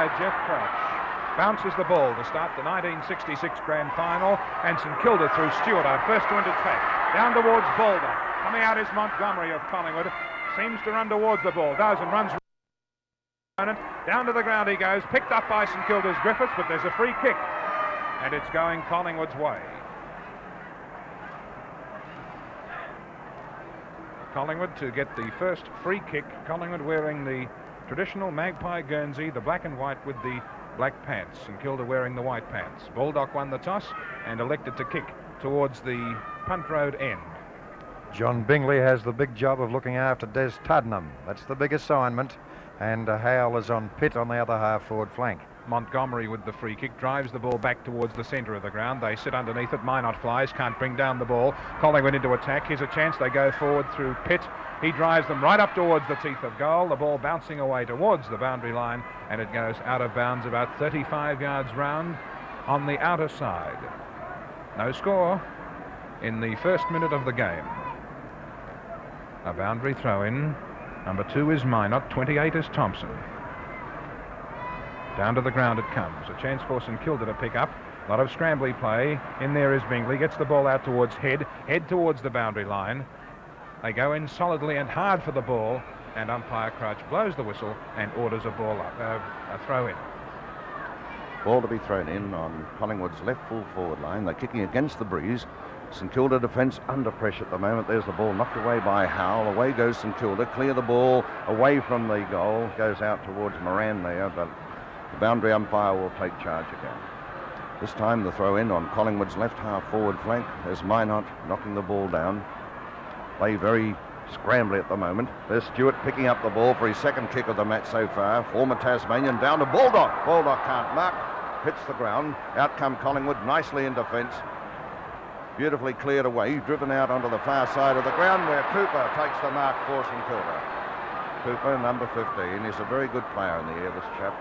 by Jeff Crouch. Bounces the ball to start the 1966 Grand Final, and St Kilda through Stewart are first to attack. Down towards Baldock. Coming out is Montgomery of Collingwood. Seems to run towards the ball. Does and runs. Down to the ground he goes. Picked up by St Kilda's Griffiths, but there's a free kick. And it's going Collingwood's way. Collingwood to get the first free kick. Collingwood wearing the traditional magpie Guernsey, the black and white with the black pants. St Kilda wearing the white pants. Baldock won the toss and elected to kick towards the punt road end. John Bingley has the big job of looking after Des Tuddenham. That's the big assignment. And Howell is on Pitt on the other half-forward flank. Montgomery with the free kick drives the ball back towards the centre of the ground. They sit underneath it. Minot flies, can't bring down the ball. Collingwood into attack. Here's a chance. They go forward through Pitt. He drives them right up towards the teeth of goal. The ball bouncing away towards the boundary line, and it goes out of bounds about 35 yards round on the outer side. No score in the first minute of the game. A boundary throw-in. Number 2 is Minot. 28 is Thompson. Down to the ground it comes. A chance for St Kilda to pick up. A lot of scrambly play. In there is Bingley. Gets the ball out towards Head. Head towards the boundary line. They go in solidly and hard for the ball, and umpire Crouch blows the whistle and orders a ball up, a throw-in. Ball to be thrown in on Collingwood's left full forward line. They're kicking against the breeze. St Kilda defence under pressure at the moment. There's the ball knocked away by Howell. Away goes St Kilda. Clear the ball away from the goal. Goes out towards Moran there, but the boundary umpire will take charge again. This time the throw in on Collingwood's left half forward flank. There's Minot knocking the ball down. Play very scrambly at the moment. There's Stewart picking up the ball for his second kick of the match so far. Former Tasmanian down to Baldock. Baldock can't mark. Hits the ground. Out come Collingwood nicely in defence. Beautifully cleared away. Driven out onto the far side of the ground where Cooper takes the mark for St Kilda. Cooper, number 15. He's a very good player in the air, this chap.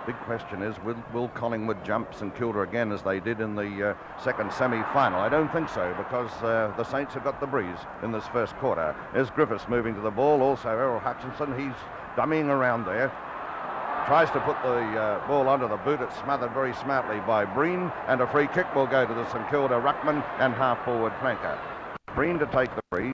Big question is, will Collingwood jump St Kilda again as they did in the second semi-final? I don't think so, because the Saints have got the breeze in this first quarter. There's Griffiths moving to the ball. Also Errol Hutchinson, he's dummying around there. Tries to put the ball under the boot. It's smothered very smartly by Breen, and a free kick will go to the St Kilda ruckman and half-forward flanker. Breen to take the free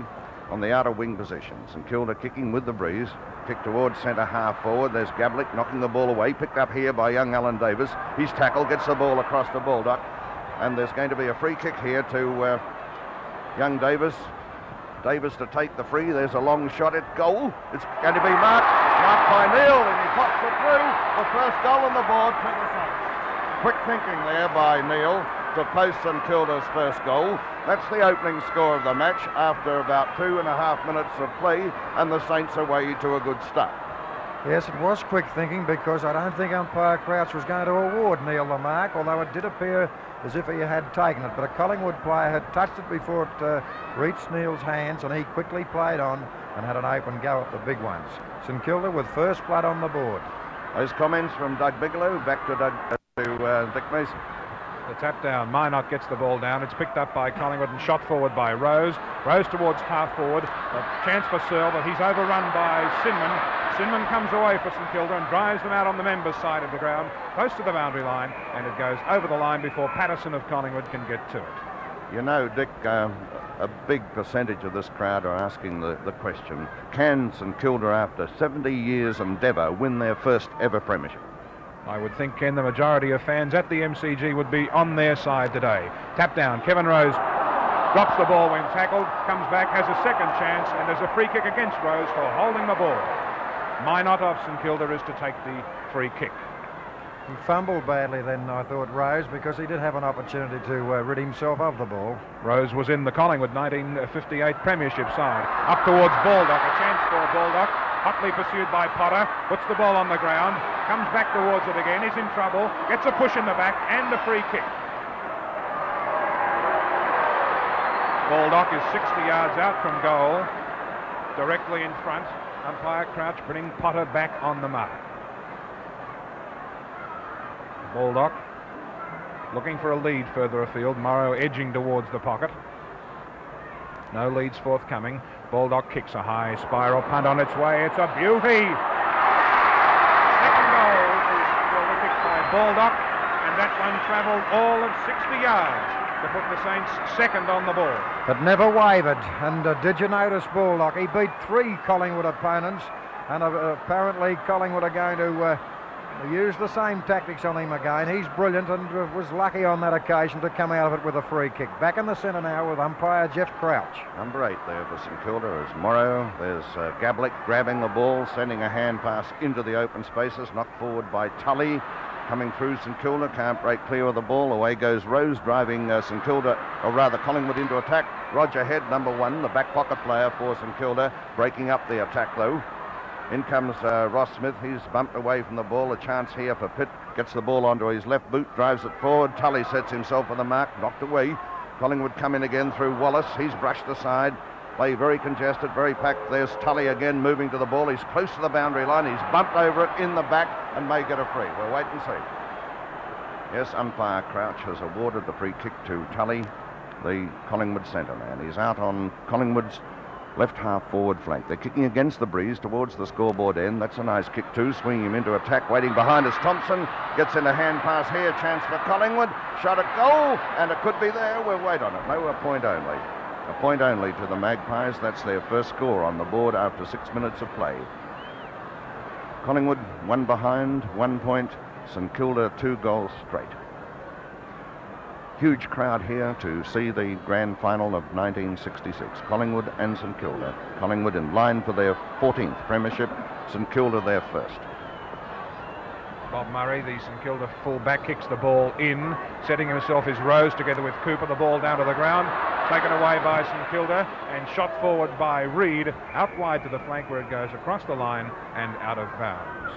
on the outer wing position. St Kilda kicking with the breeze. Kick towards centre half forward. There's Gablick knocking the ball away. Picked up here by young Alan Davis. He's tackled, gets the ball across to Baldock. And there's going to be a free kick here to young Davis. Davis to take the free. There's a long shot at goal. It's going to be marked by Neil, and he pops it through. The first goal on the board to the Saints. Quick thinking there by Neil to post St Kilda's first goal. That's the opening score of the match after about 2.5 minutes of play, and the Saints away to a good start. Yes, it was quick thinking, because I don't think umpire Crouch was going to award Neil the mark, although it did appear as if he had taken it. But a Collingwood player had touched it before it reached Neil's hands, and he quickly played on and had an open go at the big ones. St Kilda with first blood on the board. Those comments from Doug Bigelow. Back to Dick Mason. The tap down. Minot gets the ball down. It's picked up by Collingwood and shot forward by Rose. Rose towards half forward. A chance for Searle, but he's overrun by Sinman. Sinman comes away for St Kilda and drives them out on the members' side of the ground, close to the boundary line, and it goes over the line before Patterson of Collingwood can get to it. You know, Dick, a big percentage of this crowd are asking the question, can St Kilda, after 70 years endeavour, win their first ever premiership? I would think, Ken, the majority of fans at the MCG would be on their side today. Tap down. Kevin Rose drops the ball when tackled, comes back, has a second chance, and there's a free kick against Rose for holding the ball. Minot of St Kilda is to take the free kick. He fumbled badly then, I thought, Rose, because he did have an opportunity to rid himself of the ball. Rose was in the Collingwood 1958 premiership side. Up towards Baldock, a chance for Baldock. Hotly pursued by Potter, puts the ball on the ground, comes back towards it again, he's in trouble, gets a push in the back and a free kick. Baldock is 60 yards out from goal, directly in front. Umpire Crouch bringing Potter back on the mark. Baldock looking for a lead further afield. Morrow edging towards the pocket. No leads forthcoming. Baldock kicks a high spiral punt on its way. It's a beauty. Second goal Baldock, and that one travelled all of 60 yards to put the Saints second on the ball. But never wavered. And did you notice Baldock? He beat 3 Collingwood opponents, and apparently Collingwood are going to use the same tactics on him again. He's brilliant and was lucky on that occasion to come out of it with a free kick. Back in the centre now with umpire Jeff Crouch. Number 8 there for St Kilda is Morrow. There's Gablick grabbing the ball, sending a hand pass into the open spaces, knocked forward by Tully. Coming through St Kilda, can't break clear of the ball. Away goes Rose, driving St Kilda, or rather Collingwood, into attack. Roger Head, number 1, the back pocket player for St Kilda, breaking up the attack though. In comes Ross Smith. He's bumped away from the ball. A chance here for Pitt. Gets the ball onto his left boot, drives it forward. Tully sets himself on the mark, knocked away. Collingwood come in again through Wallace. He's brushed aside. Play very congested, very packed. There's Tully again moving to the ball. He's close to the boundary line. He's bumped over it in the back and may get a free. We'll wait and see. Yes, umpire Crouch has awarded the free kick to Tully, the Collingwood centre man. He's out on Collingwood's left half forward flank. They're kicking against the breeze towards the scoreboard end. That's a nice kick too. Swinging him into attack. Waiting behind is Thompson. Gets in a hand pass here. Chance for Collingwood. Shot at goal. And it could be there. We'll wait on it. No, a point only. A point only to the Magpies. That's their first score on the board after 6 minutes of play. Collingwood 1 behind, 1 point. St Kilda 2 goals straight. Huge crowd here to see the grand final of 1966. Collingwood and St Kilda. Collingwood in line for their 14th premiership. St Kilda their first. Bob Murray, the St Kilda full-back, kicks the ball in. Setting himself is Rose together with Cooper. The ball down to the ground. Taken away by St Kilda and shot forward by Reid. Out wide to the flank where it goes across the line and out of bounds.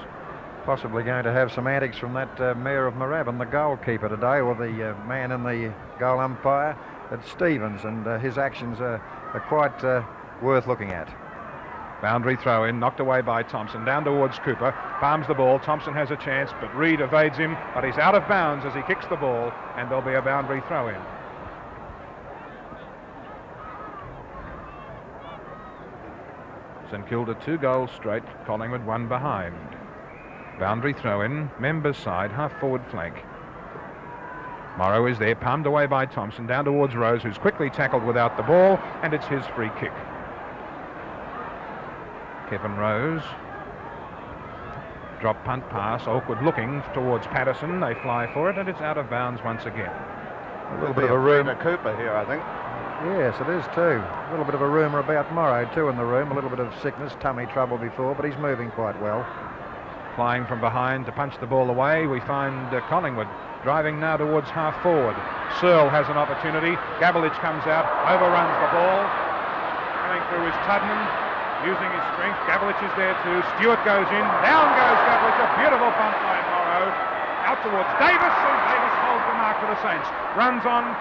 Possibly going to have some antics from that Mayor of Moorabbin, the goalkeeper today, or the man in the goal umpire at Stevens, and his actions are quite worth looking at. Boundary throw in, knocked away by Thompson, down towards Cooper, palms the ball. Thompson has a chance, but Reid evades him, but he's out of bounds as he kicks the ball, and there'll be a boundary throw in. St Kilda 2 goals straight, Collingwood 1 behind. Boundary throw-in, members' side, half-forward flank. Morrow is there, palmed away by Thompson, down towards Rose, who's quickly tackled without the ball, and it's his free kick. Kevin Rose. Drop punt pass, awkward looking towards Patterson. They fly for it, and it's out of bounds once again. A little bit of a rumour. Cooper here, I think. Yes, it is too. A little bit of a rumour about Morrow too in the room. A little bit of sickness, tummy trouble before, but he's moving quite well. Flying from behind to punch the ball away, we find Collingwood driving now towards half forward. Searle has an opportunity. Gabelich comes out, overruns the ball. Coming through is Tudman, using his strength. Gabelich is there too. Stewart goes in. Down goes Gabelich. A beautiful punt by Morrow. Out towards Davis, and Davis holds the mark for the Saints. Runs on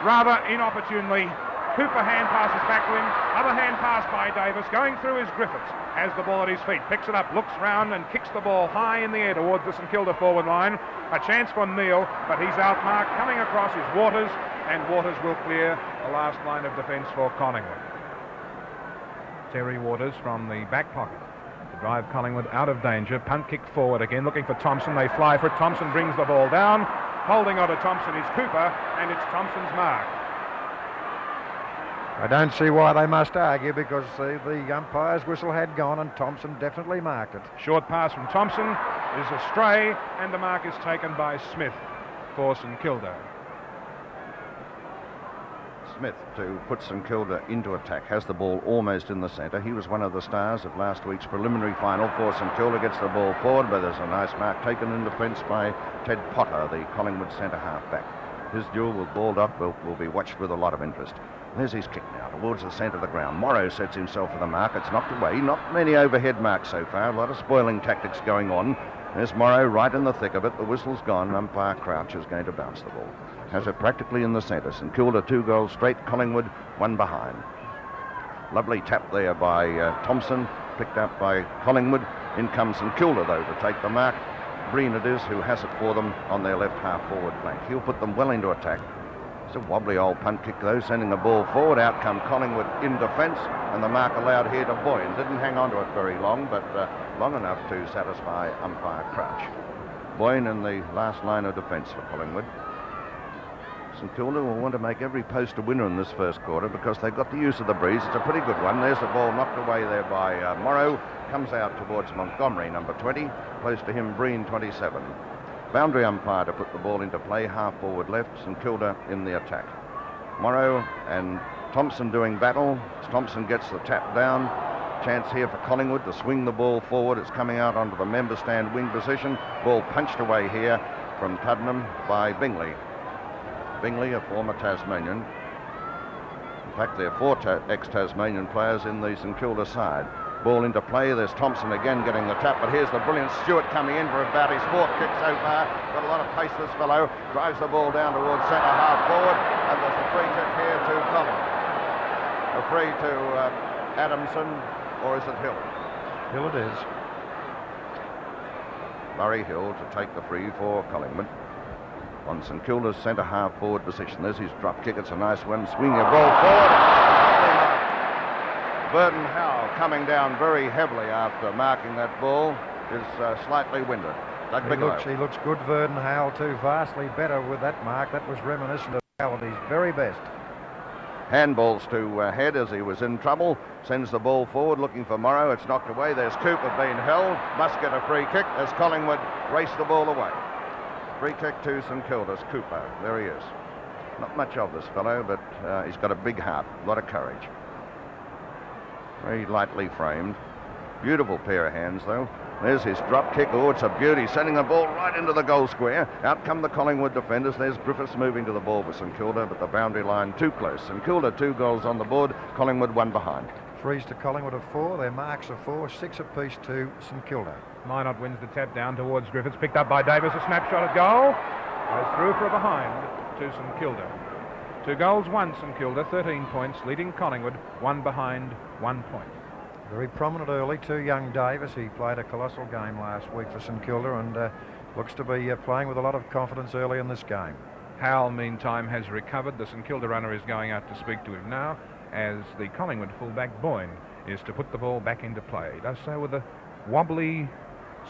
rather inopportunely. Cooper hand passes back to him. Other hand pass by Davis, going through his Griffiths. Has the ball at his feet, picks it up, looks round and kicks the ball high in the air towards the St Kilda forward line. A chance for Neil, but he's outmarked. Coming across is Waters, and Waters will clear the last line of defence for Collingwood. Terry Waters from the back pocket to drive Collingwood out of danger. Punt kick forward again, looking for Thompson. They fly for it. Thompson brings the ball down. Holding on to Thompson is Cooper, and it's Thompson's mark. I don't see why they must argue, because the umpire's whistle had gone and Thompson definitely marked it. Short pass from Thompson is a stray, and the mark is taken by Smith for St Kilda. Smith to put St Kilda into attack, has the ball almost in the centre. He was one of the stars of last week's preliminary final for St Kilda. Gets the ball forward, but there's a nice mark taken in defence by Ted Potter, the Collingwood centre half-back. His duel with Baldock will be watched with a lot of interest. There's his kick now towards the centre of the ground. Morrow sets himself for the mark. It's knocked away. Not many overhead marks so far. A lot of spoiling tactics going on. There's Morrow right in the thick of it. The whistle's gone. Umpire Crouch is going to bounce the ball. Has it practically in the centre. St Kilda 2 goals straight. Collingwood 1 behind. Lovely tap there by Thompson. Picked up by Collingwood. In comes St Kilda though to take the mark. Breen it is who has it for them on their left half forward flank. He'll put them well into attack. It's a wobbly old punt kick though, sending the ball forward. Out come Collingwood in defence, and the mark allowed here to Boyne. Didn't hang on to it very long, but long enough to satisfy umpire Crouch. Boyne in the last line of defence for Collingwood. St Kilda will want to make every post a winner in this first quarter because they've got the use of the breeze. It's a pretty good one. There's the ball knocked away there by Morrow. Comes out towards Montgomery, number 20. Close to him, Breen, 27. Boundary umpire to put the ball into play, half forward left. St Kilda in the attack. Morrow and Thompson doing battle. Thompson gets the tap down. Chance here for Collingwood to swing the ball forward. It's coming out onto the member stand wing position. Ball punched away here from Tuddenham by Bingley. Bingley, a former Tasmanian. In fact, there are 4 ex-Tasmanian players in the St Kilda side. Ball into play. There's Thompson again getting the tap, but here's the brilliant Stewart coming in for about his 4th kick so far. Got a lot of pace, this fellow. Drives the ball down towards centre half forward, and there's a free kick here to Collingwood. A free to Adamson, or is it Hill? Hill it is. Murray Hill to take the free for Collingwood. On St Kilda's centre half forward position. There's his drop kick. It's a nice one. Swing your ball forward. Burton Howe coming down very heavily after marking that ball is slightly winded. He looks good, Verden Howell, too. Vastly better with that mark. That was reminiscent of Howell at his very best. Handballs to Head as he was in trouble. Sends the ball forward looking for Morrow. It's knocked away. There's Cooper being held. Must get a free kick as Collingwood race the ball away. Free kick to St Kilda's Cooper. There he is. Not much of this fellow, but he's got a big heart. A lot of courage. Very lightly framed. Beautiful pair of hands, though. There's his drop kick. Oh, it's a beauty. Sending the ball right into the goal square. Out come the Collingwood defenders. There's Griffiths moving to the ball for St Kilda, but the boundary line too close. St Kilda 2 goals on the board. Collingwood 1 behind. Threes to Collingwood of 4. Their marks are 4. 6 apiece to St Kilda. Minot wins the tap down towards Griffiths. Picked up by Davis. A snapshot at goal. Goes through for a behind to St Kilda. 2 goals, 1 St Kilda. 13 points, leading Collingwood. 1 behind, 1 point. Very prominent early to young Davis. He played a colossal game last week for St Kilda and looks to be playing with a lot of confidence early in this game. Howell, meantime, has recovered. The St Kilda runner is going out to speak to him now as the Collingwood fullback Boyne is to put the ball back into play. He does so with a wobbly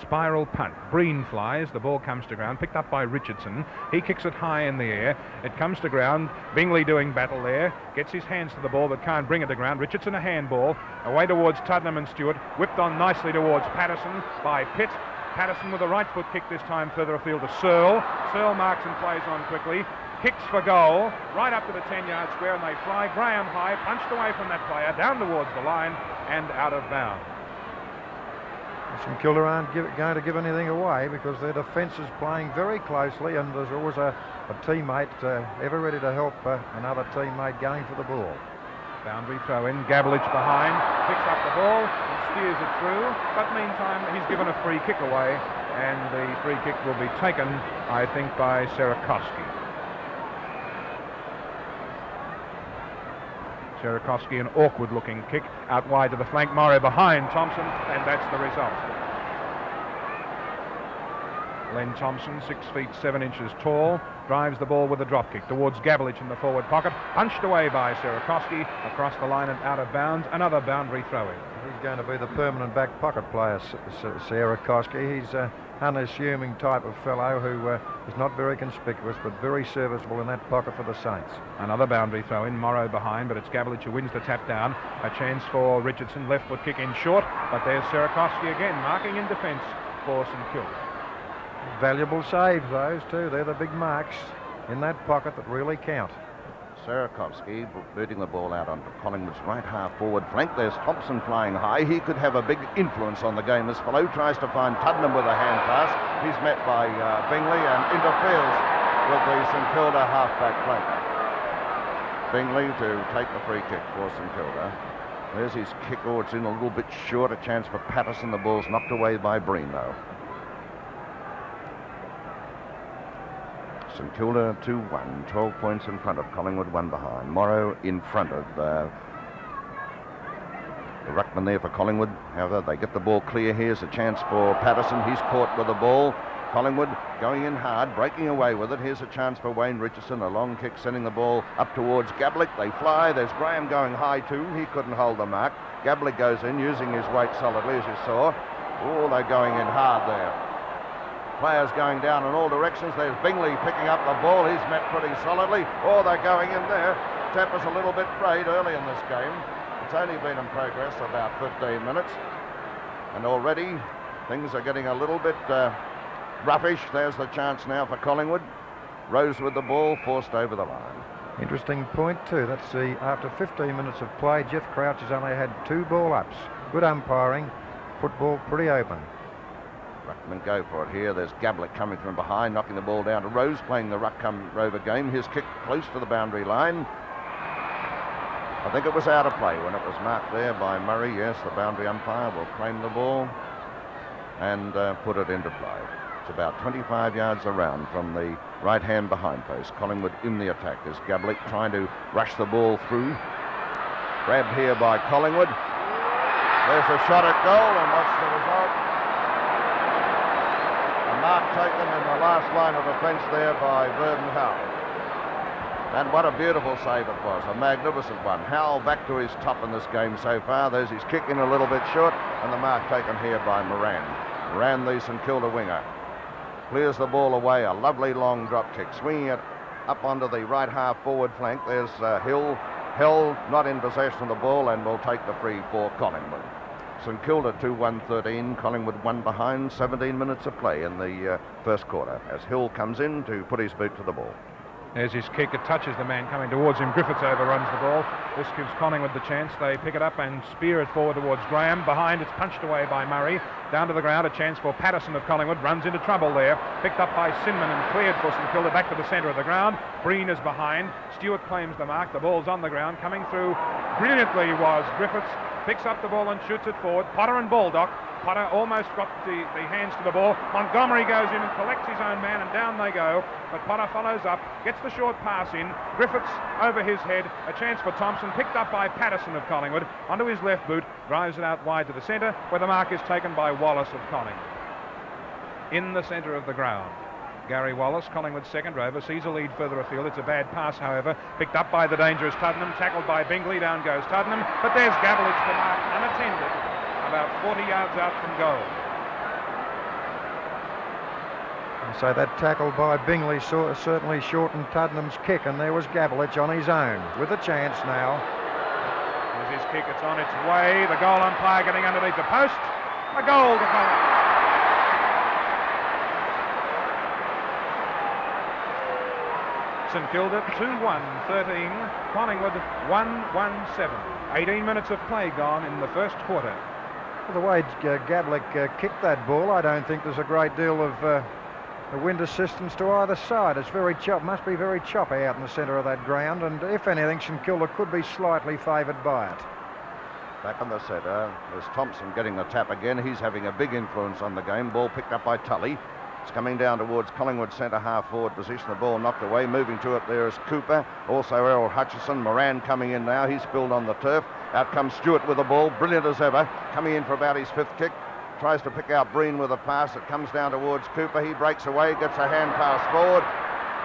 spiral punt. Breen flies, the ball comes to ground, picked up by Richardson. He kicks it high in the air. It comes to ground. Bingley doing battle there. Gets his hands to the ball but can't bring it to ground. Richardson a handball. Away towards Tuddenham and Stewart. Whipped on nicely towards Patterson by Pitt. Patterson with a right foot kick this time further afield to Searle. Searle marks and plays on quickly. Kicks for goal. Right up to the 10-yard square and they fly. Graham high, punched away from that player, down towards the line and out of bounds. St Kilda aren't going to give anything away because their defence is playing very closely and there's always a teammate ever ready to help another teammate going for the ball. Boundary throw in, Gabelich behind, picks up the ball and steers it through, but meantime he's given a free kick away and the free kick will be taken, I think, by Sierakowski. Sierakowski, an awkward looking kick out wide to the flank. Morrow behind Thompson, and that's the result. Len Thompson, 6 feet 7 inches tall, drives the ball with a drop kick towards Gabelich in the forward pocket, punched away by Sierakowski across the line and out of bounds. Another boundary throw-in. He's going to be the permanent back pocket player, Sierakowski. He's an unassuming type of fellow who is not very conspicuous but very serviceable in that pocket for the Saints. Another boundary throw in, Morrow behind, but it's Gabelich who wins the tap down. A chance for Richardson, left foot kick in short, but there's Sierakowski again marking in defence for St Kilda. Valuable saves, those too. They're the big marks in that pocket that really count. Sierakowski booting the ball out onto Collingwood's right half forward flank. There's Thompson flying high. He could have a big influence on the game. This fellow tries to find Tuddenham with a hand pass. He's met by Bingley and interferes with the St Kilda half-back flank. Bingley to take the free kick for St Kilda. There's his kick. Oh, it's in a little bit short. A chance for Patterson. The ball's knocked away by Breen, though. St Kilda 2-1, 12 points in front of Collingwood, 1 behind. Morrow in front of the ruckman there for Collingwood. However, they get the ball clear. Here's a chance for Patterson. He's caught with the ball. Collingwood going in hard, breaking away with it. Here's a chance for Wayne Richardson. A long kick sending the ball up towards Gabelich. They fly. There's Graham going high too. He couldn't hold the mark. Gabelich goes in using his weight solidly, as you saw. Oh, they're going in hard there. Players going down in all directions. There's Bingley picking up the ball. He's met pretty solidly. Oh, they're going in there. Tap is a little bit frayed early in this game. It's only been in progress about 15 minutes. And already things are getting a little bit roughish. There's the chance now for Collingwood. Rose with the ball, forced over the line. Interesting point too. That's after 15 minutes of play, Jeff Crouch has only had 2 ball ups. Good umpiring. Football pretty open. Ruckman go for it here. There's Gablick coming from behind, knocking the ball down to Rose, playing the ruck-come-rover game. His kick close to the boundary line. I think it was out of play when it was marked there by Murray. Yes, the boundary umpire will claim the ball and put it into play. It's about 25 yards around from the right-hand behind post. Collingwood in the attack as Gablick trying to rush the ball through. Grabbed here by Collingwood. There's a shot at goal, and what's the result? A mark taken in the last line of defence there by Verdon Howell. And what a beautiful save it was, a magnificent one. Howell back to his top in this game so far. There's his kick in a little bit short, and the mark taken here by Moran. Moran, the St Kilda winger. Clears the ball away, a lovely long drop kick, swinging it up onto the right half forward flank. There's Hill. Hill not in possession of the ball and will take the free for Collingwood. St Kilda 2-1-13, Collingwood 1 behind, 17 minutes of play in the first quarter as Hill comes in to put his boot to the ball. There's his kick. It touches the man coming towards him. Griffiths overruns the ball. This gives Collingwood the chance. They pick it up and spear it forward towards Graham. Behind, it's punched away by Murray. Down to the ground, a chance for Patterson of Collingwood. Runs into trouble there. Picked up by Sinman and cleared for St Kilda back to the centre of the ground. Breen is behind. Stewart claims the mark. The ball's on the ground. Coming through brilliantly was Griffiths. Picks up the ball and shoots it forward. Potter and Baldock. Potter almost got the hands to the ball. Montgomery goes in and collects his own man, and down they go. But Potter follows up, gets the short pass in. Griffiths over his head. A chance for Thompson, picked up by Patterson of Collingwood. Onto his left boot, drives it out wide to the centre, where the mark is taken by Wallace of Collingwood. In the centre of the ground. Gary Wallace, Collingwood's second rover, sees a lead further afield. It's a bad pass, however. Picked up by the dangerous Tuddenham, tackled by Bingley. Down goes Tuddenham, but there's Gabelich to mark unattended, about 40 yards out from goal. And so that tackle by Bingley certainly shortened Tuddenham's kick, and there was Gabelich on his own with a chance now. There's his kick. It's on its way. The goal umpire getting underneath the post. A goal to Collingwood. St Kilda 2-1-13, Collingwood 1-1-7. 18 minutes of play gone in the first quarter. Well, the way Gablick kicked that ball, I don't think there's a great deal of wind assistance to either side. It's very must be very choppy out in the centre of that ground, and if anything, St Kilda could be slightly favoured by it. Back in the centre, there's Thompson getting the tap again. He's having a big influence on the game. Ball picked up by Tully. It's coming down towards Collingwood centre half forward position. The ball knocked away. Moving to it there is Cooper. Also Errol Hutchison. Moran coming in now. He's spilled on the turf. Out comes Stewart with the ball. Brilliant as ever. Coming in for about his 5th kick. Tries to pick out Breen with a pass. It comes down towards Cooper. He breaks away. Gets a hand pass forward.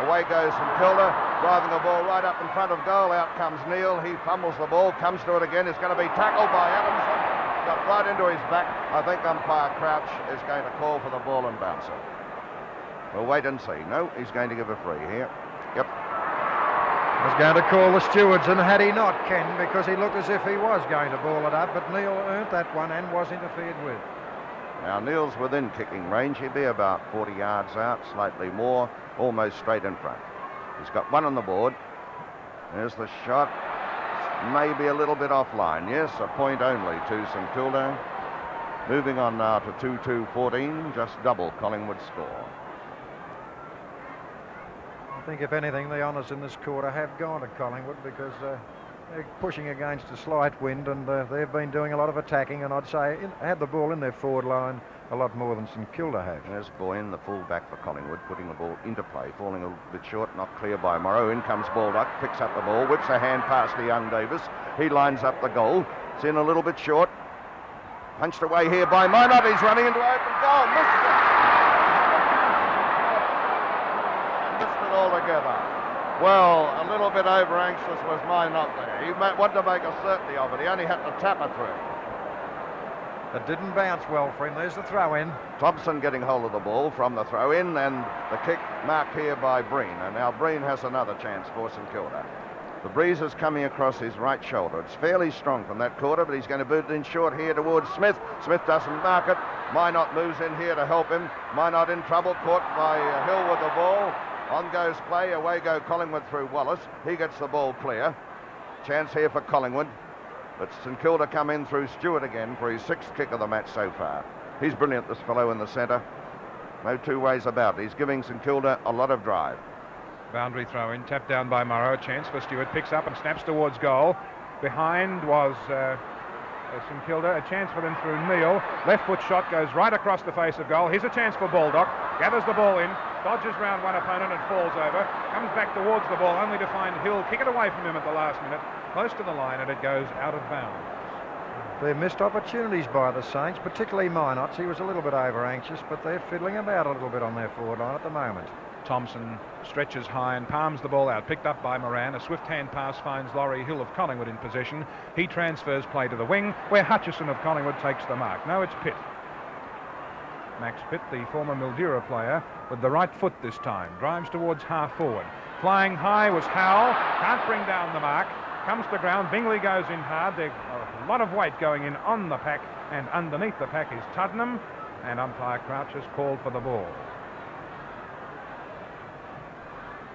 Away goes St Kilda. Driving the ball right up in front of goal. Out comes Neil. He fumbles the ball. Comes to it again. It's going to be tackled by Adamson. Got right into his back. I think umpire Crouch is going to call for the ball and bounce it. We'll wait and see. No, he's going to give a free here. Yep. Was going to call the stewards, and had he not, Ken, because he looked as if he was going to ball it up, but Neil earned that one and was interfered with. Now Neil's within kicking range. He'd be about 40 yards out, slightly more, almost straight in front. He's got one on the board. There's the shot. Maybe a little bit offline. Yes, a point only to St Kilda. Moving on now to 2-2-14, just double Collingwood's score. I think, if anything, the honours in this quarter have gone to Collingwood because they're pushing against a slight wind, and they've been doing a lot of attacking, and I'd say had the ball in their forward line a lot more than St Kilda have. There's Boyne, the full-back for Collingwood, putting the ball into play, falling a little bit short, not clear by Morrow. In comes Baldock, picks up the ball, whips a hand past to young Davis. He lines up the goal. It's in a little bit short. Punched away here by Minot. He's running into open goal. Missed it. Altogether. Well, a little bit over anxious was Minot there. He wanted to make a certainty of it. He only had to tap it through. It didn't bounce well for him. There's the throw in. Thompson getting hold of the ball from the throw in, and the kick marked here by Breen. And now Breen has another chance for St Kilda. The breeze is coming across his right shoulder. It's fairly strong from that quarter, but he's going to boot it in short here towards Smith. Smith doesn't mark it. Minot moves in here to help him. Minot in trouble, caught by Hill with the ball. On goes play, away go Collingwood through Wallace. He gets the ball clear. Chance here for Collingwood. But St Kilda come in through Stewart again for his 6th kick of the match so far. He's brilliant, this fellow in the centre. No two ways about it. He's giving St Kilda a lot of drive. Boundary throw in, tapped down by Morrow. A chance for Stewart, picks up and snaps towards goal. Behind was St Kilda. A chance for them through Neil. Left foot shot goes right across the face of goal. Here's a chance for Baldock. Gathers the ball in, dodges round one opponent and falls over. Comes back towards the ball only to find Hill kick it away from him at the last minute. Close to the line, and it goes out of bounds. They're missed opportunities by the Saints, particularly Minot's. He was a little bit over-anxious, but they're fiddling about a little bit on their forward line at the moment. Thompson stretches high and palms the ball out. Picked up by Moran. A swift hand pass finds Laurie Hill of Collingwood in possession. He transfers play to the wing, where Hutchison of Collingwood takes the mark. No, it's Pitt. Max Pitt, the former Mildura player, with the right foot this time. Drives towards half forward. Flying high was Howell. Can't bring down the mark. Comes to ground. Bingley goes in hard. There's a lot of weight going in on the pack, and underneath the pack is Tuddenham, and umpire Crouch has called for the ball.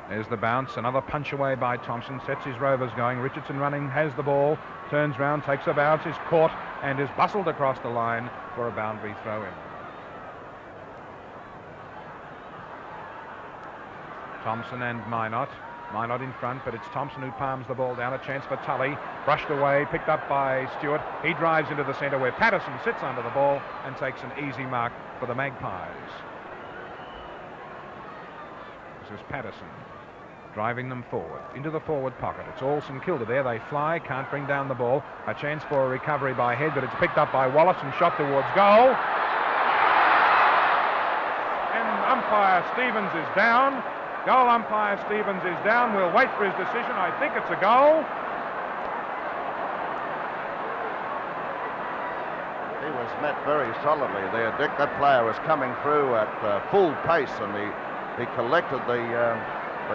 There's the bounce. Another punch away by Thompson. Sets his Rovers going. Richardson running, has the ball, turns round, takes a bounce, is caught, and is bustled across the line for a boundary throw-in. Thompson and Minot. Minot in front, but it's Thompson who palms the ball down. A chance for Tully. Brushed away, picked up by Stewart. He drives into the centre where Patterson sits under the ball and takes an easy mark for the Magpies. This is Patterson driving them forward into the forward pocket. It's all St Kilda there. They fly, can't bring down the ball. A chance for a recovery by Head, but it's picked up by Wallace and shot towards goal. And umpire Stevens is down. Goal umpire Stevens is down. We'll wait for his decision. I think it's a goal. He was met very solidly there, Dick. That player was coming through at full pace, and he collected the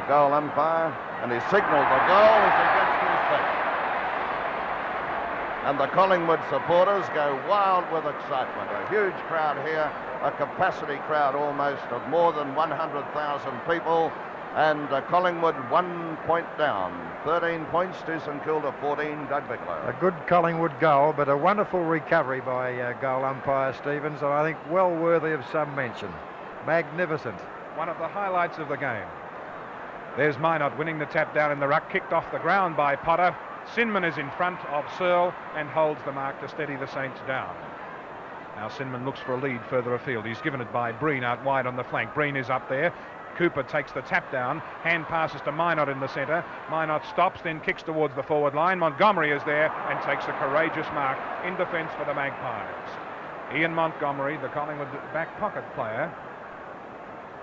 goal umpire, and he signalled the goal as he gets to his feet. And the Collingwood supporters go wild with excitement. A huge crowd here, a capacity crowd almost of more than 100,000 people, and Collingwood 1 point down. 13 points to St Kilda 14, Doug Bigelow. A good Collingwood goal, but a wonderful recovery by goal umpire Stevens, and I think well worthy of some mention. Magnificent. One of the highlights of the game. There's Minot winning the tap down in the ruck, kicked off the ground by Potter. Sinman is in front of Searle and holds the mark to steady the Saints down. Now Sinman looks for a lead further afield. He's given it by Breen out wide on the flank. Breen is up there. Cooper takes the tap down. Hand passes to Minot in the centre. Minot stops, then kicks towards the forward line. Montgomery is there and takes a courageous mark in defence for the Magpies. Ian Montgomery, the Collingwood back pocket player,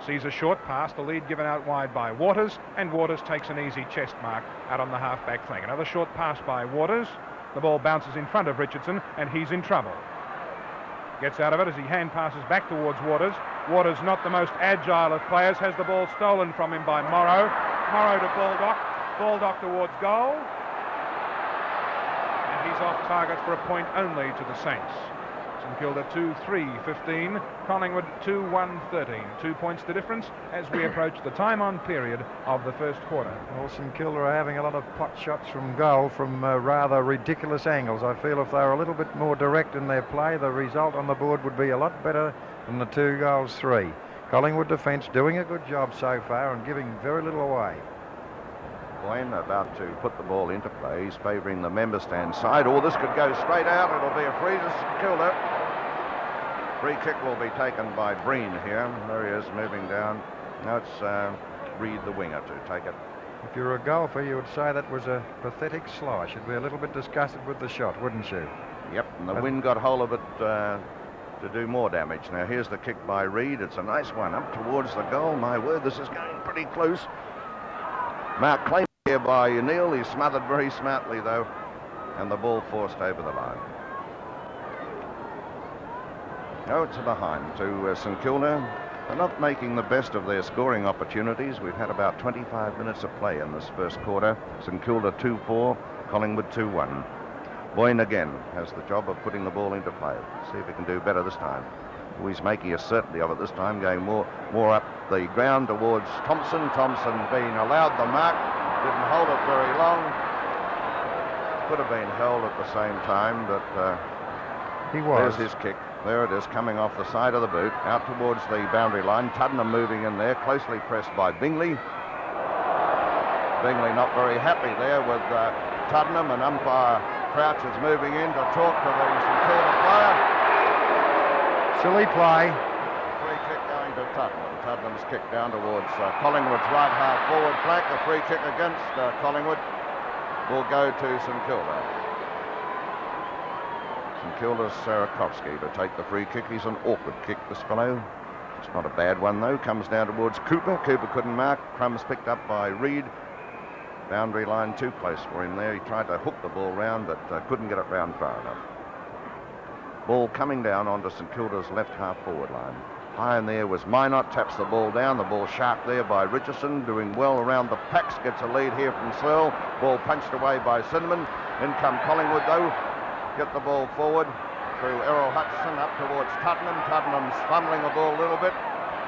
sees a short pass, the lead given out wide by Waters, and Waters takes an easy chest mark out on the half-back flank. Another short pass by Waters. The ball bounces in front of Richardson, and he's in trouble. Gets out of it as he hand passes back towards Waters. Waters, not the most agile of players, has the ball stolen from him by Morrow. Morrow to Baldock. Baldock towards goal. And he's off target for a point only to the Saints. St Kilda 2-3-15, Collingwood 2-1-13. 2 points the difference as we approach the time-on period of the first quarter. Well, St Kilda are having a lot of pot shots from goal from rather ridiculous angles. I feel if they were a little bit more direct in their play, the result on the board would be a lot better than the 2-3. Collingwood defence doing a good job so far and giving very little away. Boyne about to put the ball into play. He's favouring the member stand side. Oh, this could go straight out. It'll be a free to St Kilda. Free kick will be taken by Breen here. There he is moving down. Now it's Reed, the winger, to take it. If you were a golfer, you would say that was a pathetic slosh. You'd be a little bit disgusted with the shot, wouldn't you? Yep, and the wind got hold of it to do more damage. Now here's the kick by Reed. It's a nice one up towards the goal. My word, this is going pretty close. Mark claimed here by Neil. He's smothered very smartly though, and the ball forced over the line. Oh, it's a behind to St Kilda. They're not making the best of their scoring opportunities. We've had about 25 minutes of play in this first quarter. St Kilda 2-4, Collingwood 2-1. Boyne again has the job of putting the ball into play. See if he can do better this time. Oh, he's making a certainty of it this time, going more up the ground towards Thompson. Thompson being allowed the mark, didn't hold it very long. Could have been held at the same time, but he was. There's his kick. There it is, coming off the side of the boot, out towards the boundary line. Tuddenham moving in there, closely pressed by Bingley. Bingley not very happy there with Tuddenham, and umpire Crouch is moving in to talk to the St Kilda player. Silly play. Free kick going to Tuddenham. Tuddenham's kick down towards Collingwood's right half forward flank. A free kick against Collingwood will go to St Kilda. St Kilda's Sarakovsky to take the free kick. He's an awkward kick, this fellow. It's not a bad one, though. Comes down towards Cooper. Cooper couldn't mark. Crumbs picked up by Reid. Boundary line too close for him there. He tried to hook the ball round, but couldn't get it round far enough. Ball coming down onto St Kilda's left half forward line. High in there was Minot, taps the ball down. The ball sharp there by Richardson, doing well around the packs. Gets a lead here from Searle. Ball punched away by Cinnamon. In come Collingwood, though. Get the ball forward through Errol Hutchison up towards Tuddenham. Tuddenham's fumbling the ball a little bit.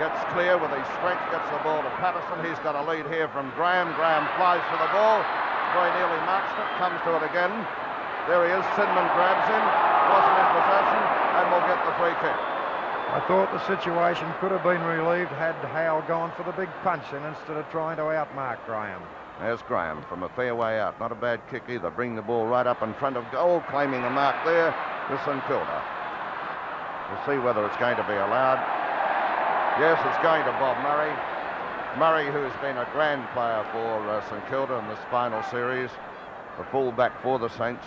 Gets clear with his strength, gets the ball to Patterson. He's got a lead here from Graham. Graham flies for the ball. Very nearly marks it, comes to it again. There he is, Cinnamon grabs him, wasn't in possession, and will get the free kick. I thought the situation could have been relieved had Howe gone for the big punch in instead of trying to outmark Graham. There's Graham from a fair way out. Not a bad kick either. Bring the ball right up in front of goal, claiming the mark there with St Kilda. We'll see whether it's going to be allowed. Yes, it's going to Bob Murray. Murray, who has been a grand player for St Kilda in this final series. The full-back for the Saints.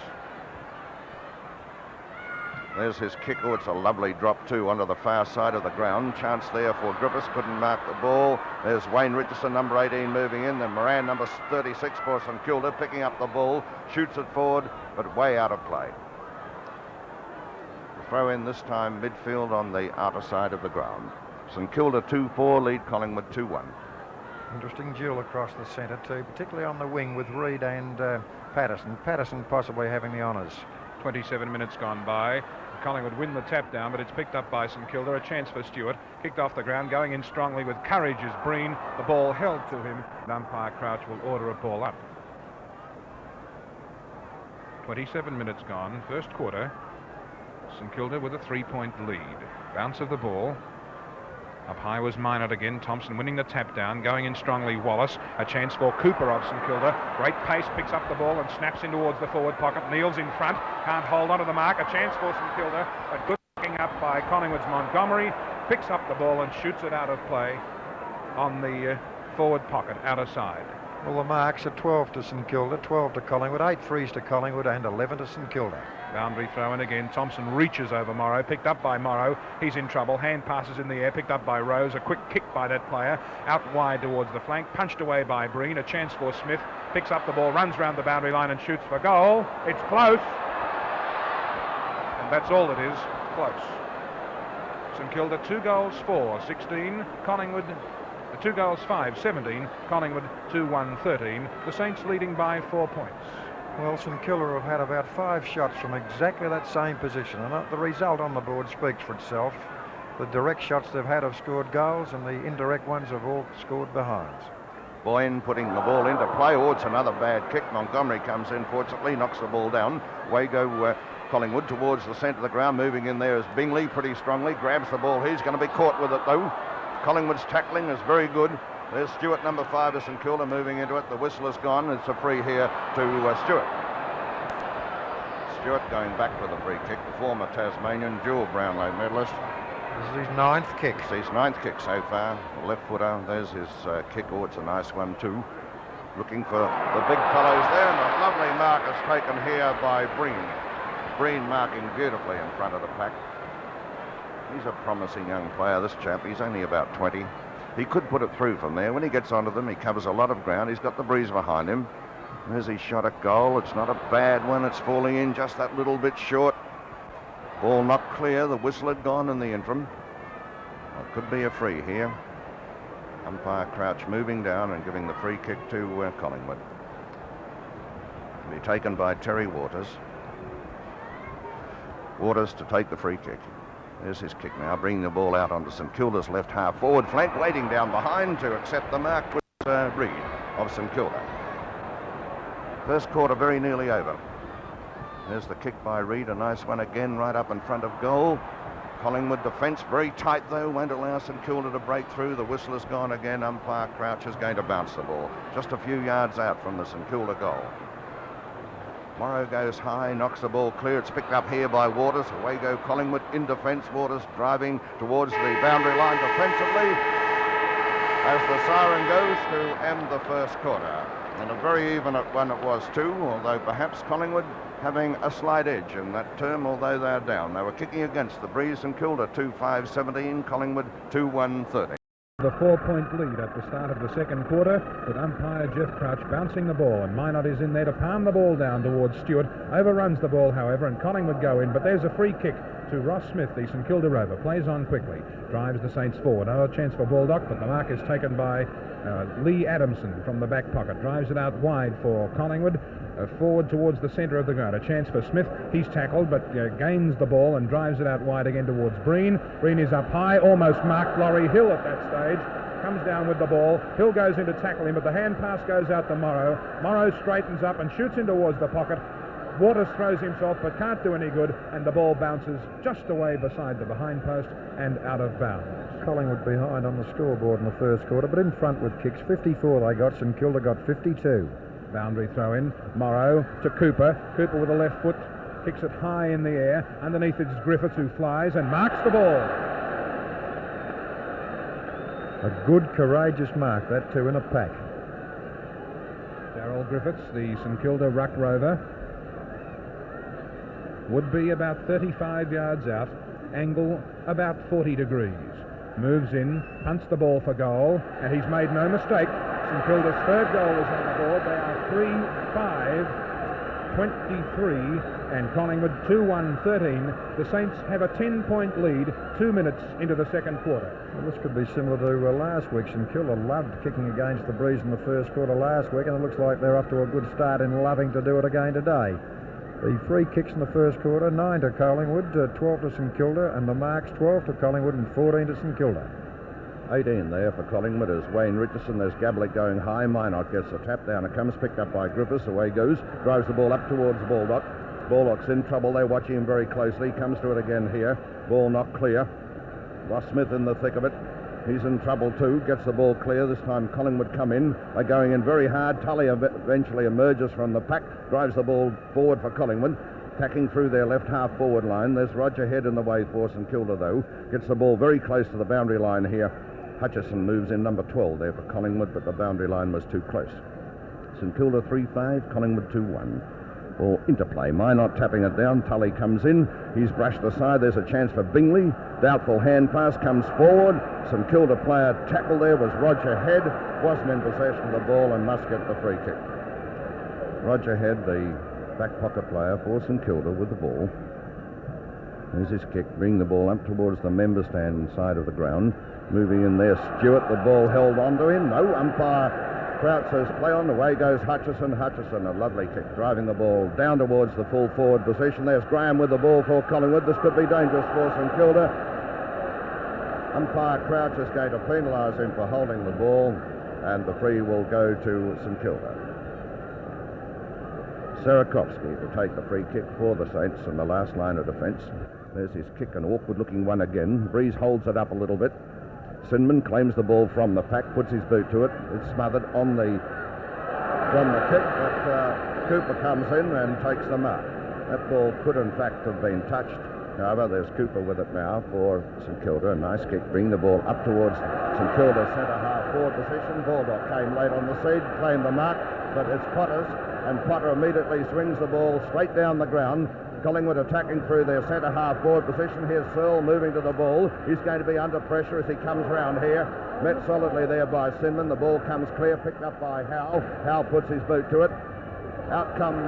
There's his kick. Oh, it's a lovely drop too onto the far side of the ground. Chance there for Griffiths, couldn't mark the ball. There's Wayne Richardson, number 18, moving in. Then Moran, number 36 for St Kilda, picking up the ball, shoots it forward, but way out of play. The throw in this time midfield on the outer side of the ground. St Kilda 2-4, lead Collingwood 2-1. Interesting duel across the centre too, particularly on the wing with Reid and Patterson. Patterson possibly having the honours. 27 minutes gone by. Collingwood win the tap down, but it's picked up by St Kilda. A chance for Stewart. Kicked off the ground, going in strongly with courage is Breen. The ball held to him. And umpire Crouch will order a ball up. 27 minutes gone. First quarter. St Kilda with a 3-point lead. Bounce of the ball. Up high was Minot again. Thompson winning the tap down. Going in strongly Wallace. A chance for Cooper of St Kilda. Great pace, picks up the ball and snaps in towards the forward pocket. Kneels in front. Can't hold on to the mark. A chance for St Kilda. A good picking up by Collingwood's Montgomery. Picks up the ball and shoots it out of play on the forward pocket, outer side. Well, the marks are 12 to St Kilda, 12 to Collingwood, 8 frees to Collingwood and 11 to St Kilda. Boundary throw in again. Thompson reaches over Morrow, picked up by Morrow. He's in trouble. Hand passes in the air, picked up by Rose. A quick kick by that player. Out wide towards the flank, punched away by Breen. A chance for Smith. Picks up the ball, runs round the boundary line and shoots for goal. It's close. And that's all it is, close. St Kilda 2 goals 4-16. Collingwood 2 goals 5-17. Collingwood 2-1-13. The Saints leading by 4 points. Well, St Kilda have had about 5 shots from exactly that same position, and the result on the board speaks for itself. The direct shots they've had have scored goals, and the indirect ones have all scored behinds. Boyne putting the ball into play. Oh, it's another bad kick. Montgomery comes in, fortunately, knocks the ball down. Away go Collingwood towards the centre of the ground. Moving in there is Bingley pretty strongly. Grabs the ball. He's going to be caught with it, though. Collingwood's tackling is very good. There's Stewart, number 5 of St Kilda, moving into it. The whistle is gone. It's a free here to Stewart. Stewart going back for the free kick. The former Tasmanian dual Brownlow medalist. This is his 9th kick. It's his 9th kick so far. Left footer. There's his kick. Oh, it's a nice one too. Looking for the big fellows there. And a lovely mark is taken here by Breen. Breen marking beautifully in front of the pack. He's a promising young player, this chap. He's only about 20. He could put it through from there. When he gets onto them, he covers a lot of ground. He's got the breeze behind him. There's his shot at goal. It's not a bad one. It's falling in just that little bit short. Ball knocked clear. The whistle had gone in the interim. Well, it could be a free here. Umpire Crouch moving down and giving the free kick to Collingwood. To be taken by Terry Waters. Waters to take the free kick. There's his kick now, bringing the ball out onto St Kilda's left half forward flank. Waiting down behind to accept the mark was Reid of St Kilda. First quarter very nearly over. There's the kick by Reid, a nice one again right up in front of goal. Collingwood defence very tight though, won't allow St Kilda to break through. The whistle has gone again. Umpire Crouch is going to bounce the ball just a few yards out from the St Kilda goal. Morrow goes high, knocks the ball clear. It's picked up here by Waters. Away go Collingwood in defence. Waters driving towards the boundary line defensively as the siren goes to end the first quarter. And a very even one it was too, although perhaps Collingwood having a slight edge in that term, although they're down. They were kicking against the breeze and Kilda 2-5-17, Collingwood 2-1-30. The 4-point lead at the start of the second quarter, with umpire Jeff Crouch bouncing the ball, and Minot is in there to palm the ball down towards Stewart. Overruns the ball, however, and Collingwood go in, but there's a free kick to Ross Smith, the St Kilda rover. Plays on quickly, drives the Saints forward. Another chance for Baldock, but the mark is taken by Lee Adamson from the back pocket. Drives it out wide for Collingwood. Forward towards the centre of the ground. A chance for Smith. He's tackled, but gains the ball and drives it out wide again towards Breen. Breen is up high, almost marked Laurie Hill at that stage. Comes down with the ball. Hill goes in to tackle him, but the hand pass goes out to Morrow. Morrow straightens up and shoots in towards the pocket. Waters throws himself, but can't do any good, and the ball bounces just away beside the behind post and out of bounds. Collingwood behind on the scoreboard in the first quarter, but in front with kicks. 54 they got, St Kilda got 52. Boundary throw in. Morrow to Cooper. Cooper with the left foot kicks it high in the air. Underneath it's Griffiths who flies and marks the ball. A good, courageous mark, that too, in a pack. Darryl Griffiths, the St Kilda ruck rover, would be about 35 yards out, angle about 40 degrees. Moves in, punts the ball for goal, and he's made no mistake. St Kilda's third goal is on the board. They are 3-5-23 and Collingwood 2-1-13. The Saints have a 10-point lead 2 minutes into the second quarter. Well, this could be similar to last week. St Kilda loved kicking against the breeze in the first quarter last week, and it looks like they're off to a good start in loving to do it again today. The free kicks in the first quarter, 9 to Collingwood, 12 to St Kilda, and the marks 12 to Collingwood and 14 to St Kilda. 18 there for Collingwood as Wayne Richardson. There's Gablick going high. Minot gets a tap down. It comes, picked up by Griffiths. Away goes. Drives the ball up towards Baldock. Baldock's in trouble. They're watching him very closely. Comes to it again here. Ball not clear. Ross Smith in the thick of it. He's in trouble too. Gets the ball clear. This time Collingwood come in. They're going in very hard. Tully eventually emerges from the pack. Drives the ball forward for Collingwood. Tacking through their left half forward line. There's Roger Head in the way for St Kilda though. Gets the ball very close to the boundary line here. Hutchison moves in, number 12 there for Collingwood, but the boundary line was too close. St Kilda 3-5, Collingwood 2-1. Ball interplay. Minot tapping it down. Tully comes in. He's brushed aside. There's a chance for Bingley. Doubtful hand pass comes forward. St Kilda player tackle there was Roger Head. Wasn't in possession of the ball and must get the free kick. Roger Head, the back pocket player for St Kilda with the ball. There's his kick. Bring the ball up towards the member stand side of the ground. Moving in there, Stewart, the ball held onto him. No, umpire Crouch says play on. Away goes Hutchison. Hutchison, a lovely kick, driving the ball down towards the full forward position. There's Graham with the ball for Collingwood. This could be dangerous for St Kilda. Umpire Crouch is going to penalise him for holding the ball, and the free will go to St Kilda. Sarakovsky to take the free kick for the Saints in the last line of defence. There's his kick, an awkward-looking one again. Breeze holds it up a little bit. Sinman claims the ball from the pack, puts his boot to it. It's smothered from the kick, but Cooper comes in and takes the mark. That ball could, in fact, have been touched. However, there's Cooper with it now for St Kilda. A nice kick, bring the ball up towards St Kilda's centre half forward position. Baldock came late on the seed, claimed the mark, but it's Potter's, and Potter immediately swings the ball straight down the ground. Collingwood attacking through their centre half forward position. Here's Searle moving to the ball. He's going to be under pressure as he comes round here. Met solidly there by Sinman. The ball comes clear, picked up by Howe. Howe puts his boot to it. Out comes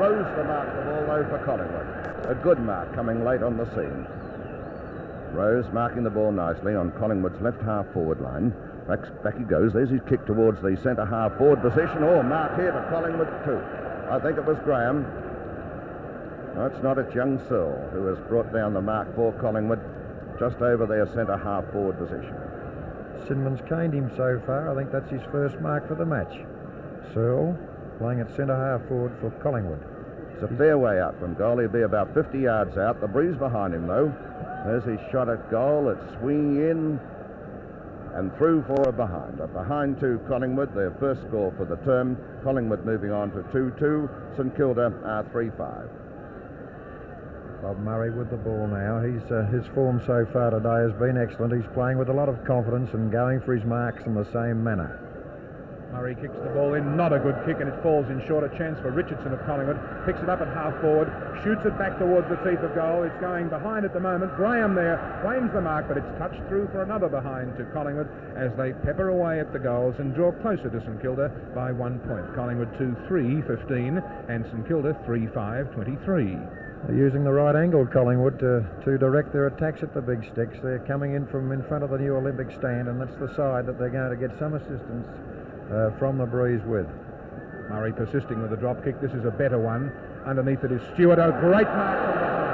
Rose to mark the ball though for Collingwood. A good mark coming late on the scene. Rose marking the ball nicely on Collingwood's left half forward line. Back he goes. There's his kick towards the centre half forward position. Oh, mark here to Collingwood too. I think it was Graham. No, it's not. It's young Searle who has brought down the mark for Collingwood just over their centre half forward position. Sinman's caned him so far. I think that's his first mark for the match. Searle playing at centre half forward for Collingwood. It's a fair way out from goal. He'll be about 50 yards out. The breeze behind him, though. There's his shot at goal. It's swinging in and through for a behind. A behind to Collingwood, their first score for the term. Collingwood moving on to 2-2. St Kilda are 3-5. Bob Murray with the ball now. His form so far today has been excellent. He's playing with a lot of confidence and going for his marks in the same manner. Murray kicks the ball in, not a good kick, and it falls in short. A chance for Richardson of Collingwood. Picks it up at half forward, shoots it back towards the teeth of goal. It's going behind at the moment. Graham there claims the mark, but it's touched through for another behind to Collingwood as they pepper away at the goals and draw closer to St Kilda by 1 point. Collingwood 2-3-15 and St Kilda 3-5-23. They're using the right angle, Collingwood, to direct their attacks at the big sticks. They're coming in from in front of the new Olympic stand, and that's the side that they're going to get some assistance from the breeze with. Murray persisting with the drop kick. This is a better one. Underneath it is Stewart. A great mark from behind.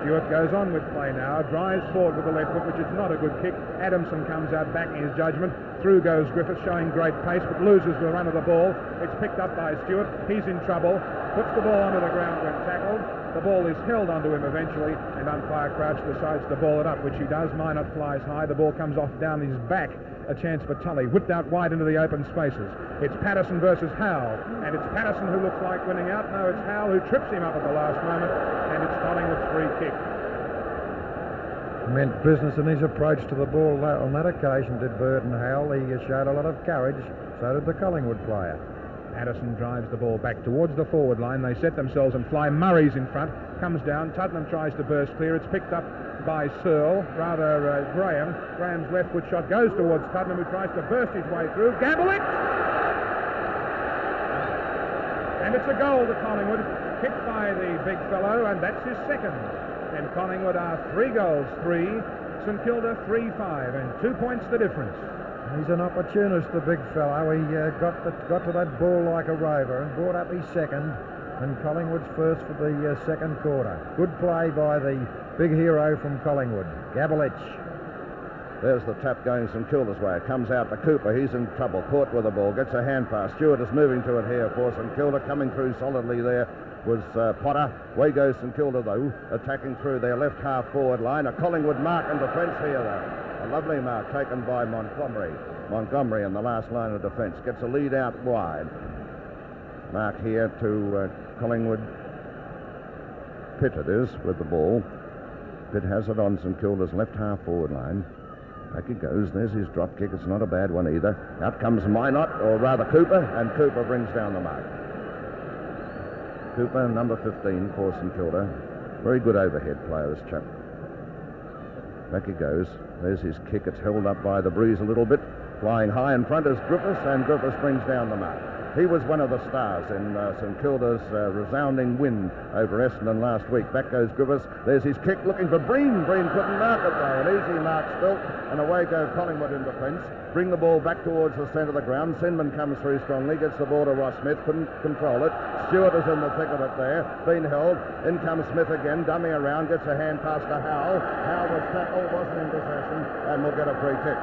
Stewart goes on with play now. Drives forward with the left foot, which is not a good kick. Adamson comes out backing his judgment. Through goes Griffith, showing great pace, but loses the run of the ball. It's picked up by Stewart. He's in trouble. Puts the ball onto the ground when tackled. The ball is held onto him eventually, and umpire Crouch decides to ball it up, which he does. Minot flies high. The ball comes off down his back. A chance for Tully, whipped out wide into the open spaces. It's Patterson versus Howell, and it's Patterson who looks like winning out. No, it's Howell who trips him up at the last moment, and it's Collingwood's free kick. Meant business in his approach to the ball on that occasion, did Burton Howell. He showed a lot of courage, so did the Collingwood player. Addison drives the ball back towards the forward line. They set themselves and fly. Murray's in front, comes down. Tuddenham tries to burst clear. It's picked up by Searle, Graham. Graham's left foot shot goes towards Tuddenham, who tries to burst his way through. Gamble it! And it's a goal to Collingwood, kicked by the big fellow, and that's his second. And Collingwood are 3 goals, 3. St Kilda 3-5, and 2 points the difference. He's an opportunist, the big fellow. He got to that ball like a rover and brought up his second, and Collingwood's first for the second quarter. Good play by the big hero from Collingwood, Gabelich. There's the tap going St Kilda's way. It comes out to Cooper. He's in trouble. Caught with the ball. Gets a hand pass. Stewart is moving to it here for St Kilda. Coming through solidly there was Potter. Way goes St Kilda, though, attacking through their left half forward line. A Collingwood mark and defence here, though. A lovely mark taken by Montgomery. Montgomery in the last line of defence. Gets a lead out wide. Mark here to Collingwood. Pitt it is with the ball. Pitt has it on St Kilda's left half forward line. Back he goes. There's his drop kick. It's not a bad one either. Out comes Minot, or rather Cooper, and Cooper brings down the mark. Cooper, number 15 for St Kilda. Very good overhead player, this chap. Back he goes. There's his kick. It's held up by the breeze a little bit. Flying high in front is Griffiths, and Griffiths brings down the mark. He was one of the stars in St Kilda's resounding win over Essendon last week. Back goes Griffiths. There's his kick looking for Breen. Breen couldn't mark it though. An easy mark still, and away go Collingwood in defence. Bring the ball back towards the centre of the ground. Sinman comes through strongly, gets the ball to Ross Smith, couldn't control it. Stewart is in the thick of it there, been held. In comes Smith again, dummy around, gets a hand pass to Howell. Howell was tackled, wasn't in possession, and will get a free kick.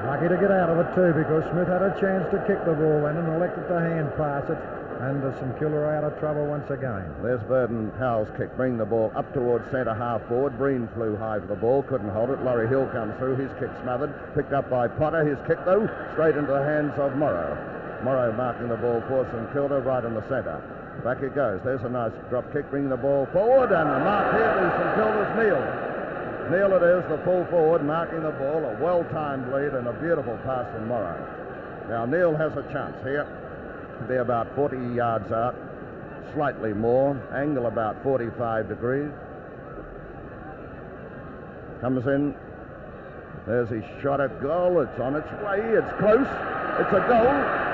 Lucky to get out of it too, because Smith had a chance to kick the ball then and elected to hand pass it, and St Kilda are out of trouble once again. There's Burden Howell's kick, bring the ball up towards centre half forward. Breen flew high for the ball, couldn't hold it. Laurie Hill comes through, his kick smothered, picked up by Potter. His kick though, straight into the hands of Morrow. Morrow marking the ball for St Kilda right in the centre. Back it goes, there's a nice drop kick, bring the ball forward, and the mark here is St Kilda's Neal. Neal it is, the full forward, marking the ball, a well-timed lead and a beautiful pass from Morrow. Now Neal has a chance here to be about 40 yards out, slightly more, angle about 45 degrees. Comes in, there's his shot at goal, it's on its way, it's close, it's a goal.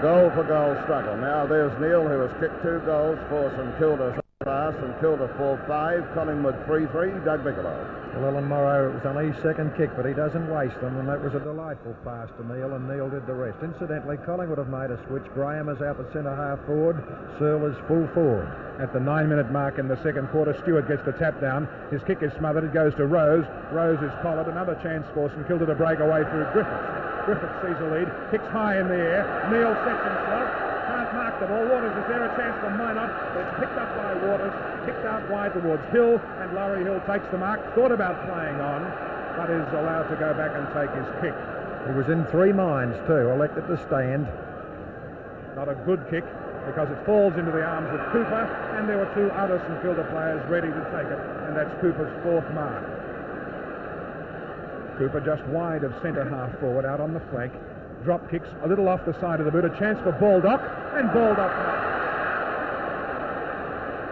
goal-for-goal struggle. Now there's Neil, who has kicked 2 goals for St Kilda so far. St Kilda 4-5, Collingwood 3-3, Doug Bigelow. Well, Ellen Morrow, it was on his second kick, but he doesn't waste them, and that was a delightful pass to Neil, and Neil did the rest. Incidentally, Collingwood have made a switch. Graham is out the centre half forward. Searle is full forward. At the 9-minute mark in the second quarter, Stewart gets the tap down. His kick is smothered. It goes to Rose. Rose is collared. Another chance for St Kilda to break away through Griffiths. Griffiths sees a lead, kicks high in the air. Neil sets himself. Can't mark the ball. Waters, is there a chance for Minot? It's picked up by Waters, kicked out wide towards Hill, and Laurie Hill takes the mark. Thought about playing on, but is allowed to go back and take his kick. He was in 3 minds too, elected to stand. Not a good kick, because it falls into the arms of Cooper, and there were 2 other St Kilda players ready to take it, and that's Cooper's 4th mark. Cooper just wide of centre half forward, out on the flank. Drop kicks a little off the side of the boot. A chance for Baldock, and Baldock.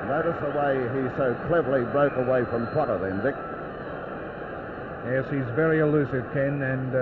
Notice the way he so cleverly broke away from Potter then, Dick. Yes, he's very elusive, Ken, and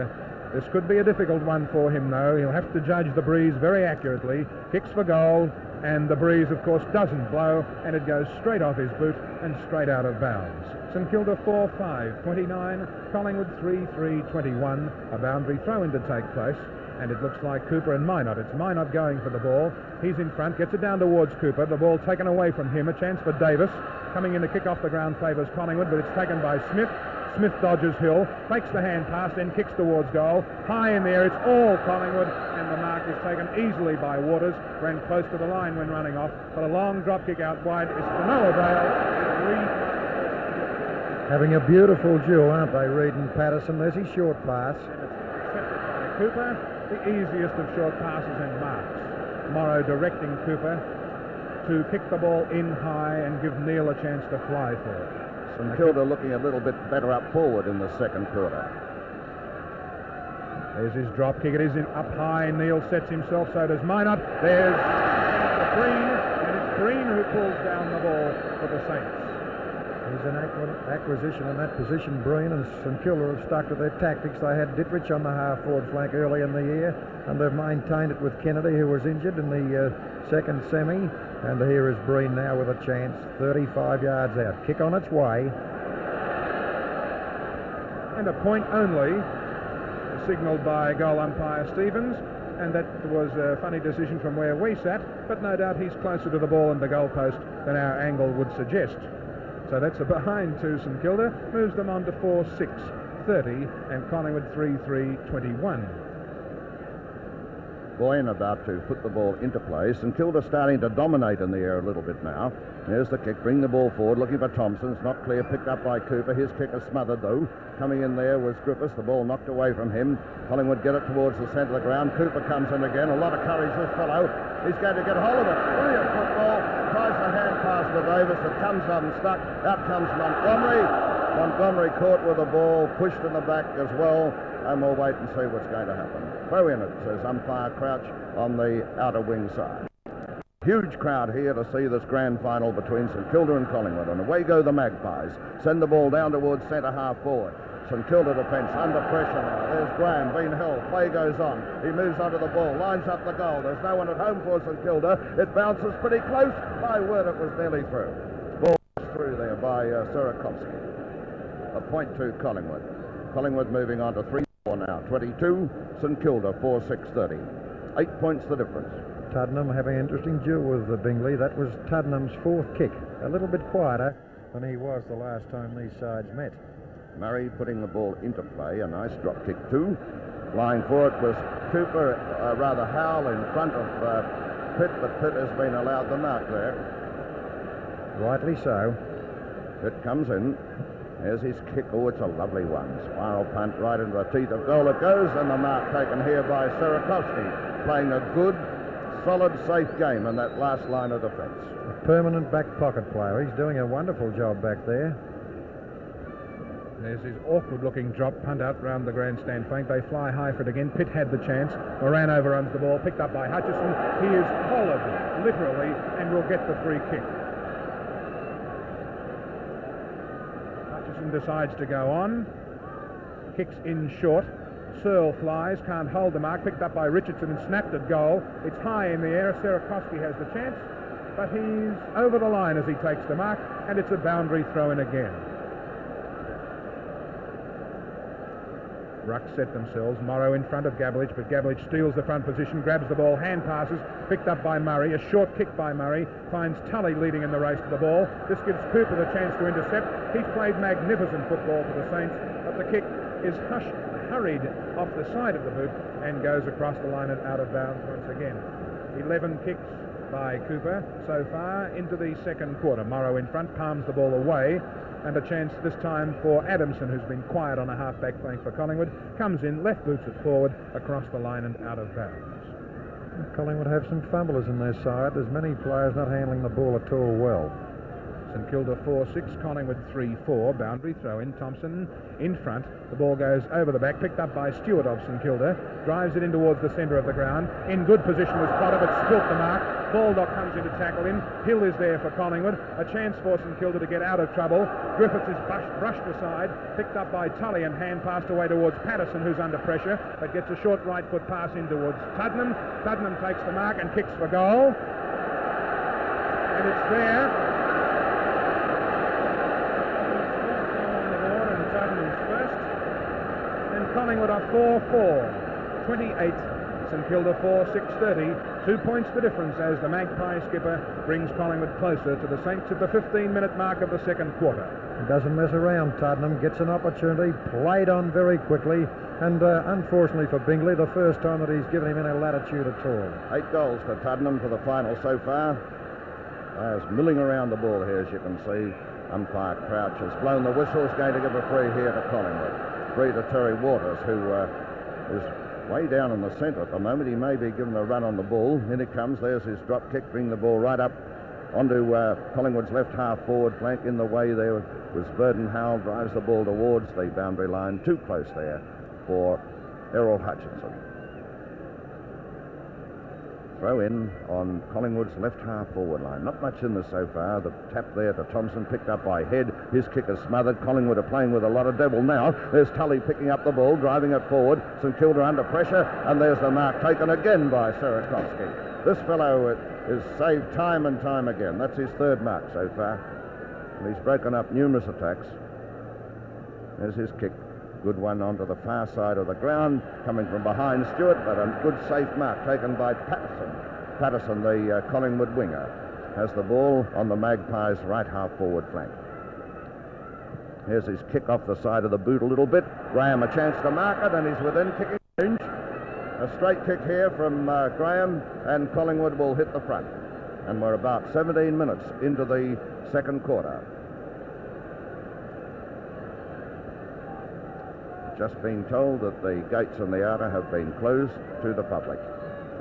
this could be a difficult one for him, though. He'll have to judge the breeze very accurately. Kicks for goal, and the breeze, of course, doesn't blow, and it goes straight off his boot and straight out of bounds. St Kilda 4-5, 29, Collingwood 3-3, 21. A boundary throw-in to take place, and it looks like Cooper and Minot. It's Minot going for the ball. He's in front, gets it down towards Cooper. The ball taken away from him. A chance for Davis. Coming in to kick off the ground favours Collingwood, but it's taken by Smith. Smith dodges Hill, fakes the hand pass, then kicks towards goal. High in the air, it's all Collingwood, and the mark is taken easily by Waters. Ran close to the line when running off, but a long drop kick out wide is to no avail. Having a beautiful duel, aren't they, Reid and Patterson? There's his short pass. And it's accepted by Cooper, the easiest of short passes and marks. Morrow directing Cooper to kick the ball in high and give Neil a chance to fly for it. St Kilda looking a little bit better up forward in the second quarter. There's his drop kick. It is up high. Neil sets himself, so does Minot. There's Green, and it's Green who pulls down the ball for the Saints. He's an acquisition in that position, Breen, and St Kilda have stuck to their tactics. They had Dittrich on the half-forward flank early in the year, and they've maintained it with Kennedy, who was injured in the second semi. And here is Breen now with a chance, 35 yards out. Kick on its way. And a point only, signalled by goal umpire Stevens, and that was a funny decision from where we sat, but no doubt he's closer to the ball and the goalpost than our angle would suggest. So that's a behind to St Kilda, moves them on to 4-6, 30, and Collingwood 3-3, 21. Boyne about to put the ball into play. St Kilda starting to dominate in the air a little bit now. There's the kick, bring the ball forward, looking for Thompson. It's not clear, picked up by Cooper. His kick is smothered though. Coming in there was Griffiths, the ball knocked away from him. Collingwood get it towards the centre of the ground. Cooper comes in again, a lot of courage this fellow. He's going to get hold of it. Brilliant football, tries the hand pass to Davis. It comes unstuck. Out comes Montgomery. Montgomery caught with the ball, pushed in the back as well. And we'll wait and see what's going to happen. Throw in it, says umpire Crouch on the outer wing side. Huge crowd here to see this grand final between St Kilda and Collingwood. And away go the Magpies. Send the ball down towards centre half forward. St Kilda defence under pressure now. There's Graham, Bean Hill. Play goes on. He moves onto the ball, lines up the goal. There's no one at home for St Kilda. It bounces pretty close. My word, it was nearly through. Ball through there by Surakovsky. A point to Collingwood. Collingwood moving on to 3-4 now. 22, St Kilda 4-6-30. 8 points the difference. Tuddenham having an interesting duel with Bingley. That was Tuddenham's 4th kick. A little bit quieter than he was the last time these sides met. Murray putting the ball into play. A nice drop kick too. Lying for it was Cooper, rather Howell in front of Pitt, but Pitt has been allowed the mark there. Rightly so. Pitt comes in. There's his kick. Oh, it's a lovely one. Spiral punt right into the teeth of goal it goes, and the mark taken here by Surakovsky, playing a good, solid, safe game in that last line of defence. A permanent back pocket player. He's doing a wonderful job back there. There's his awkward-looking drop punt out round the grandstand flank. They fly high for it again. Pitt had the chance. Moran overruns the ball, picked up by Hutchison. He is collared, literally, and will get the free kick. Hutchison decides to go on. Kicks in short. Searle flies, can't hold the mark, picked up by Richardson and snapped at goal. It's high in the air. Sierakowski has the chance, but he's over the line as he takes the mark, and it's a boundary throw-in again. Ruck set themselves. Morrow in front of Gabelich, but Gabelich steals the front position, grabs the ball, hand passes, picked up by Murray. A short kick by Murray, finds Tully leading in the race to the ball. This gives Cooper the chance to intercept. He's played magnificent football for the Saints, but the kick is hurried off the side of the boot and goes across the line and out of bounds once again. 11 kicks by Cooper so far into the second quarter. Morrow in front, palms the ball away, and a chance this time for Adamson, who's been quiet on a half-back flank for Collingwood, comes in, left boots it forward, across the line and out of bounds. Collingwood have some fumblers in their side. There's many players not handling the ball at all well. St Kilda 4-6, Collingwood 3-4. Boundary throw in. Thompson in front. The ball goes over the back, picked up by Stewart of St Kilda. Drives it in towards the centre of the ground. In good position was Potter, but spilt the mark. Baldock comes in to tackle him. Hill is there for Collingwood. A chance for St Kilda to get out of trouble. Griffiths is brushed aside, picked up by Tully and hand passed away towards Patterson, who's under pressure, but gets a short right foot pass in towards Tuddenham. Tuddenham takes the mark and kicks for goal. And it's there. Collingwood are 4-4, 28, St Kilda 4-6-30. 2 points the difference as the Magpie skipper brings Collingwood closer to the Saints at the 15-minute mark of the second quarter. He doesn't mess around, Tuddenham, gets an opportunity, played on very quickly, and unfortunately for Bingley, the first time that he's given him any latitude at all. 8 goals for Tuddenham for the final so far. Players milling around the ball here, as you can see. Umpire Crouch has blown the whistle. He's going to give a free here to Collingwood. Free to Terry Waters, who is way down in the centre at the moment. He may be given a run on the ball. In it comes. There's his drop kick. Bring the ball right up onto Collingwood's left half forward flank. In the way there was Verdon Howell. Drives the ball towards the boundary line. Too close there for Errol Hutchinson. Throw in on Collingwood's left half forward line. Not much in this so far. The tap there to Thompson, picked up by Head. His kick is smothered. Collingwood are playing with a lot of devil now. There's Tully picking up the ball, driving it forward. St Kilda under pressure, and there's the mark taken again by Sierakowski. This fellow is saved time and time again. That's his third mark so far. And he's broken up numerous attacks. There's his kick. Good one onto the far side of the ground, coming from behind Stewart, but a good safe mark taken by Patterson. Patterson, the Collingwood winger, has the ball on the Magpies' right half forward flank. Here's his kick off the side of the boot a little bit. Graham a chance to mark it, and he's within kicking range. A straight kick here from Graham, and Collingwood will hit the front. And we're about 17 minutes into the second quarter. Just been told that the gates on the outer have been closed to the public.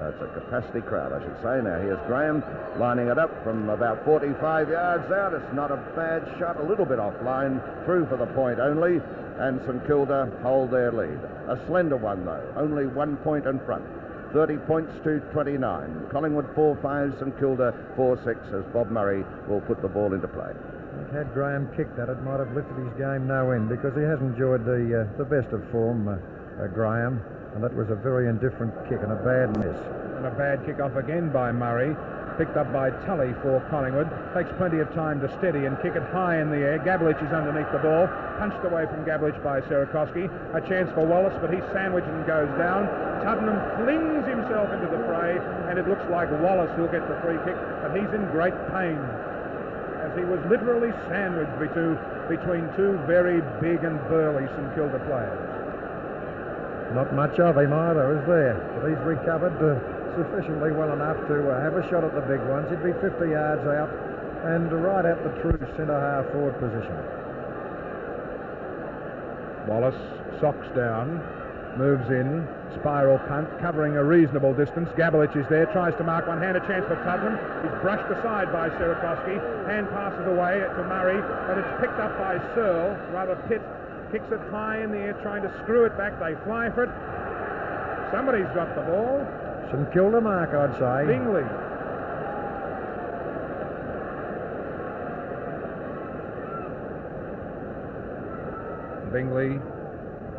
It's a capacity crowd, I should say. Now here's Graham lining it up from about 45 yards out. It's not a bad shot, a little bit offline, through for the point only, and St Kilda hold their lead. A slender one though, only 1 point in front. 30 points to 29. Collingwood 4-5, St Kilda 4-6 as Bob Murray will put the ball into play. Had Graham kicked that, it might have lifted his game no end, because he hasn't enjoyed the best of form, Graham, and that was a very indifferent kick and a bad miss. And a bad kick off again by Murray, picked up by Tully for Collingwood. Takes plenty of time to steady and kick it high in the air. Gabelich is underneath the ball, punched away from Gabelich by Sierakowski. A chance for Wallace, but he's sandwiched and goes down. Tuddenham flings himself into the fray, and it looks like Wallace who'll get the free kick, but he's in great pain, as he was literally sandwiched between two very big and burly St Kilda players. Not much of him either, is there? But he's recovered sufficiently well enough to have a shot at the big ones. He'd be 50 yards out and right at the true centre half forward position. Wallace socks down, moves in, spiral punt, covering a reasonable distance. Gabelich is there, tries to mark one hand, a chance for Tuddenham. He's brushed aside by Sierakowski. Hand passes away to Murray, but it's picked up by Searle, rather Pitt. Kicks it high in the air, trying to screw it back. They fly for it. Somebody's got the ball. St Kilda mark, I'd say. Bingley. Bingley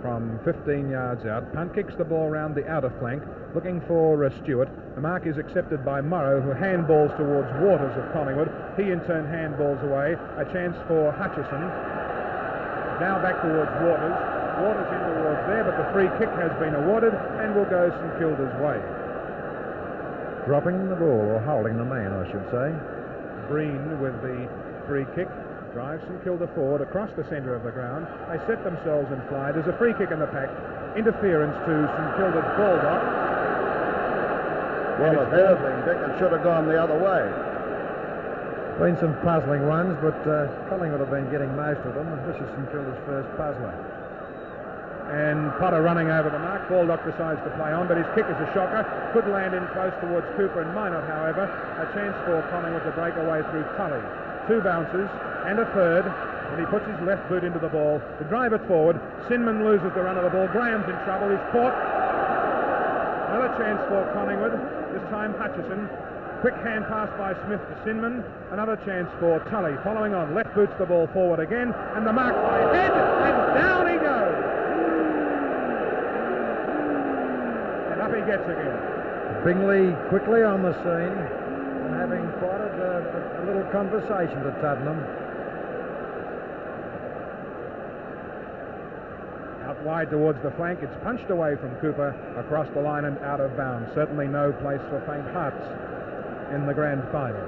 from 15 yards out. Punt kicks the ball round the outer flank, looking for Stewart. The mark is accepted by Morrow, who handballs towards Waters of Collingwood. He in turn handballs away. A chance for Hutchison. Now back towards Waters. Waters in towards there, but the free kick has been awarded and will go St Kilda's way. Dropping the ball, or holding the man, I should say. Breen with the free kick. Drives St Kilda forward across the centre of the ground. They set themselves in fly. There's a free kick in the pack. Interference to St Kilda's Baldock. Well, if anything, Dick, it should have gone the other way. Been some puzzling ones, but Collingwood have been getting most of them. This is St Kilda's first puzzler. And Potter running over the mark. Baldock decides to play on, but his kick is a shocker. Could land in close towards Cooper and Minot, however. A chance for Collingwood to break away through Tully. 2 bounces and a third, and he puts his left boot into the ball to drive it forward. Sinman loses the run of the ball. Graham's in trouble. He's caught. Another chance for Collingwood. This time Hutchison. Quick hand pass by Smith to Sinman. Another chance for Tully. Following on, left boots the ball forward again, and the mark by Head, and down he goes. And up he gets again. Bingley quickly on the scene, and having quite a little conversation to Tottenham. Out wide towards the flank. It's punched away from Cooper across the line and out of bounds. Certainly no place for faint hearts in the grand final.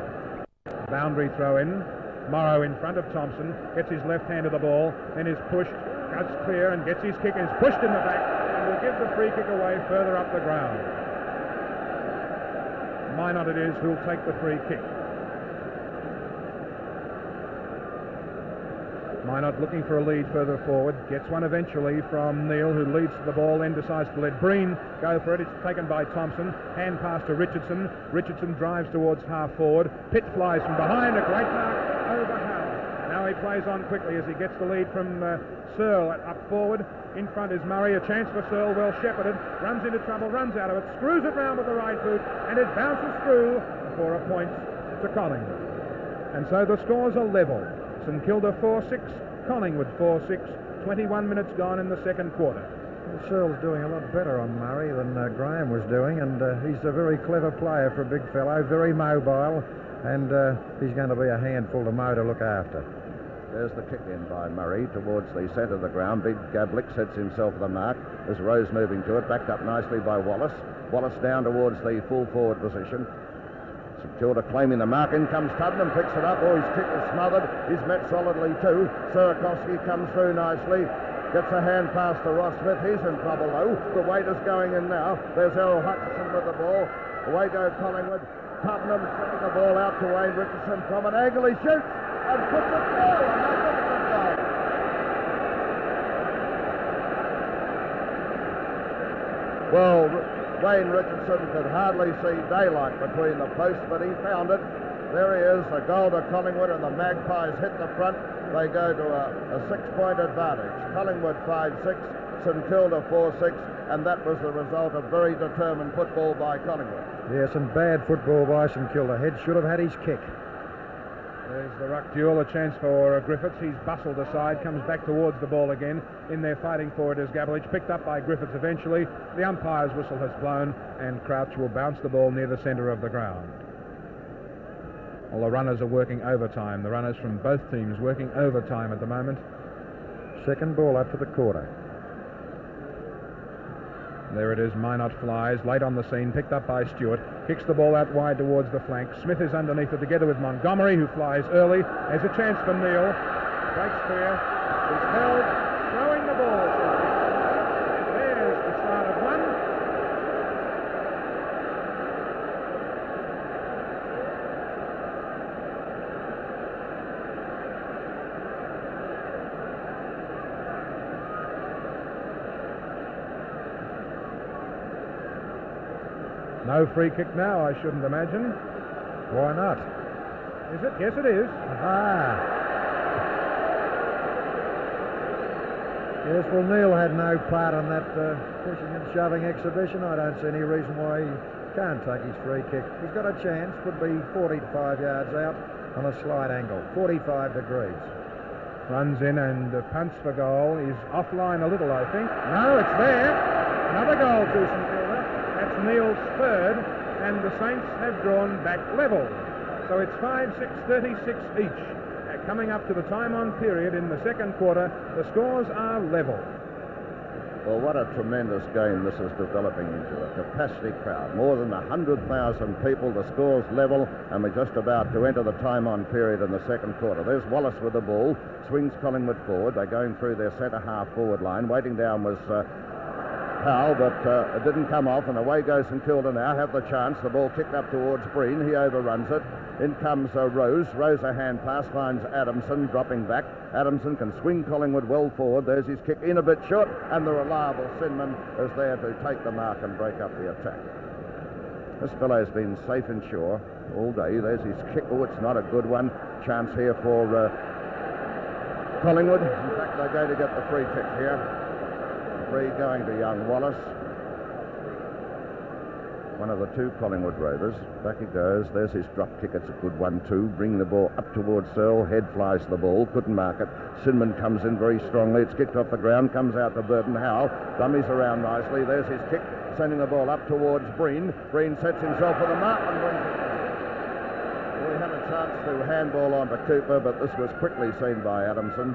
Boundary throw in. Morrow in front of Thompson. Gets his left hand to the ball. Then is pushed. Cuts clear and gets his kick and is pushed in the back. And will give the free kick away further up the ground. Minot it is who'll take the free kick. Minot looking for a lead further forward. Gets one eventually from Neil, who leads to the ball, then decides to let Breen go for it. It's taken by Thompson. Hand pass to Richardson. Richardson drives towards half forward. Pitt flies from behind. A great mark over Howe. Now he plays on quickly as he gets the lead from Searle up forward. In front is Murray. A chance for Searle, well shepherded. Runs into trouble, runs out of it, screws it round with the right boot, and it bounces through for a point to Collingwood. And so the scores are level. St Kilda 4-6, Collingwood 4-6, 21 minutes gone in the second quarter. Well, Searle's doing a lot better on Murray than Graham was doing, and he's a very clever player for a big fellow, very mobile, and he's going to be a handful to mow to look after. There's the kick in by Murray towards the centre of the ground. Big Gablick sets himself the mark as Rose moving to it, backed up nicely by Wallace. Wallace down towards the full forward position. St Kilda claiming the mark. In comes Tottenham, picks it up. Oh, his kick is smothered. He's met solidly too. Surakovsky comes through nicely. Gets a hand pass to Ross Smith. He's in trouble though. The weight is going in now. There's Errol Hutchison with the ball. Away go Collingwood. Tottenham sending the ball out to Wayne Richardson from an angle. He shoots and puts it through. A magnificent goal. Well, Wayne Richardson could hardly see daylight between the posts, but he found it. There he is, a goal to Collingwood, and the Magpies hit the front. They go to a 6-point advantage. Collingwood 5-6, St Kilda 4-6, and that was the result of very determined football by Collingwood. Yes, and bad football by St Kilda. Head should have had his kick. There's the ruck duel, a chance for Griffiths. He's bustled aside, comes back towards the ball again. In there fighting for it is Gabelich, picked up by Griffiths eventually. The umpire's whistle has blown, and Crouch will bounce the ball near the centre of the ground. All the runners are working overtime. The runners from both teams working overtime at the moment. Second ball up for the quarter. There it is, Minot flies, late on the scene, picked up by Stewart, kicks the ball out wide towards the flank. Smith is underneath it together with Montgomery, who flies early. There's a chance for Neil. Breaks clear. He's held, throwing the ball. There's the start of one. No free kick now, I shouldn't imagine. Why not? Is it? Yes, it is. Yes, well, Neil had no part on that pushing and shoving exhibition. I don't see any reason why he can't take his free kick. He's got a chance, could be 45 yards out on a slight angle, 45 degrees. runs in and punts for goal. He's offline a little, I think. No, it's there. Another goal to St Kilda. That's Neil's third, and the Saints have drawn back level. So it's 5-6-36 each. Coming up to the time-on period in the second quarter, the scores are level. Well, what a tremendous game this is developing into. A capacity crowd, more than 100,000 people, the score's level, and we're just about to enter the time-on period in the second quarter. There's Wallace with the ball, swings Collingwood forward. They're going through their centre-half forward line. Waiting down was Powell, but it didn't come off, and away goes St Kilda now, have the chance. The ball kicked up towards Breen. He overruns it. In comes Rose. Rose a hand pass, finds Adamson, dropping back. Adamson can swing Collingwood well forward. There's his kick in a bit short, and the reliable Sinman is there to take the mark and break up the attack. This fellow's been safe and sure all day. There's his kick. Oh, it's not a good one. Chance here for Collingwood. In fact, they're going to get the free kick here. Free going to young Wallace. One of the two Collingwood Rovers. Back he goes. There's his drop kick. It's a good one too. Bring the ball up towards Searle. Head flies to the ball. Couldn't mark it. Sinman comes in very strongly. It's kicked off the ground. Comes out to Burton Howell. Dummies around nicely. There's his kick. Sending the ball up towards Breen. Breen sets himself for the mark and brings it down. Well, he had a chance to handball onto Cooper, but this was quickly seen by Adamson.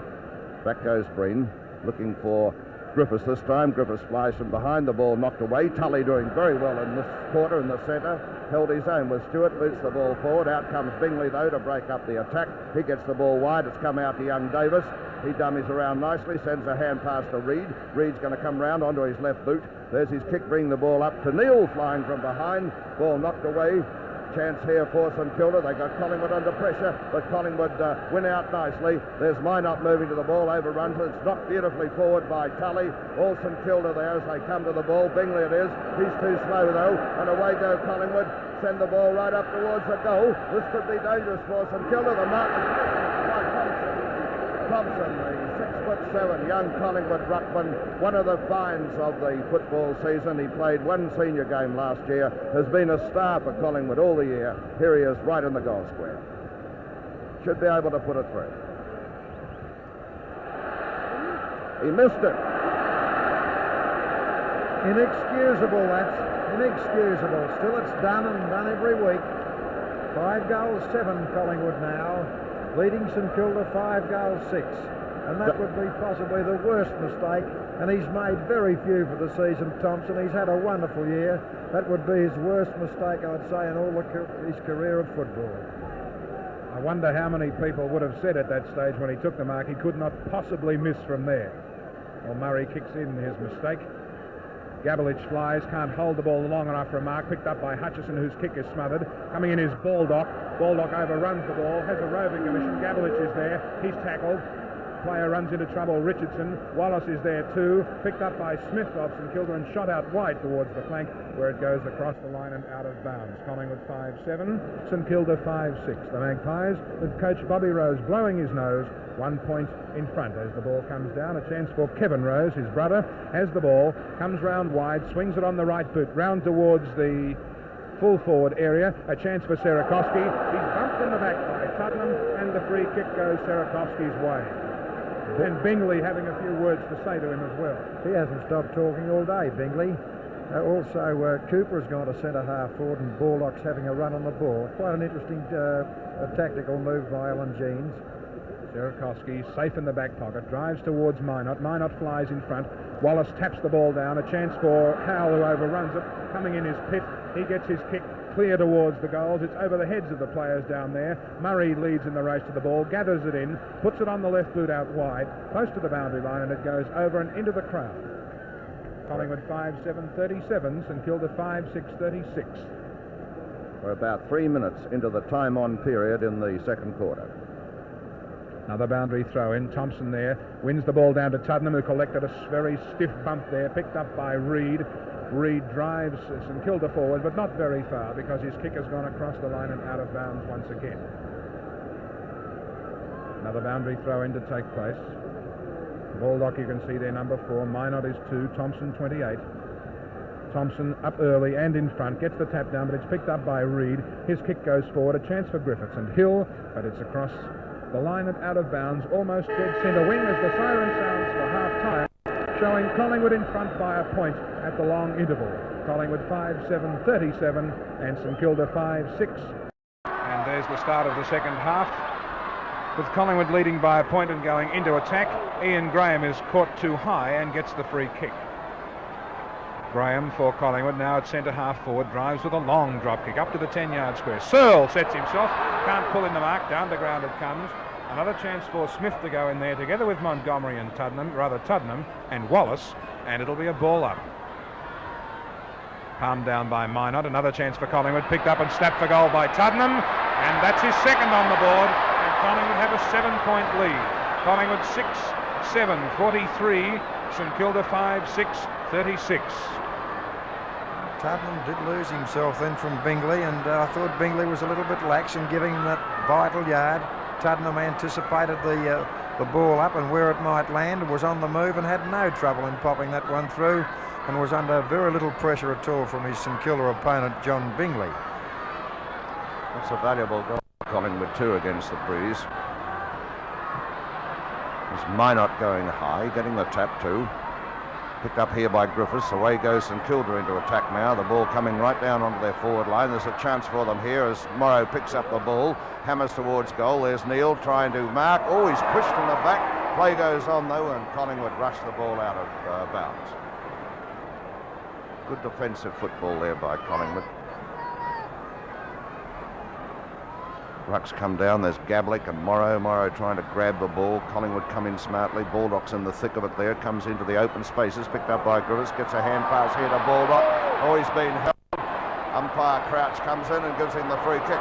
Back goes Breen. Looking for Griffiths this time. Griffiths flies from behind. The ball knocked away. Tully doing very well in this quarter in the centre. Held his own with Stewart. Boots the ball forward. Out comes Bingley though to break up the attack. He gets the ball wide. It's come out to young Davis. He dummies around nicely. Sends a hand pass to Reid. Reid's going to come round onto his left boot. There's his kick. Bring the ball up to Neil flying from behind. Ball knocked away. Chance here for St Kilda. They got Collingwood under pressure, but Collingwood win out nicely. There's Minot moving to the ball, overruns it. It's knocked beautifully forward by Tully. All St Kilda there as they come to the ball. Bingley it is. He's too slow though, and away go Collingwood. Send the ball right up towards the goal. This could be dangerous for St Kilda. The mark is by Thompson, the 6'7" young Collingwood ruckman, one of the finds of the football season. He played one senior game last year, has been a star for Collingwood all the year. Here he is right in the goal square. Should be able to put it through. He missed it. Inexcusable, that's inexcusable. Still it's done and done every week. 5 goals, 7 Collingwood now. Leading St Kilda 5 goals, 6. And that would be possibly the worst mistake, and he's made very few for the season, Thompson. He's had a wonderful year. That would be his worst mistake, I'd say, in all his career of football. I wonder how many people would have said at that stage when he took the mark he could not possibly miss from there. Well, Murray kicks in his mistake. Gabelich flies, can't hold the ball long enough for a mark. Picked up by Hutchison, whose kick is smothered. Coming in is Baldock. Baldock overruns the ball, has a roving commission. Gabelich is there. He's tackled. Player runs into trouble. Richardson. Wallace is there too. Picked up by Smith of St Kilda and shot out wide towards the flank, where it goes across the line and out of bounds. Collingwood 5-7, St Kilda 5-6. The Magpies, with coach Bobby Rose blowing his nose, 1 point in front as the ball comes down. A chance for Kevin Rose, his brother, has the ball, comes round wide, swings it on the right boot, round towards the full forward area. A chance for Sarakovsky. He's bumped in the back by Tottenham, and the free kick goes Sarakovsky's way. And Bingley having a few words to say to him as well. He hasn't stopped talking all day, Bingley. Cooper's gone to centre-half forward, and Baldock's having a run on the ball. Quite an interesting tactical move by Alan Jeans. Sarakovsky safe in the back pocket, drives towards Minot. Minot flies in front. Wallace taps the ball down. A chance for Howell, who overruns it. Coming in is Pitt. He gets his kick clear towards the goals. It's over the heads of the players down there. Murray leads in the race to the ball, gathers it in, puts it on the left boot out wide, close to the boundary line, and it goes over and into the crowd. Collingwood 5-7-37, St Kilda 5-6-36. We're about 3 minutes into the time-on period in the second quarter. Another boundary throw in. Thompson there wins the ball down to Tuddenham, who collected a very stiff bump there, picked up by Reid. Reid drives St Kilda forward, but not very far, because his kick has gone across the line and out of bounds once again. Another boundary throw in to take place. Baldock, you can see there, number 4. Minot is 2. Thompson 28. Thompson up early and in front, gets the tap down, but it's picked up by Reid. His kick goes forward. A chance for Griffiths and Hill, but it's across The line at out of bounds, almost dead centre wing as the siren sounds for half-time, showing Collingwood in front by a point at the long interval. Collingwood 5-7-37 and St Kilda 5-6. And there's the start of the second half, with Collingwood leading by a point and going into attack. Ian Graham is caught too high and gets the free kick. Graham for Collingwood now at centre half forward, drives with a long drop kick up to the 10-yard square. Searle sets himself, can't pull in the mark, down the ground it comes. Another chance for Smith to go in there together with Montgomery and Tuddenham and Wallace, and it'll be a ball up. Palmed down by Minot, another chance for Collingwood, picked up and snapped for goal by Tuddenham, and that's his second on the board, and Collingwood have a 7-point lead. Collingwood 6-7, 43, St Kilda 5-6, 36. Tuddenham did lose himself then from Bingley, and I thought Bingley was a little bit lax in giving him that vital yard. Tuddenham anticipated the ball up and where it might land, was on the move and had no trouble in popping that one through, and was under very little pressure at all from his St Kilda opponent, John Bingley. That's a valuable goal for Collingwood too against the breeze. There's Minot going high, getting the tap too. Picked up here by Griffiths. Away goes St Kilda into attack now. The ball coming right down onto their forward line. There's a chance for them here as Morrow picks up the ball, hammers towards goal. There's Neil trying to mark. Oh, he's pushed in the back. Play goes on though, and Collingwood rush the ball out of bounds. Good defensive football there by Collingwood. Rucks come down, there's Gablick and Morrow trying to grab the ball. Collingwood come in smartly. Baldock's in the thick of it there, comes into the open spaces, picked up by Griffiths, gets a hand pass here to Baldock. Oh, he's been held. Umpire Crouch comes in and gives him the free kick.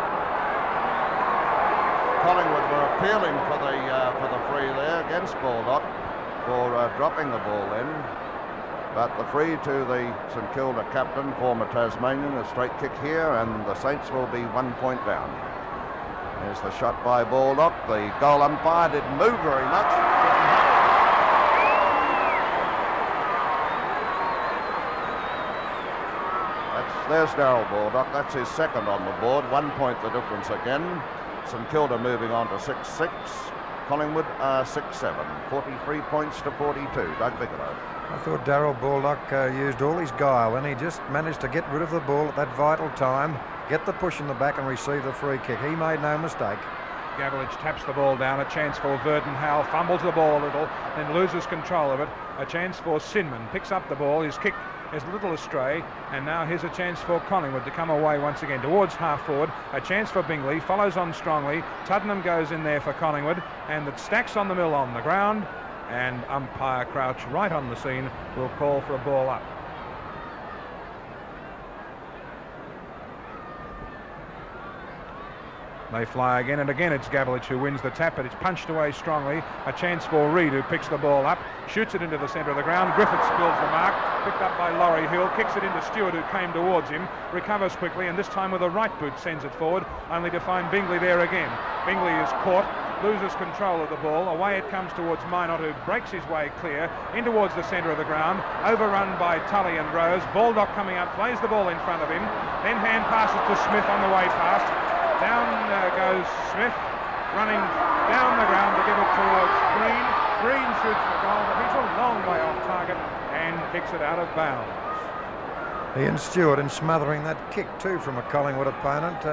Collingwood were appealing for the free there against Baldock for dropping the ball in. But the free to the St Kilda captain, former Tasmanian, a straight kick here, and the Saints will be 1 point down. There's the shot by Baldock. The goal umpire didn't move very much. There's Darryl Baldock. That's his second on the board. 1 point the difference again. St Kilda moving on to 6-6. Collingwood 6-7. 43 points to 42. Doug Bigelow. I thought Darryl Baldock used all his guile, and he just managed to get rid of the ball at that vital time, get the push in the back and receive the free kick. He made no mistake. Gavlich taps the ball down, a chance for Verdon Howell, fumbles the ball a little, then loses control of it. A chance for Sinman, picks up the ball, his kick is a little astray, and now here's a chance for Collingwood to come away once again towards half forward. A chance for Bingley, follows on strongly. Tuddenham goes in there for Collingwood, and it stacks on the mill on the ground, and umpire Crouch right on the scene will call for a ball up. They fly again and again. It's Gavlich who wins the tap, but it's punched away strongly. A chance for Reid, who picks the ball up, shoots it into the centre of the ground. Griffith spills the mark, picked up by Laurie Hill, kicks it into Stewart, who came towards him, recovers quickly, and this time with a right boot sends it forward, only to find Bingley there again. Bingley is caught, loses control of the ball. Away it comes towards Minot, who breaks his way clear in towards the centre of the ground, overrun by Tully and Rose. Baldock coming up, plays the ball in front of him, then hand passes to Smith on the way past. Down goes Smith, running down the ground to give it towards Green. Green shoots the goal, but he's a long way off target and kicks it out of bounds. Ian Stewart, in smothering that kick too from a Collingwood opponent,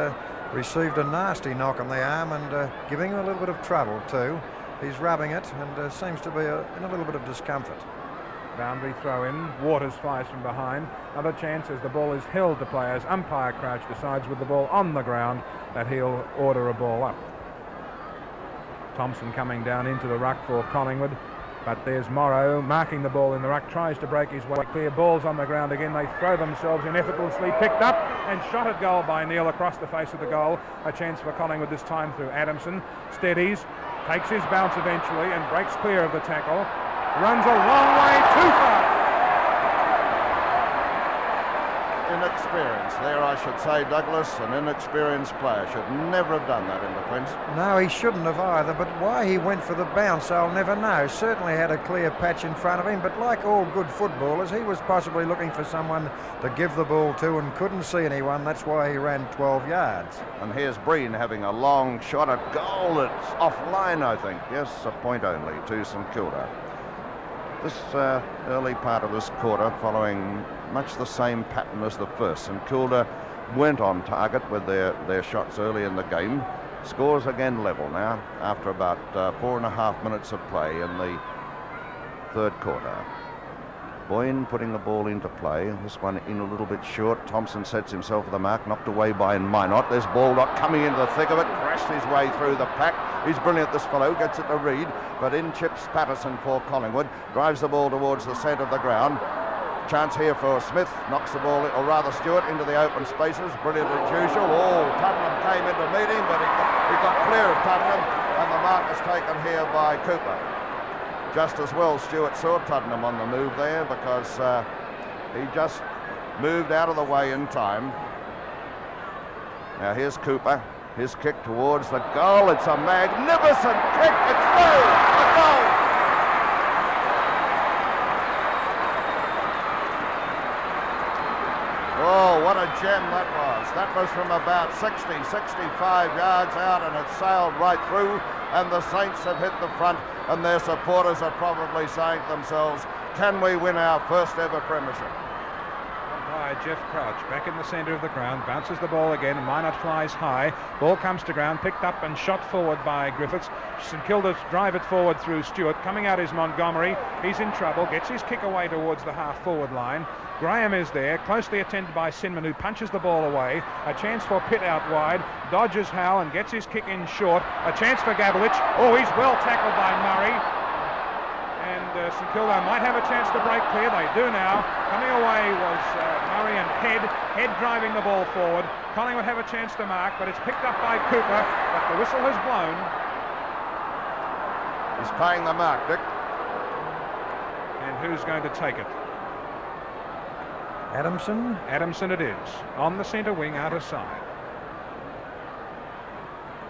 received a nasty knock on the arm and giving him a little bit of trouble too. He's rubbing it and seems to be in a little bit of discomfort. Boundary throw in, Waters flies from behind. Another chance as the ball is held to play as umpire Crouch decides with the ball on the ground that he'll order a ball up. Thompson coming down into the ruck for Collingwood, but there's Morrow marking the ball in the ruck, tries to break his way clear. Ball's on the ground again. They throw themselves in effortlessly, picked up and shot at goal by Neil across the face of the goal. A chance for Collingwood this time through Adamson. Steadies, takes his bounce eventually and breaks clear of the tackle. Runs a long way too far. inexperience. There, I should say, Douglas, an inexperienced player should never have done that in defence. No, he shouldn't have either, but why he went for the bounce, I'll never know. Certainly had a clear patch in front of him, but like all good footballers, he was possibly looking for someone to give the ball to and couldn't see anyone. That's why he ran 12 yards. And here's Breen having a long shot at goal. It's offline, I think. Yes, a point only to St Kilda. This early part of this quarter following much the same pattern as the first. St Kilda went on target with their shots early in the game. Scores again level now after about 4.5 minutes of play in the third quarter. Boyne putting the ball into play. This one in a little bit short. Thompson sets himself at the mark, knocked away by Minot. There's Baldock coming into the thick of it, crashed his way through the pack. He's brilliant, this fellow, gets it to Reed, but in chips Patterson for Collingwood, drives the ball towards the centre of the ground. Chance here for Smith, knocks the ball, or rather Stewart, into the open spaces. Brilliant as usual. Oh, Tottenham came in to meet him, but he got clear of Tottenham, and the mark is taken here by Cooper. Just as well, Stewart saw Tottenham on the move there because he just moved out of the way in time. Now here's Cooper, his kick towards the goal. It's a magnificent kick. It's through. A goal. Oh, what a gem that was. That was from about 60, 65 yards out, and it sailed right through, and the Saints have hit the front, and their supporters are probably saying to themselves, can we win our first ever premiership? By Jeff Crouch, back in the centre of the ground, bounces the ball again, and Minot flies high. Ball comes to ground, picked up and shot forward by Griffiths. St Kilda drive it forward through Stewart. Coming out is Montgomery. He's in trouble, gets his kick away towards the half-forward line. Graham is there, closely attended by Sinman, who punches the ball away. A chance for Pitt out wide. Dodges Howe and gets his kick in short. A chance for Gabelich. Oh, he's well tackled by Murray. And St Kilda might have a chance to break clear. They do now. Coming away was Murray and Head driving the ball forward. Collingwood have a chance to mark, but it's picked up by Cooper. But the whistle has blown. He's paying the mark, Dick. And who's going to take it? Adamson? Adamson it is, on the centre wing, outer side.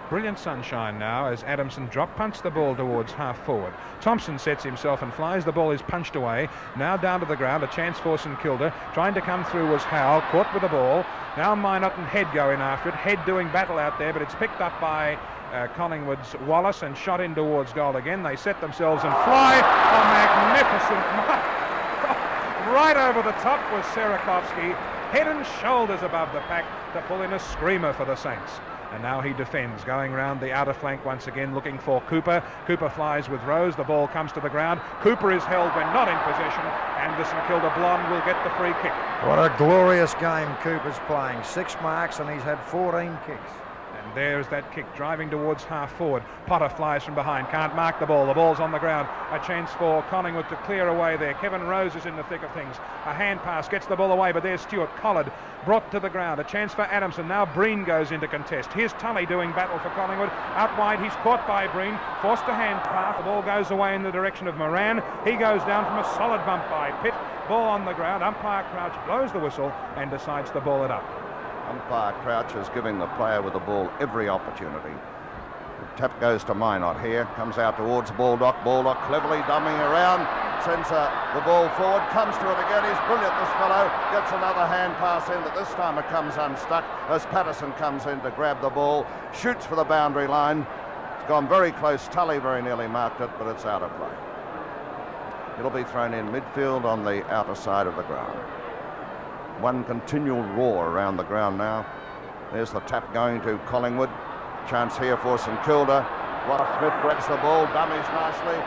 Brilliant sunshine now as Adamson punts the ball towards half forward. Thompson sets himself and flies. The ball is punched away. Now down to the ground, a chance for St Kilda. Trying to come through was Howe, caught with the ball. Now Minot and Head go in after it. Head doing battle out there, but it's picked up by Collingwood's Wallace and shot in towards goal again. They set themselves and fly. A magnificent right over the top was Serakovsky, head and shoulders above the pack to pull in a screamer for the Saints. And now he defends, going round the outer flank once again, looking for Cooper. Cooper flies with Rose. The ball comes to the ground. Cooper is held when not in possession, and the St Kilda blonde will get the free kick. What a glorious game Cooper's playing. 6 marks, and he's had 14 kicks. And there's that kick driving towards half forward. Potter flies from behind, can't mark the ball. The ball's on the ground. A chance for Collingwood to clear away there. Kevin Rose is in the thick of things. A hand pass gets the ball away, but there's Stewart collared, brought to the ground. A chance for Adamson. Now Breen goes into contest. Here's Tully doing battle for Collingwood. Out wide, he's caught by Breen. Forced a hand pass. The ball goes away in the direction of Moran. He goes down from a solid bump by Pitt. Ball on the ground. Umpire Crouch blows the whistle and decides to ball it up. Umpire Crouch is giving the player with the ball every opportunity. The tap goes to Minot here, comes out towards Baldock. Baldock cleverly dumbing around, sends the ball forward, comes to it again. He's brilliant, this fellow. Gets another hand pass in, but this time it comes unstuck as Patterson comes in to grab the ball, shoots for the boundary line. It's gone very close. Tully very nearly marked it, but it's out of play. It'll be thrown in midfield on the outer side of the ground. One continual roar around the ground now. There's the tap going to Collingwood. Chance here for St Kilda. Wallace Smith grabs the ball, dummies nicely,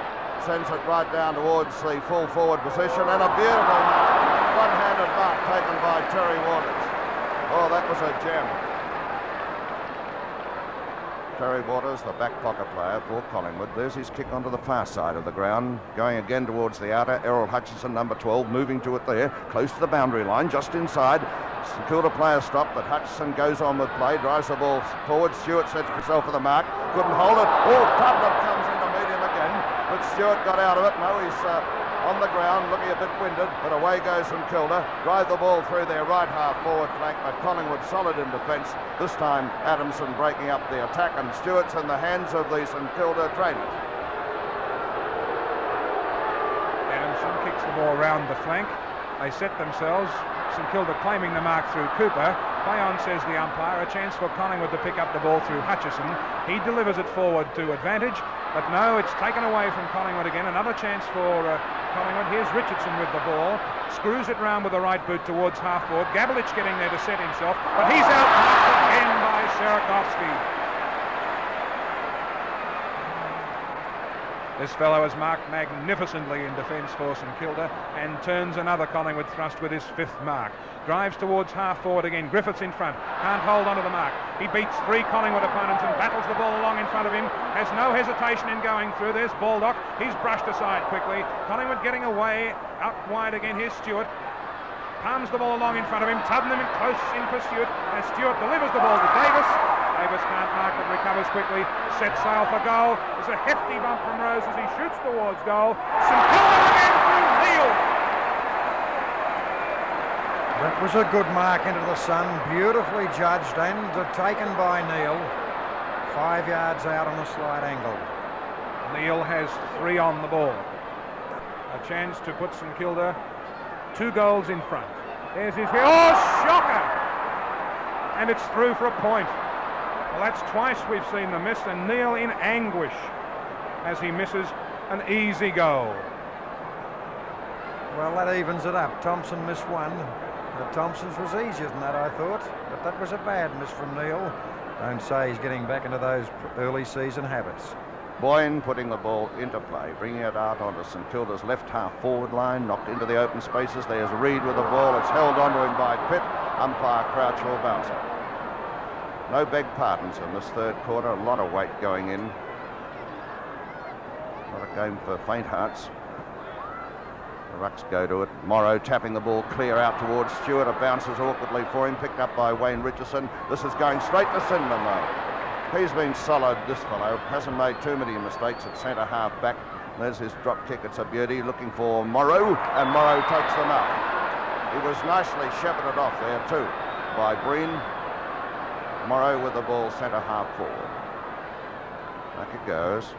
sends it right down towards the full forward position, and a beautiful mark, one-handed mark taken by Terry Waters. Oh, that was a gem. Terry Waters, the back pocket player for Collingwood. There's his kick onto the far side of the ground. Going again towards the outer. Errol Hutchinson, number 12, moving to it there. Close to the boundary line, just inside. St Kilda player stopped, but Hutchinson goes on with play. Drives the ball forward. Stewart sets himself for the mark. Couldn't hold it. Oh, Tottenham comes in to meet him again. But Stewart got out of it. No, he's on the ground, looking a bit winded, but away goes St Kilda. Drive the ball through their right half forward flank, but Collingwood solid in defence. This time Adamson breaking up the attack, and Stewart's in the hands of the St Kilda trainers. Adamson kicks the ball round the flank. They set themselves. St Kilda claiming the mark through Cooper. Play on, says the umpire. A chance for Collingwood to pick up the ball through Hutchison. He delivers it forward to advantage, but no, it's taken away from Collingwood again. Another chance for Collingwood. Here's Richardson with the ball. Screws it round with the right boot towards half forward. Gabelich getting there to set himself, but he's out again by Sarakovsky. This fellow has marked magnificently in defence for St Kilda and turns another Collingwood thrust with his 5th mark. Drives towards half forward again. Griffiths in front. Can't hold onto the mark. He beats 3 Collingwood opponents and battles the ball along in front of him. Has no hesitation in going through. There's Baldock. He's brushed aside quickly. Collingwood getting away. Out wide again. Here's Stewart. Palms the ball along in front of him. Tubman in close in pursuit. And Stewart delivers the ball to Davis. Davis can't mark but recovers quickly. Sets sail for goal. There's a hefty bump from Rose as he shoots towards goal. St Kilda again through Neil. That was a good mark into the sun. Beautifully judged and taken by Neil. 5 yards out on a slight angle. Neil has 3 on the ball. A chance to put St Kilda 2 goals in front. There's his... Oh, shocker! And it's through for a point. Well, that's twice we've seen them miss, and Neil in anguish as he misses an easy goal. Well, that evens it up. Thompson missed 1. But Thompson's was easier than that, I thought. But that was a bad miss from Neil. Don't say he's getting back into those early season habits. Boyne putting the ball into play, bringing it out onto St Kilda's left half forward line, knocked into the open spaces. There's Reid with the ball. It's held onto him by Pitt. Umpire Crouch will bounce it. No beg pardons in this 3rd quarter. A lot of weight going in. Not a game for faint hearts. The Rucks go to it. Morrow tapping the ball clear out towards Stewart. It bounces awkwardly for him. Picked up by Wayne Richardson. This is going straight to Sinman though. He's been solid, this fellow. Hasn't made too many mistakes at centre half back. There's his drop kick. It's a beauty. Looking for Morrow, and Morrow takes them out. He was nicely shepherded off there too by Breen. Morrow with the ball centre half forward. Back it goes.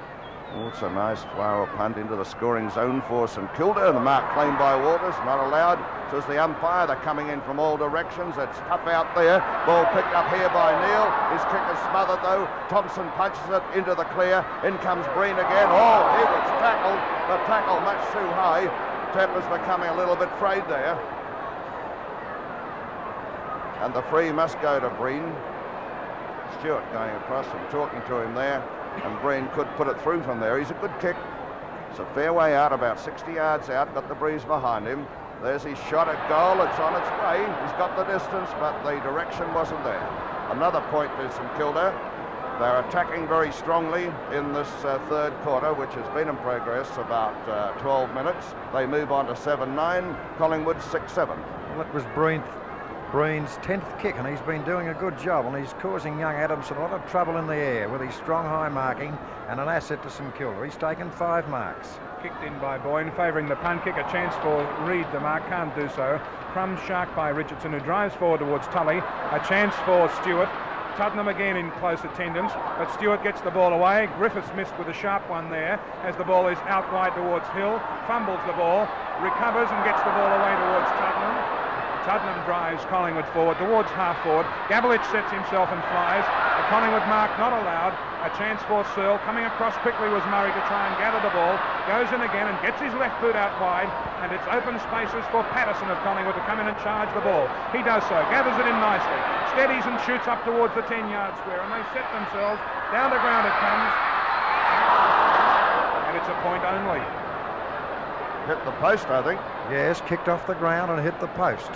Oh, it's a nice flower punt into the scoring zone for St Kilda. The mark claimed by Waters, not allowed, says the umpire. They're coming in from all directions. It's tough out there. Ball picked up here by Neil. His kick is smothered though. Thompson punches it into the clear. In comes Breen again. Oh, he was tackled. The tackle much too high. Tempers becoming a little bit frayed there. And the free must go to Breen. Stewart going across and talking to him there, and Breen could put it through from there. He's a good kick. It's a fair way out, about 60 yards out. Got the breeze behind him. There's his shot at goal. It's on its way. He's got the distance, but the direction wasn't there. Another point to St Kilda. They're attacking very strongly in this 3rd quarter, which has been in progress about 12 minutes. They move on to 7-9. Collingwood 6-7. Well, it was Breen's 10th kick, and he's been doing a good job, and he's causing young Adamson a lot of trouble in the air with his strong high marking, and an asset to St Kilda. He's taken 5 marks. Kicked in by Boyne, favouring the punt kick. A chance for Reid, the mark, can't do so. Crumbs shark by Richardson, who drives forward towards Tully. A chance for Stewart. Tuddenham again in close attendance, but Stewart gets the ball away. Griffiths missed with a sharp one there as the ball is out wide towards Hill. Fumbles the ball, recovers and gets the ball away towards Tuddenham. Tuddenham drives Collingwood forward towards half forward. Gabelich sets himself and flies. The Collingwood mark not allowed. A chance for Searle. Coming across quickly was Murray to try and gather the ball. Goes in again and gets his left boot out wide. And it's open spaces for Patterson of Collingwood to come in and charge the ball. He does so. Gathers it in nicely. Steadies and shoots up towards the 10-yard square. And they set themselves. Down the ground it comes. And it's a point only. Hit the post, I think. Yes, kicked off the ground and hit the post.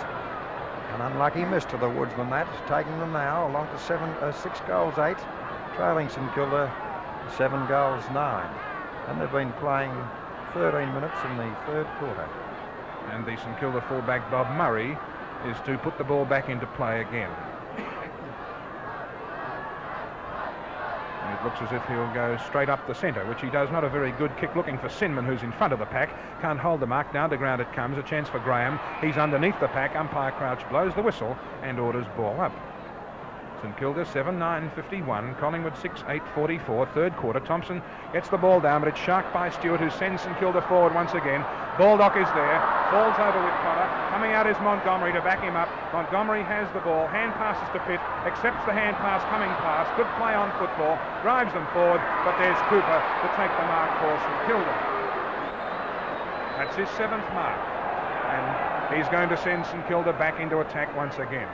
An unlucky miss to the Woodsman, that. Taking them now along to 6 goals 8. Trailing St Kilda 7 goals 9. And they've been playing 13 minutes in the 3rd quarter. And the St Kilda fullback Bob Murray is to put the ball back into play again. And it looks as if he'll go straight up the centre, which he does. Not a very good kick, looking for Sinman, who's in front of the pack. Can't hold the mark. Down to ground it comes. A chance for Graham. He's underneath the pack. Umpire Crouch blows the whistle and orders ball up. St Kilda 7-9-51, Collingwood 6-8-44, third quarter. Thompson gets the ball down, but it's sharked by Stewart, who sends St Kilda forward once again. Baldock is there, falls over with Potter. Coming out is Montgomery to back him up. Montgomery has the ball, hand passes to Pitt, accepts the hand pass coming past. Good play on football, drives them forward, but there's Cooper to take the mark for St Kilda. That's his 7th mark, and he's going to send St Kilda back into attack once again.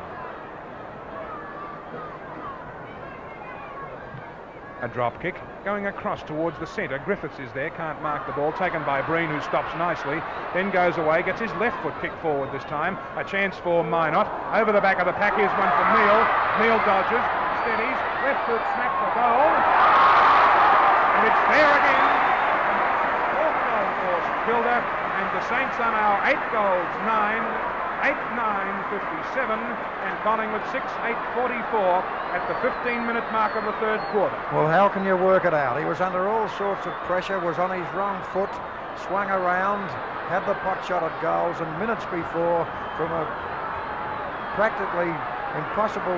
A drop kick going across towards the centre. Griffiths is there, can't mark the ball. Taken by Breen, who stops nicely, then goes away, gets his left foot kicked forward this time. A chance for Minot. Over the back of the pack, here's one for Neal. Neal dodges, steadies, left foot smack for goal. And it's there again. 4th goal for St Kilda, and the Saints are now 8 goals, 8-9-57, and Collingwood 6-8-44 at the 15-minute mark of the third quarter. Well, how can you work it out? He was under all sorts of pressure, was on his wrong foot, swung around, had the pot shot at goals, and minutes before, from a practically impossible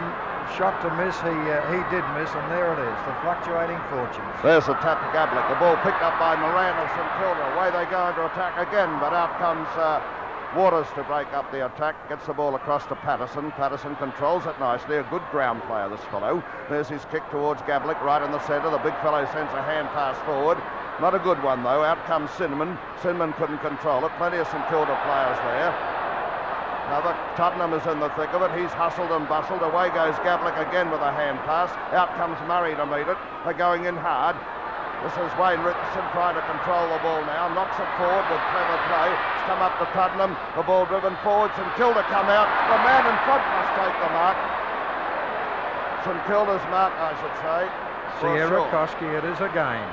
shot to miss, he did miss, and there it is, the fluctuating fortunes. There's a tap to Gablick. The ball picked up by Moran of St Kilda. Away they go into attack again, but out comes Waters to break up the attack, gets the ball across to Patterson. Patterson controls it nicely, a good ground player, this fellow. There's his kick towards Gablick, right in the centre. The big fellow sends a hand pass forward. Not a good one, though. Out comes Cinnamon. Cinnamon couldn't control it. Plenty of St Kilda players there. Now, Tottenham is in the thick of it. He's hustled and bustled. Away goes Gablick again with a hand pass. Out comes Murray to meet it. They're going in hard. This is Wayne Richardson trying to control the ball now. Knocks it forward with clever play. It's come up to Tottenham. The ball driven forward. St Kilda come out. The man in front must take the mark. St Kilda's mark, I should say. Sierra Koski, it is again.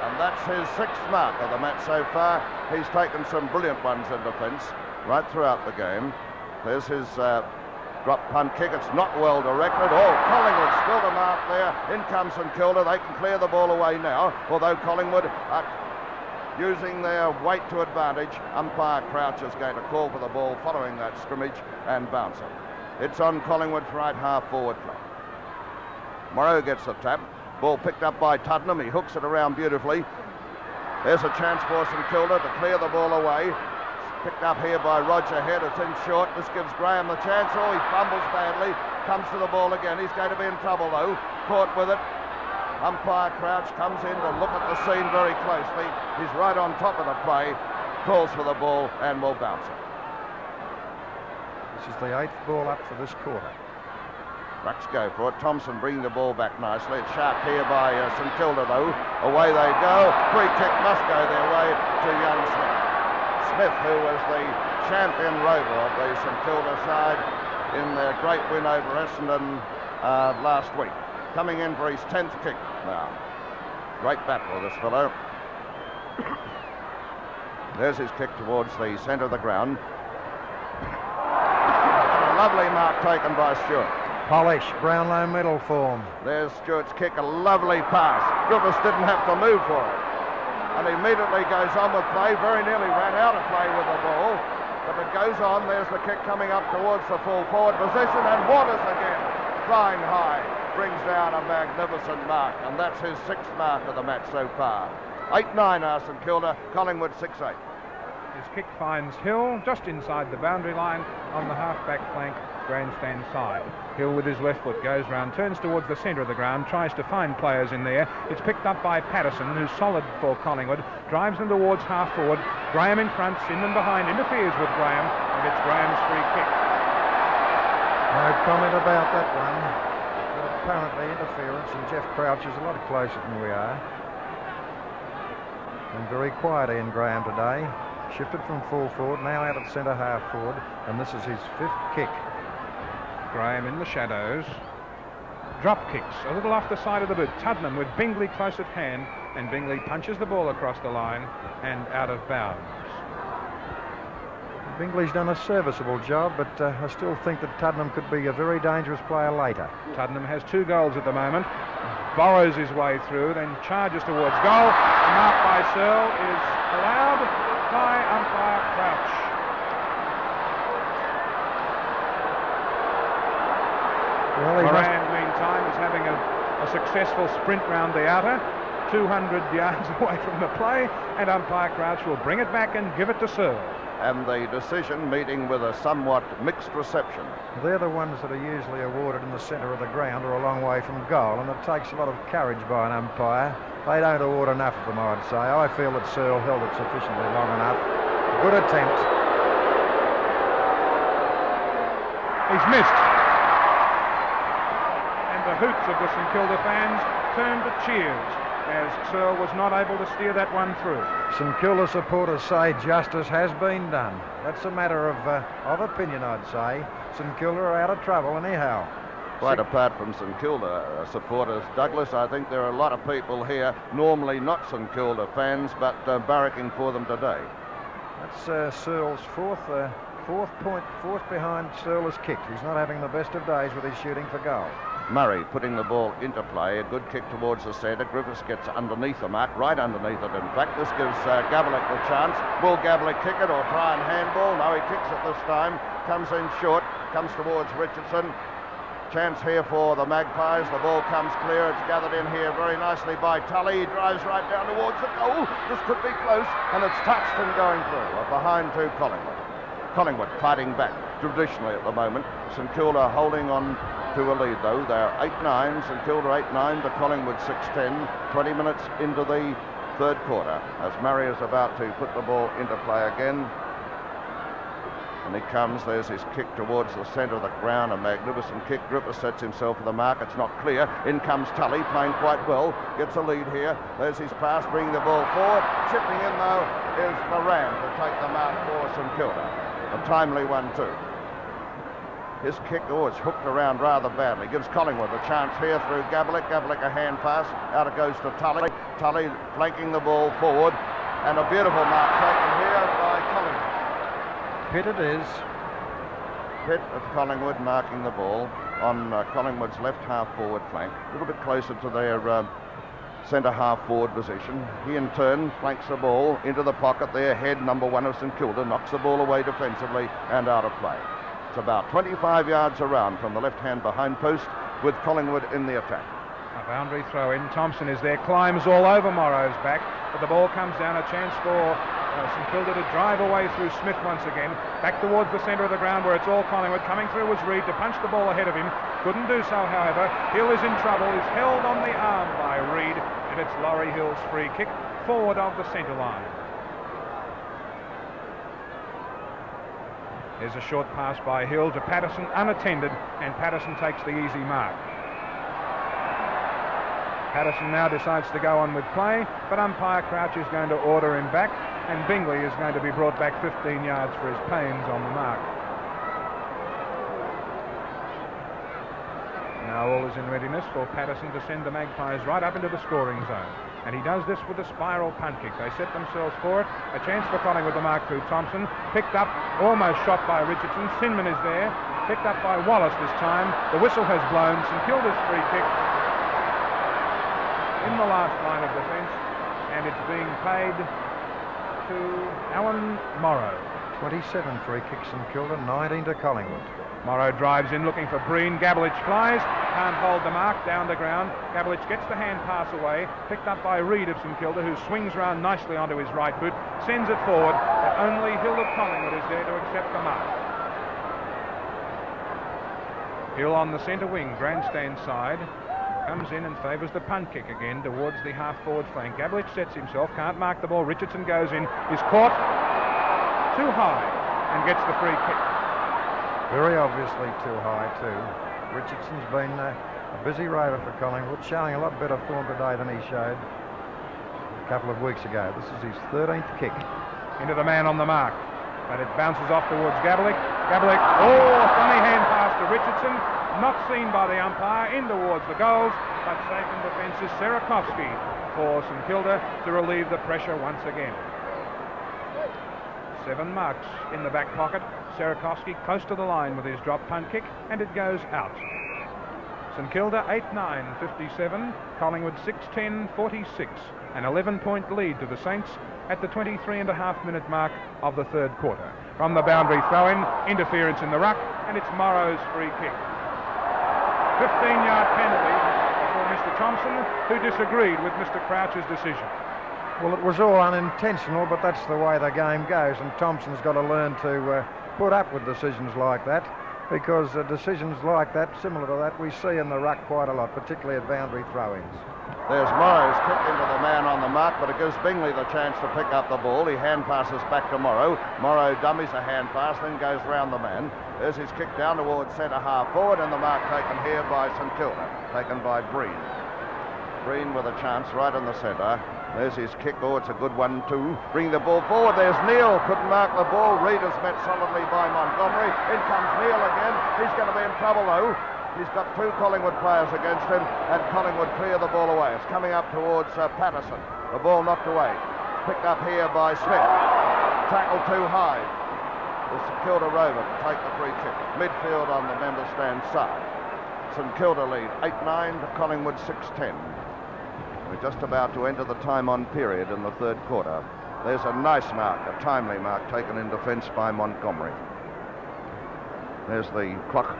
And that's his 6th mark of the match so far. He's taken some brilliant ones in defence right throughout the game. There's his drop punt kick. It's not well directed. Oh, Collingwood still the mark there. In comes St Kilda. They can clear the ball away now, although Collingwood are using their weight to advantage. Umpire Crouch is going to call for the ball following that scrimmage and bounce it. It's on Collingwood's right half forward flank. Morrow gets the tap. Ball picked up by Tottenham. He hooks it around beautifully. There's a chance for St Kilda to clear the ball away. Picked up here by Roger Head. It's in short. This gives Graham the chance. Oh, he fumbles badly. Comes to the ball again. He's going to be in trouble, though. Caught with it. Umpire Crouch comes in to look at the scene very closely. He's right on top of the play. Calls for the ball and will bounce it. This is the 8th ball up for this quarter. Rucks go for it. Thompson bringing the ball back nicely. It's sharp here by St Kilda, though. Away they go. Free kick must go their way to young Smith. Smith, who was the champion rover of the St Kilda side in their great win over Essendon last week. Coming in for his 10th kick now. Great battle, this fellow. There's his kick towards the centre of the ground. A lovely mark taken by Stewart. Polish, Brownlow medal form. There's Stewart's kick, a lovely pass. Griffiths didn't have to move for it. And immediately goes on with play. Very nearly ran out of play with the ball. But it goes on. There's the kick coming up towards the full forward position. And Waters again, flying high, brings down a magnificent mark. And that's his 6th mark of the match so far. 8-9 St Kilda, Collingwood 6-8. His kick finds Hill just inside the boundary line on the half-back flank, grandstand side. Hill with his left foot goes round, turns towards the centre of the ground, tries to find players in there. It's picked up by Patterson, who's solid for Collingwood, drives them towards half forward. Graham in front, Sinman behind, interferes with Graham, and it's Graham's free kick. No comment about that one. But apparently interference, and Jeff Crouch is a lot closer than we are. And very quiet Ian Graham today. Shifted from full forward, now out at centre half forward, and this is his 5th kick. Graham in the shadows. Drop kicks a little off the side of the boot. Tottenham with Bingley close at hand, and Bingley punches the ball across the line and out of bounds. Bingley's done a serviceable job, but I still think that Tottenham could be a very dangerous player later. Tottenham has 2 goals at the moment. borrows his way through, then charges towards goal. A mark by Searle is allowed by umpire Crouch. Well, Moran, meantime, is having a successful sprint round the outer, 200 yards away from the play, and umpire Crouch will bring it back and give it to Searle. And the decision meeting with a somewhat mixed reception. They're the ones that are usually awarded in the centre of the ground or a long way from goal, and it takes a lot of courage by an umpire. They don't award enough of them, I'd say. I feel that Searle held it sufficiently long enough. Good attempt. He's missed. And the hoots of the St Kilda fans turned to cheers as Searle was not able to steer that one through. St Kilda supporters say justice has been done. That's a matter of opinion, I'd say. St Kilda are out of trouble anyhow. Quite apart from St Kilda supporters, Douglas, I think there are a lot of people here, normally not St Kilda fans, but barracking for them today. That's Searle's fourth behind Searle has kicked. He's not having the best of days with his shooting for goal. Murray putting the ball into play, a good kick towards the centre. Griffiths gets underneath the mark, right underneath it in fact. This gives Gavlik the chance. Will Gavlik kick it or try and handball? No, he kicks it this time. Comes in short, comes towards Richardson. Chance here for the Magpies. The ball comes clear. It's gathered in here very nicely by Tully. He drives right down towards the goal. This could be close, and it's touched and going through. Behind to Collingwood. Collingwood fighting back traditionally at the moment. St Kilda holding on to a lead though. They're 8-9. St Kilda 8-9 to Collingwood 6-10. 20 minutes into the third quarter as Murray is about to put the ball into play again. And he comes, there's his kick towards the centre of the ground, a magnificent kick. Griffiths sets himself for the mark, it's not clear. In comes Tully, playing quite well, gets a lead here. There's his pass, bringing the ball forward. Chipping in though is Moran to take the mark for St Kilda. A timely one too. His kick, it's hooked around rather badly. Gives Collingwood a chance here through Gavlik. Gavlik a hand pass, out it goes to Tully. Tully flanking the ball forward. And a beautiful mark taken here by Collingwood. Pitt it is. Pitt of Collingwood marking the ball on Collingwood's left half forward flank, a little bit closer to their centre half forward position. He in turn flanks the ball into the pocket there. Head number 1 of St Kilda knocks the ball away defensively and out of play. It's about 25 yards around from the left hand behind post with Collingwood in the attack. A boundary throw in. Thompson is there, climbs all over Morrow's back, but the ball comes down. A chance for St Kilda to drive away through Smith once again, back towards the centre of the ground where it's all Collingwood. Coming through was Reid to punch the ball ahead of him. Couldn't do so, however. Hill is in trouble, is held on the arm by Reid, and it's Laurie Hill's free kick forward of the centre line. There's a short pass by Hill to Patterson, unattended, and Patterson takes the easy mark. Patterson now decides to go on with play, but umpire Crouch is going to order him back, and Bingley is going to be brought back 15 yards for his pains on the mark. Now all is in readiness for Patterson to send the Magpies right up into the scoring zone. And he does this with a spiral punt kick. They set themselves for it. A chance for Collingwood with the mark through Thompson. Picked up, almost shot by Richardson. Sinman is there. Picked up by Wallace this time. The whistle has blown. St Kilda's free kick in the last line of defence, and it's being paid to Alan Morrow. 27 free kicks in Kilda, 19 to Collingwood. Morrow drives in looking for Breen. Gabelich flies, can't hold the mark, down the ground. Gabelich gets the hand pass away, picked up by Reid of St Kilda, who swings round nicely onto his right boot, sends it forward, but only Hill of Collingwood is there to accept the mark. Hill on the centre wing, grandstand side, comes in and favours the punt kick again towards the half-forward flank. Gabelich sets himself, can't mark the ball. Richardson goes in, is caught too high and gets the free kick. Very obviously too high too. Richardson's been a busy rover for Collingwood, showing a lot better form today than he showed a couple of weeks ago. This is his 13th kick. Into the man on the mark, but it bounces off towards Gabelich. Gabelich, a funny hand pass to Richardson. Not seen by the umpire, in towards the goals, but safe in defence is Serakovsky for St Kilda to relieve the pressure once again. 7 marks in the back pocket. Serakovsky close to the line with his drop punt kick, and it goes out. St Kilda 8-9, 57, Collingwood 6-10, 46, an 11-point lead to the Saints at the 23.5-minute mark of the third quarter. From the boundary throw-in, interference in the ruck, and it's Morrow's free kick. 15-yard penalty for Mr Thompson, who disagreed with Mr Crouch's decision. Well, it was all unintentional, but that's the way the game goes, and Thompson's got to learn to put up with decisions like that, because decisions like that, similar to that, we see in the ruck quite a lot, particularly at boundary throw-ins. There's Morrow's kick into the man on the mark, but it gives Bingley the chance to pick up the ball. He hand passes back to Morrow. Morrow dummies a hand pass, then goes round the man. There's his kick down towards centre half forward, and the mark taken here by St Kilda, taken by Breen. Breen with a chance right in the centre. There's his kick. Oh, it's a good one too. Bring the ball forward. There's Neil. Couldn't mark the ball. Reed is met solidly by Montgomery. In comes Neil again. He's going to be in trouble though. He's got two Collingwood players against him, and Collingwood clear the ball away. It's coming up towards Patterson. The ball knocked away. Picked up here by Smith. Tackle too high. The St Kilda Rover to take the free kick. Midfield on the member stand side. St Kilda lead 8-9 to Collingwood 6-10. We're just about to enter the time-on period in the third quarter. There's a nice mark, a timely mark taken in defence by Montgomery. There's the clock.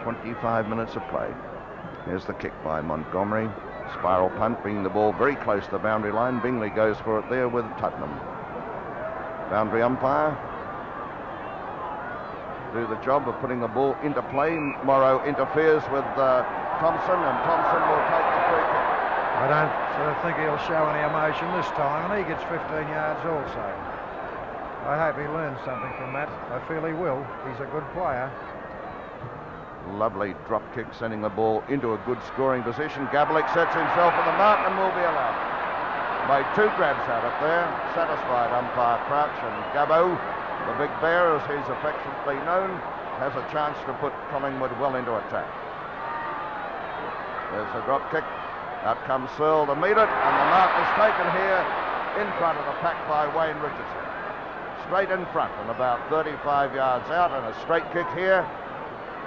25 minutes of play. Here's the kick by Montgomery. Spiral punt, bringing the ball very close to the boundary line. Bingley goes for it there with Tottenham. Boundary umpire do the job of putting the ball into play. Morrow interferes with Thompson, and Thompson will take the free kick. I don't think he'll show any emotion this time, and he gets 15 yards also. I hope he learns something from that. I feel he will. He's a good player. Lovely drop kick, sending the ball into a good scoring position. Gablik sets himself on the mark and will be allowed. Made two grabs at it there. Satisfied umpire Crouch, and Gabbo, the big bear as he's affectionately known, has a chance to put Collingwood well into attack. There's a drop kick. Out comes Searle to meet it, and the mark is taken here in front of the pack by Wayne Richardson. Straight in front and about 35 yards out, and a straight kick here.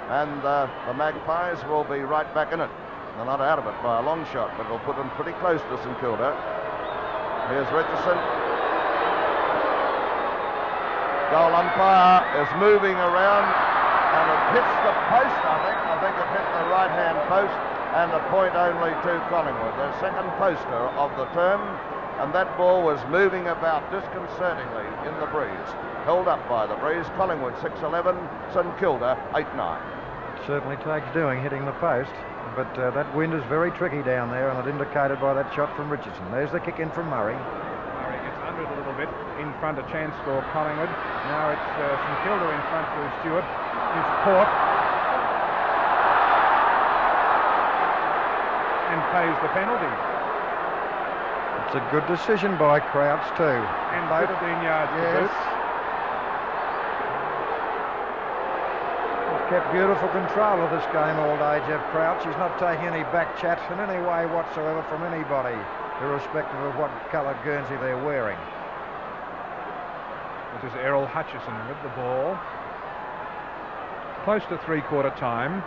And the Magpies will be right back in it. They're not out of it by a long shot, but it'll put them pretty close to St Kilda. Here's Richardson. Goal umpire is moving around, and it hits the post, I think. I think it hit the right-hand post, and a point only to Collingwood. Their second poster of the term, and that ball was moving about disconcertingly in the breeze. Held up by the breeze. Collingwood 6-11, St Kilda 8-9. Certainly takes doing, hitting the post, but that wind is very tricky down there, and it indicated by that shot from Richardson. There's the kick in from Murray. Murray gets under it a little bit, in front a chance for Collingwood. Now it's St Kilda in front for Stewart. He's caught and pays the penalty. It's a good decision by Crouch too. And 15 yards to boot. Kept beautiful control of this game all day, Jeff Crouch. He's not taking any back chat in any way whatsoever from anybody, irrespective of what coloured Guernsey they're wearing. This is Errol Hutchison with the ball. Close to three-quarter time.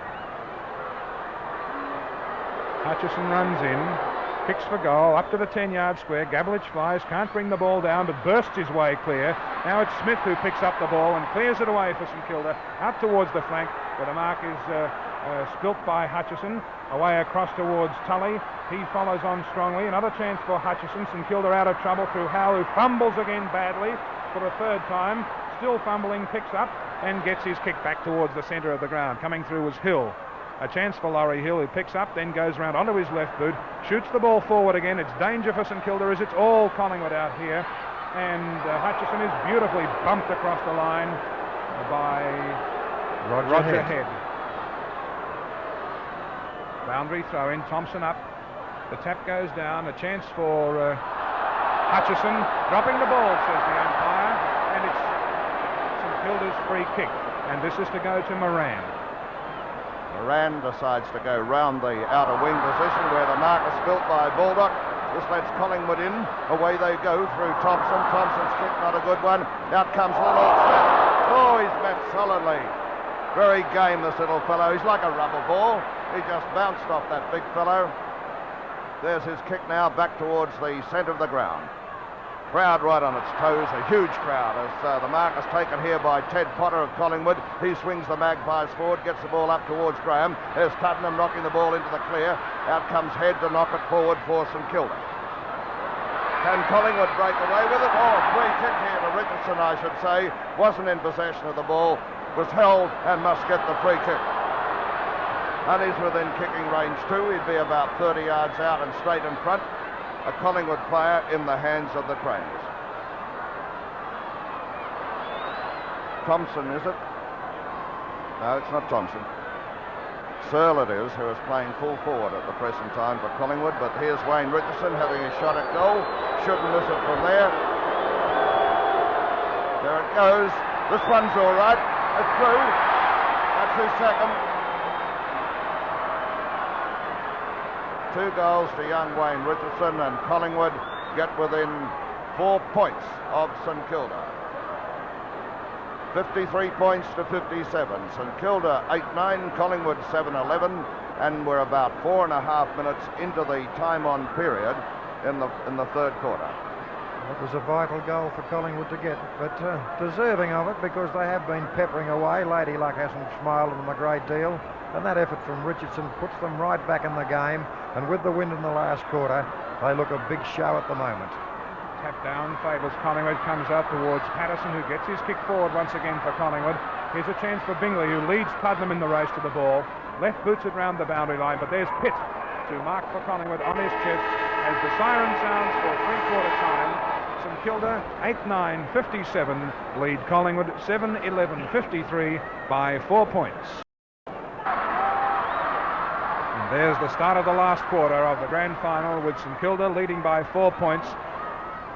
Hutchison runs in, kicks for goal, up to the 10-yard square. Gabelich flies, can't bring the ball down, but bursts his way clear. Now it's Smith who picks up the ball and clears it away for St Kilda, out towards the flank, where the mark is spilt by Hutchison, away across towards Tully. He follows on strongly. Another chance for Hutchison. St Kilda out of trouble through Howe, who fumbles again badly for a third time. Still fumbling, picks up and gets his kick back towards the centre of the ground. Coming through was Hill. A chance for Laurie Hill, who picks up, then goes round onto his left boot, shoots the ball forward again. It's danger for St Kilda as it's all Collingwood out here. And Hutchison is beautifully bumped across the line by Roger Head. Boundary throw in, Thompson up. The tap goes down, a chance for Hutchison. Dropping the ball, says the umpire. And it's St Kilda's free kick. And this is to go to Moran. Moran decides to go round the outer wing position where the mark is built by Baldock. This lets Collingwood in. Away they go through Thompson. Thompson's kick, not a good one. Out comes Lennox. Oh, he's met solidly Very game, this little fellow. He's like a rubber ball. He just bounced off that big fellow. There's his kick now back towards the centre of the ground. Crowd right on its toes, a huge crowd as the mark is taken here by Ted Potter of Collingwood. He swings the Magpies forward, gets the ball up towards Graham. There's Tuddenham knocking the ball into the clear. Out comes Head to knock it forward for St Kilda. Can Collingwood break away with it? Oh, free kick here to Richardson, I should say. Wasn't in possession of the ball, was held and must get the free kick. And he's within kicking range too. He'd be about 30 yards out and straight in front. A Collingwood player in the hands of the Cranes. Thompson, is it? No, it's not Thompson. Searle it is, who is playing full forward at the present time for Collingwood, but here's Wayne Richardson having a shot at goal. Shouldn't miss it from there. There it goes. This one's all right. It's through. That's his second. 2 goals to young Wayne Richardson, and Collingwood get within 4 points of St Kilda. 53 points to 57. St Kilda 8-9, Collingwood 7-11, and we're about 4.5 minutes into the time-on period in the third quarter. It was a vital goal for Collingwood to get, but deserving of it because they have been peppering away. Lady Luck hasn't smiled at them a great deal, and that effort from Richardson puts them right back in the game, and with the wind in the last quarter, they look a big show at the moment. Tap down favours Collingwood, comes out towards Patterson, who gets his kick forward once again for Collingwood. Here's a chance for Bingley, who leads Tuddenham in the race to the ball. Left boots it round the boundary line, but there's Pitt to mark for Collingwood on his chest as the siren sounds for three-quarter time. St Kilda 8-9, 57, lead Collingwood 7-11, 53 by 4 points. And there's the start of the last quarter of the grand final, with St Kilda leading by 4 points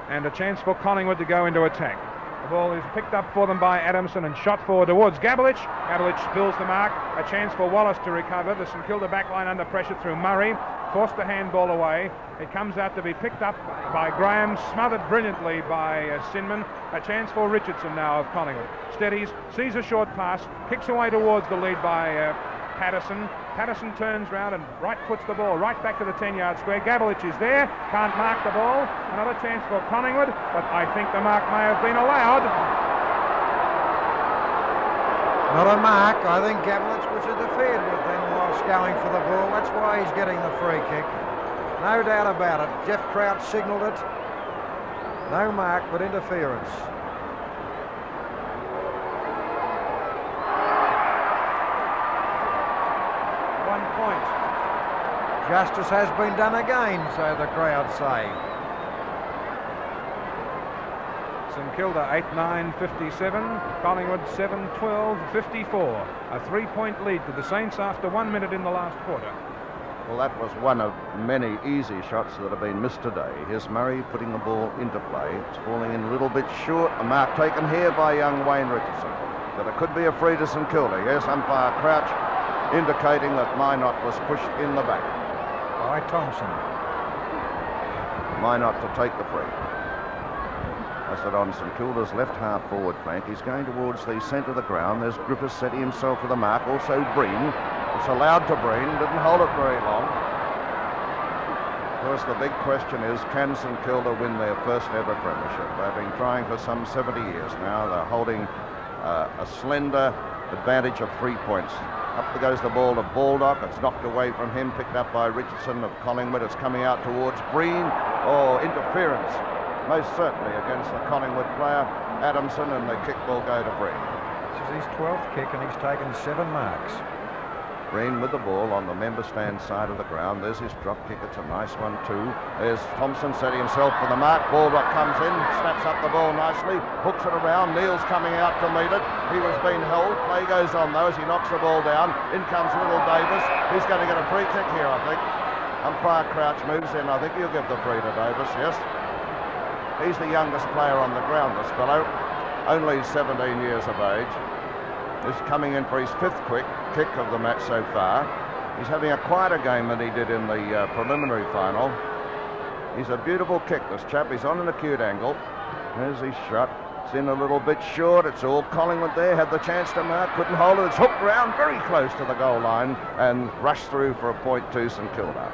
and a chance for Collingwood to go into attack. The ball is picked up for them by Adamson and shot forward towards Gabelich. Gabelich spills the mark. A chance for Wallace to recover. The St Kilda backline under pressure through Murray. Forced the handball away. It comes out to be picked up by Graham, smothered brilliantly by Sinman. A chance for Richardson now of Collingwood. Steadies, sees a short pass, kicks away towards the lead by Patterson. Patterson turns round and right foots the ball right back to the 10-yard square. Gabelich is there, can't mark the ball. Another chance for Collingwood, but I think the mark may have been allowed. Not a mark. I think Gabelich was interfered with then whilst going for the ball. That's why he's getting the free kick. No doubt about it. Jeff Crouch signalled it. No mark, but interference. Justice has been done again, so the crowd say. St Kilda 8-9, 57, Collingwood 7-12, 54. A 3-point lead to the Saints after 1 minute in the last quarter. Well, that was one of many easy shots that have been missed today. Here's Murray putting the ball into play. It's falling in a little bit short. A mark taken here by young Wayne Richardson. But it could be a free to St Kilda. Yes, umpire Crouch indicating that Minot was pushed in the back. By Thompson. Minot to take the free. That's it on St Kilda's left half forward flank. He's going towards the centre of the ground. There's Griffiths setting himself for the mark. Also Breen. It's allowed to Breen. Didn't hold it very long. Of course, the big question is, can St Kilda win their first ever premiership? They've been trying for some 70 years now. They're holding a slender advantage of 3 points. Up goes the ball to Baldock. It's knocked away from him, picked up by Richardson of Collingwood. It's coming out towards Breen. Oh, interference, most certainly against the Collingwood player, Adamson, and the kick will go to Breen. This is his 12th kick and he's taken 7 marks. Breen with the ball on the member stand side of the ground. There's his drop kick. It's a nice one too. There's Thompson setting himself for the mark. Baldock comes in, snaps up the ball nicely, hooks it around. Neal's coming out to meet it. He was being held. Play goes on though as he knocks the ball down. In comes little Davis. He's going to get a free kick here, I think. Umpire Crouch moves in. I think he'll give the free to Davis, yes. He's the youngest player on the ground, this fellow. Only 17 years of age. Is coming in for his 5th kick of the match so far. He's having a quieter game than he did in the preliminary final. He's a beautiful kick, this chap. He's on an acute angle. There's his shot. It's in a little bit short. It's all Collingwood there. Had the chance to mark. Couldn't hold it. It's hooked round very close to the goal line and rushed through for a point to St Kilda.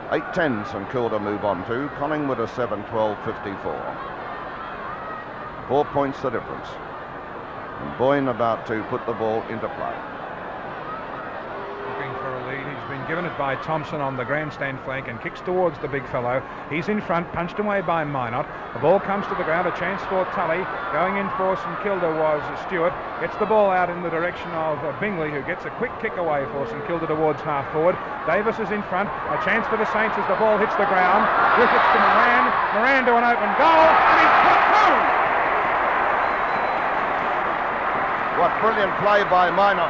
8-10 St Kilda move on to. Collingwood are 7-12-54. 4 points the difference. And Boyne about to put the ball into play. Looking for a lead. He's been given it by Thompson on the grandstand flank and kicks towards the big fellow. He's in front, punched away by Minot. The ball comes to the ground. A chance for Tully. Going in for St Kilda was Stewart. Gets the ball out in the direction of Bingley, who gets a quick kick away for St Kilda towards half forward. Davis is in front. A chance for the Saints as the ball hits the ground. Griffiths to Moran. Moran to an open goal. And he's put through! What brilliant play by Minot.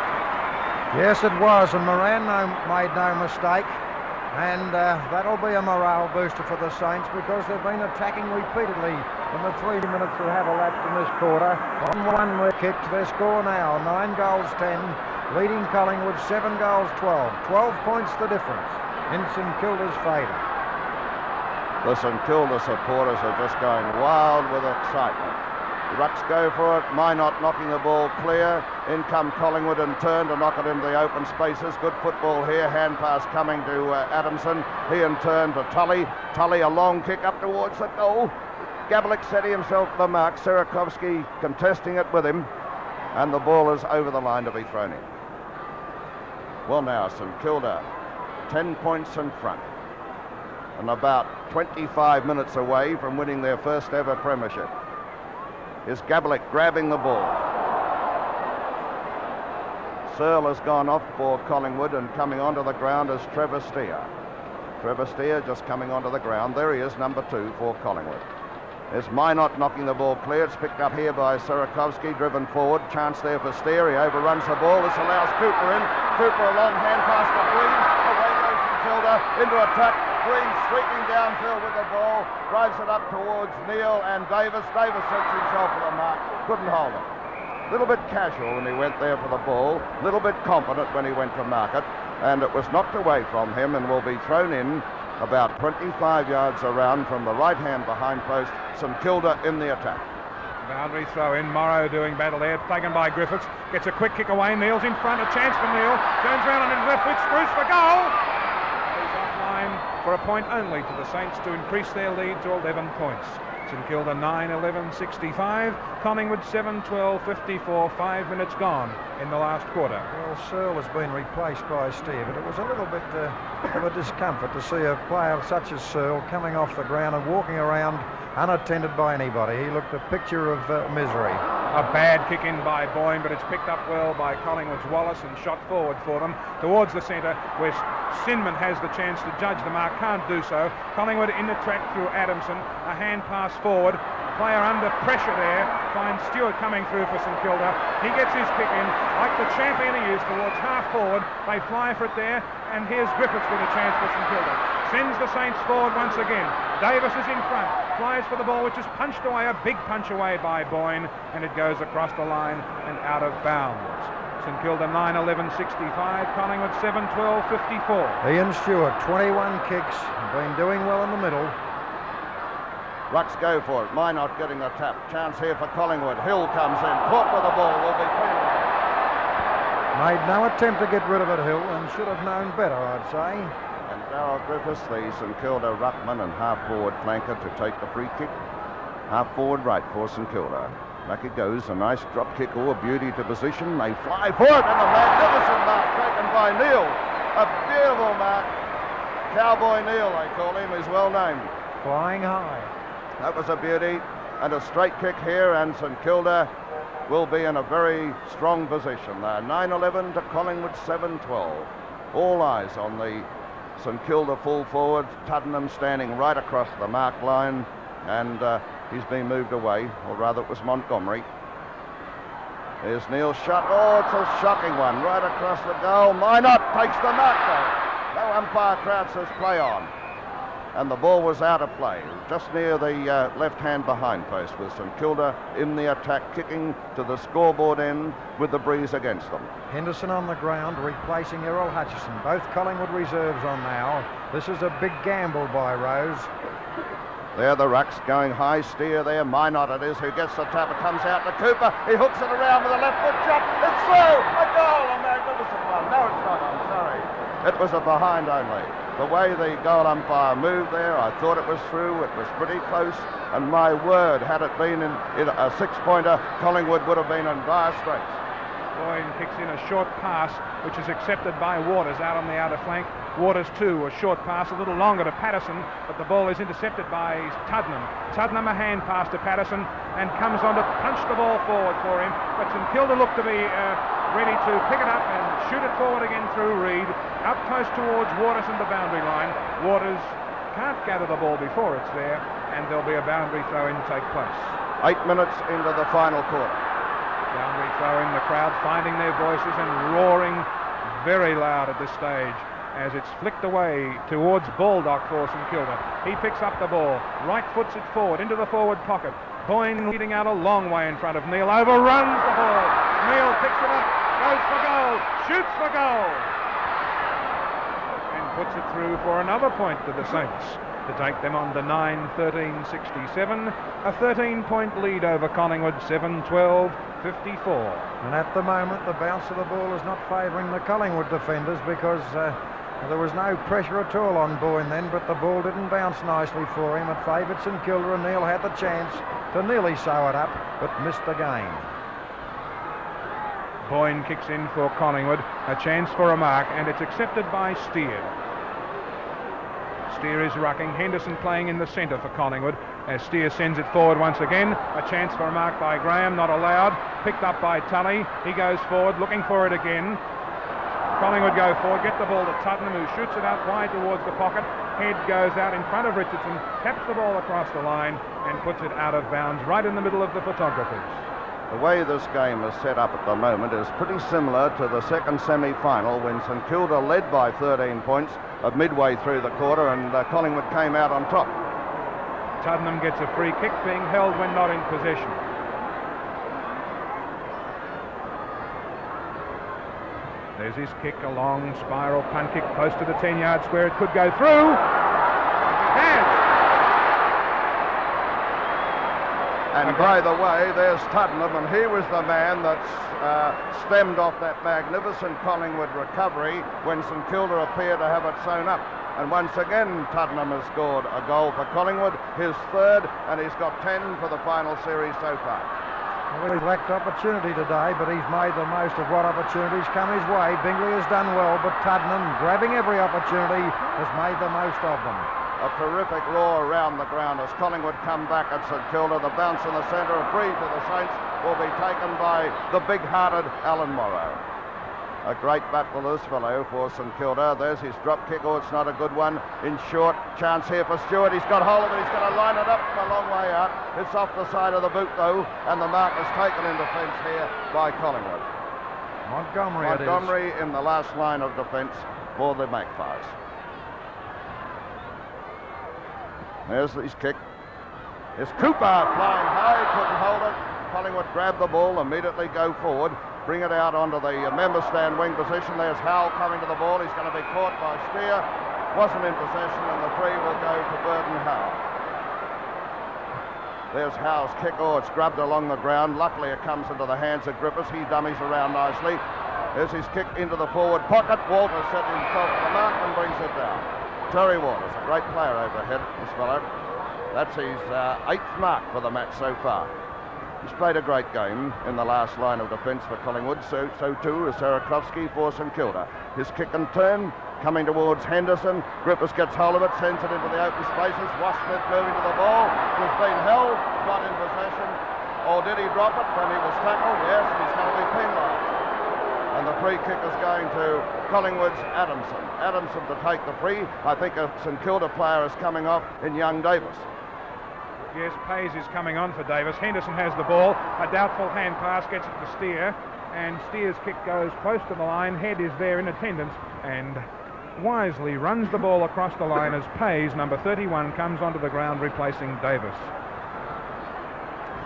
Yes, it was, and Moran made no mistake. And that'll be a morale booster for the Saints because they've been attacking repeatedly in the 3 minutes that have elapsed in this quarter. On one kick to their score now, 9 goals 10, leading Collingwood 7 goals 12. 12 points the difference in St Kilda's favour. The St Kilda supporters are just going wild with excitement. Rucks go for it. Minot knocking the ball clear. In come Collingwood and turn to knock it into the open spaces. Good football here. Hand pass coming to Adamson. He in turn to Tully. Tully a long kick up towards the goal. Gabalik setting himself the mark. Sarakovsky contesting it with him. And the ball is over the line to be thrown in. Well now, St Kilda 10 points in front. And about 25 minutes away from winning their first ever premiership. Is Gabalik grabbing the ball. Searle has gone off for Collingwood and coming onto the ground is Trevor Steer. Trevor Steer just coming onto the ground. There he is, number 2 for Collingwood. There's Minot knocking the ball clear. It's picked up here by Sarakovsky, driven forward. Chance there for Steer. He overruns the ball. This allows Cooper in. Cooper a long hand pass to Green. Away goes St Kilda into attack. Green streaking downfield with the ball, drives it up towards Neil and Davis. Davis sets himself for the mark, couldn't hold it. A little bit casual when he went there for the ball, a little bit confident when he went to mark it, and it was knocked away from him and will be thrown in about 25 yards around from the right-hand behind post. St Kilda in the attack. Boundary throw in. Morrow doing battle there, taken by Griffiths. Gets a quick kick away. Neil's in front, a chance for Neil. Turns around on his left foot, screws for goal. For a point only to the Saints to increase their lead to 11 points. St Kilda 9-11-65, Collingwood 7-12-54, 5 minutes gone in the last quarter. Well, Searle has been replaced by Steer, but it was a little bit of a discomfort to see a player such as Searle coming off the ground and walking around unattended by anybody. He looked a picture of misery. A bad kick in by Boyne, but it's picked up well by Collingwood's Wallace and shot forward for them towards the centre where Sinman has the chance to judge the mark, can't do so. Collingwood in the track through Adamson, a hand pass forward. Player under pressure there, finds Stewart coming through for St Kilda. He gets his kick in, like the champion he is, towards half forward. They fly for it there, and here's Griffiths with a chance for St Kilda. Sends the Saints forward once again. Davis is in front, flies for the ball, which is punched away, a big punch away by Boyne, and it goes across the line and out of bounds. St Kilda 9-11-65, Collingwood 7-12-54. Ian Stewart, 21 kicks, been doing well in the middle. Rucks go for it. Minot getting the tap. Chance here for Collingwood. Hill comes in. Caught with the ball. Will be penalised. Made no attempt to get rid of it, Hill, and should have known better, I'd say. And Darryl Griffiths, the St Kilda ruckman and half-forward flanker to take the free kick. Half-forward right for St Kilda. Back it goes. A nice drop kick. Oh, a beauty to position. They fly for it. And a magnificent mark taken by Neil. A beautiful mark. Cowboy Neil, they call him. He's well named. Flying high. That was a beauty, and a straight kick here, and St Kilda will be in a very strong position there. 9-11 to Collingwood 7-12. All eyes on the St Kilda full forward. Tuddenham standing right across the mark line, and he's been moved away, or rather it was Montgomery. There's Neil's shot. Oh, it's a shocking one, right across the goal. Minot takes the mark though. No umpire crowd says play on. And the ball was out of play, just near the left-hand behind post with St Kilda in the attack, kicking to the scoreboard end with the breeze against them. Henderson on the ground, replacing Errol Hutchison. Both Collingwood reserves on now. This is a big gamble by Rose. There the rucks going high, Steer there, Minot it is who gets the tap, it comes out to Cooper, he hooks it around with a left foot shot, it's through, a goal, a magnificent one. No, it's not, I'm sorry. It was a behind only. The way the goal umpire moved there, I thought it was through, it was pretty close, and my word, had it been in a six-pointer, Collingwood would have been in dire straits. Boyne kicks in a short pass, which is accepted by Waters out on the outer flank. Waters too, a short pass, a little longer to Patterson, but the ball is intercepted by Tuddenham. Tuddenham a hand pass to Patterson and comes on to punch the ball forward for him. But St Kilda look to be ready to pick it up and shoot it forward again through Reid. Up close towards Waters and the boundary line. Waters can't gather the ball before it's there, and there'll be a boundary throw-in take place. 8 minutes into the final quarter. Boundary throw-in, the crowd finding their voices and roaring very loud at this stage as it's flicked away towards Baldock for St Kilda. He picks up the ball, right foots it forward into the forward pocket. Boyne leading out a long way in front of Neil, overruns the ball. Neil picks it up, goes for goal, shoots for goal, and puts it through for another point to the Saints to take them on to 9-13-67, a 13-point lead over Collingwood, 7-12-54. And at the moment, the bounce of the ball is not favouring the Collingwood defenders because there was no pressure at all on Boyne then, but the ball didn't bounce nicely for him. It favoured St Kilda, and Neil had the chance to nearly sew it up, but missed the game. Boyne kicks in for Collingwood, a chance for a mark, and it's accepted by Steer. Steer is rucking, Henderson playing in the centre for Collingwood as Steer sends it forward once again. A chance for a mark by Graham, not allowed. Picked up by Tully, he goes forward, looking for it again. Collingwood go forward, get the ball to Tuddenham, who shoots it out wide towards the pocket. Head goes out in front of Richardson, taps the ball across the line and puts it out of bounds right in the middle of the photographers. The way this game is set up at the moment is pretty similar to the second semi-final when St Kilda led by 13 points midway through the quarter, and Collingwood came out on top. Tuddenham gets a free kick, being held when not in possession. There's his kick, a long spiral punt kick close to the 10-yard square. It could go through. It has. And by the way, there's Tuddenham, and he was the man that stemmed off that magnificent Collingwood recovery when St Kilda appeared to have it sewn up. And once again, Tuddenham has scored a goal for Collingwood, his third, and he's got 10 for the final series so far. Well, he's lacked opportunity today, but he's made the most of what opportunities come his way. Bingley has done well, but Tuddenham, grabbing every opportunity, has made the most of them. A terrific roar around the ground as Collingwood come back at St Kilda. The bounce in the centre, a free to the Saints, will be taken by the big-hearted Alan Morrow. A great battle this fellow for St Kilda. There's his drop kick. Oh, it's not a good one. In short, chance here for Stewart. He's got hold of it. He's going to line it up from a long way out. It's off the side of the boot, though, and the mark is taken in defence here by Collingwood. Montgomery in the last line of defence for the Magpies. There's his kick. It's Cooper flying high, couldn't hold it. Collingwood grab the ball, immediately go forward, bring it out onto the member stand wing position. There's Howell coming to the ball. He's going to be caught by Steer. Wasn't in possession, and the free will go to Burton Howell. There's Howell's kick. Oh, it's grabbed along the ground. Luckily, it comes into the hands of Griffiths. He dummies around nicely. There's his kick into the forward pocket. Walter set himself to the mark and brings it down. Terry Waters, a great player overhead, this fellow. That's his 8th mark for the match so far. He's played a great game in the last line of defence for Collingwood, so too is Sarakovsky for St Kilda. His kick and turn coming towards Henderson. Griffiths gets hold of it, sends it into the open spaces. Washmith moving to the ball. He's been held, not in possession. Or did he drop it when he was tackled? Yes, he's going to be penalised. And the free kick is going to Collingwood's Adamson. Adamson to take the free. I think a St Kilda player is coming off in young Davis. Yes, Pays is coming on for Davis. Henderson has the ball. A doubtful hand pass gets it to Steer, and Steer's kick goes close to the line. Head is there in attendance and wisely runs the ball across the line as Pays, number 31, comes onto the ground replacing Davis.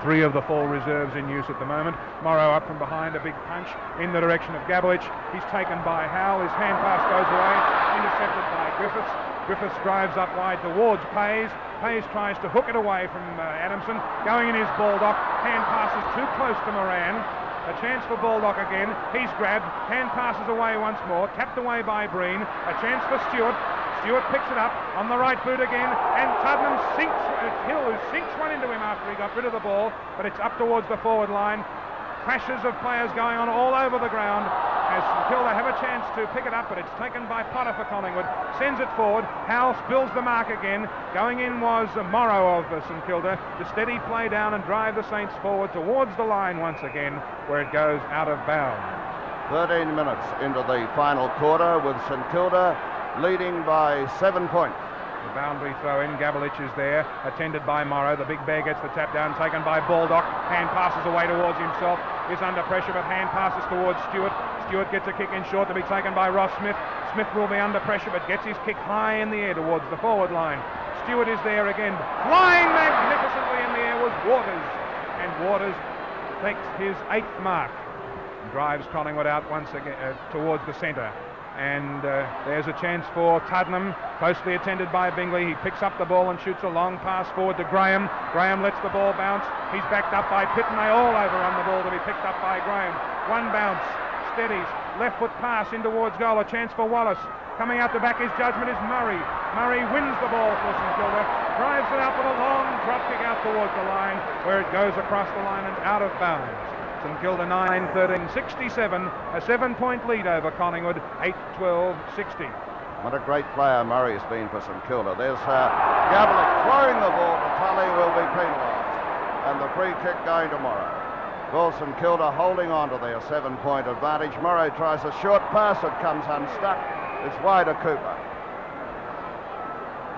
3 of the 4 reserves in use at the moment. Morrow up from behind, a big punch in the direction of Gabelich. He's taken by Howell. His hand pass goes away, intercepted by Griffiths. Griffiths drives up wide towards Pays. Pays tries to hook it away from Adamson. Going in his Baldock. Hand passes too close to Moran. A chance for Baldock again. He's grabbed. Hand passes away once more. Tapped away by Breen. A chance for Stewart. Stewart picks it up on the right boot again, and Tuddenham sinks. Hill sinks one into him after he got rid of the ball, but it's up towards the forward line. Crashes of players going on all over the ground as Kilda have a chance to pick it up, but it's taken by Potter for Collingwood. Sends it forward. House builds the mark again. Going in was Morrow of St Kilda to steady play down and drive the Saints forward towards the line once again, where it goes out of bounds. 13 minutes into the final quarter with St Kilda leading by 7 points. The boundary throw in. Gabelich is there, attended by Morrow. The big bear gets the tap down, taken by Baldock. Hand passes away towards himself. Is under pressure, but hand passes towards Stewart. Stewart gets a kick in short to be taken by Ross Smith. Smith will be under pressure, but gets his kick high in the air towards the forward line. Stewart is there again. Flying magnificently in the air was Waters. And Waters takes his 8th mark. Drives Collingwood out once again towards the centre. And there's a chance for Tuddenham, closely attended by Bingley. He picks up the ball and shoots a long pass forward to Graham. Graham lets the ball bounce. He's backed up by Pitt, and they all overrun the ball to be picked up by Graham. One bounce, steadies, left foot pass in towards goal. A chance for Wallace. Coming out to back his judgment is Murray. Murray wins the ball for St Kilda, drives it out with a long drop kick out towards the line, where it goes across the line and out of bounds. St Kilda 9-13-67, a 7-point lead over Collingwood, 8-12-60. What a great player Murray's been for St Kilda. There's Gabelich throwing the ball to Tully, will be penalised. And the free kick going to Morrow. Well, St Kilda holding on to their 7-point advantage. Morrow tries a short pass, it comes unstuck. It's wide of Cooper.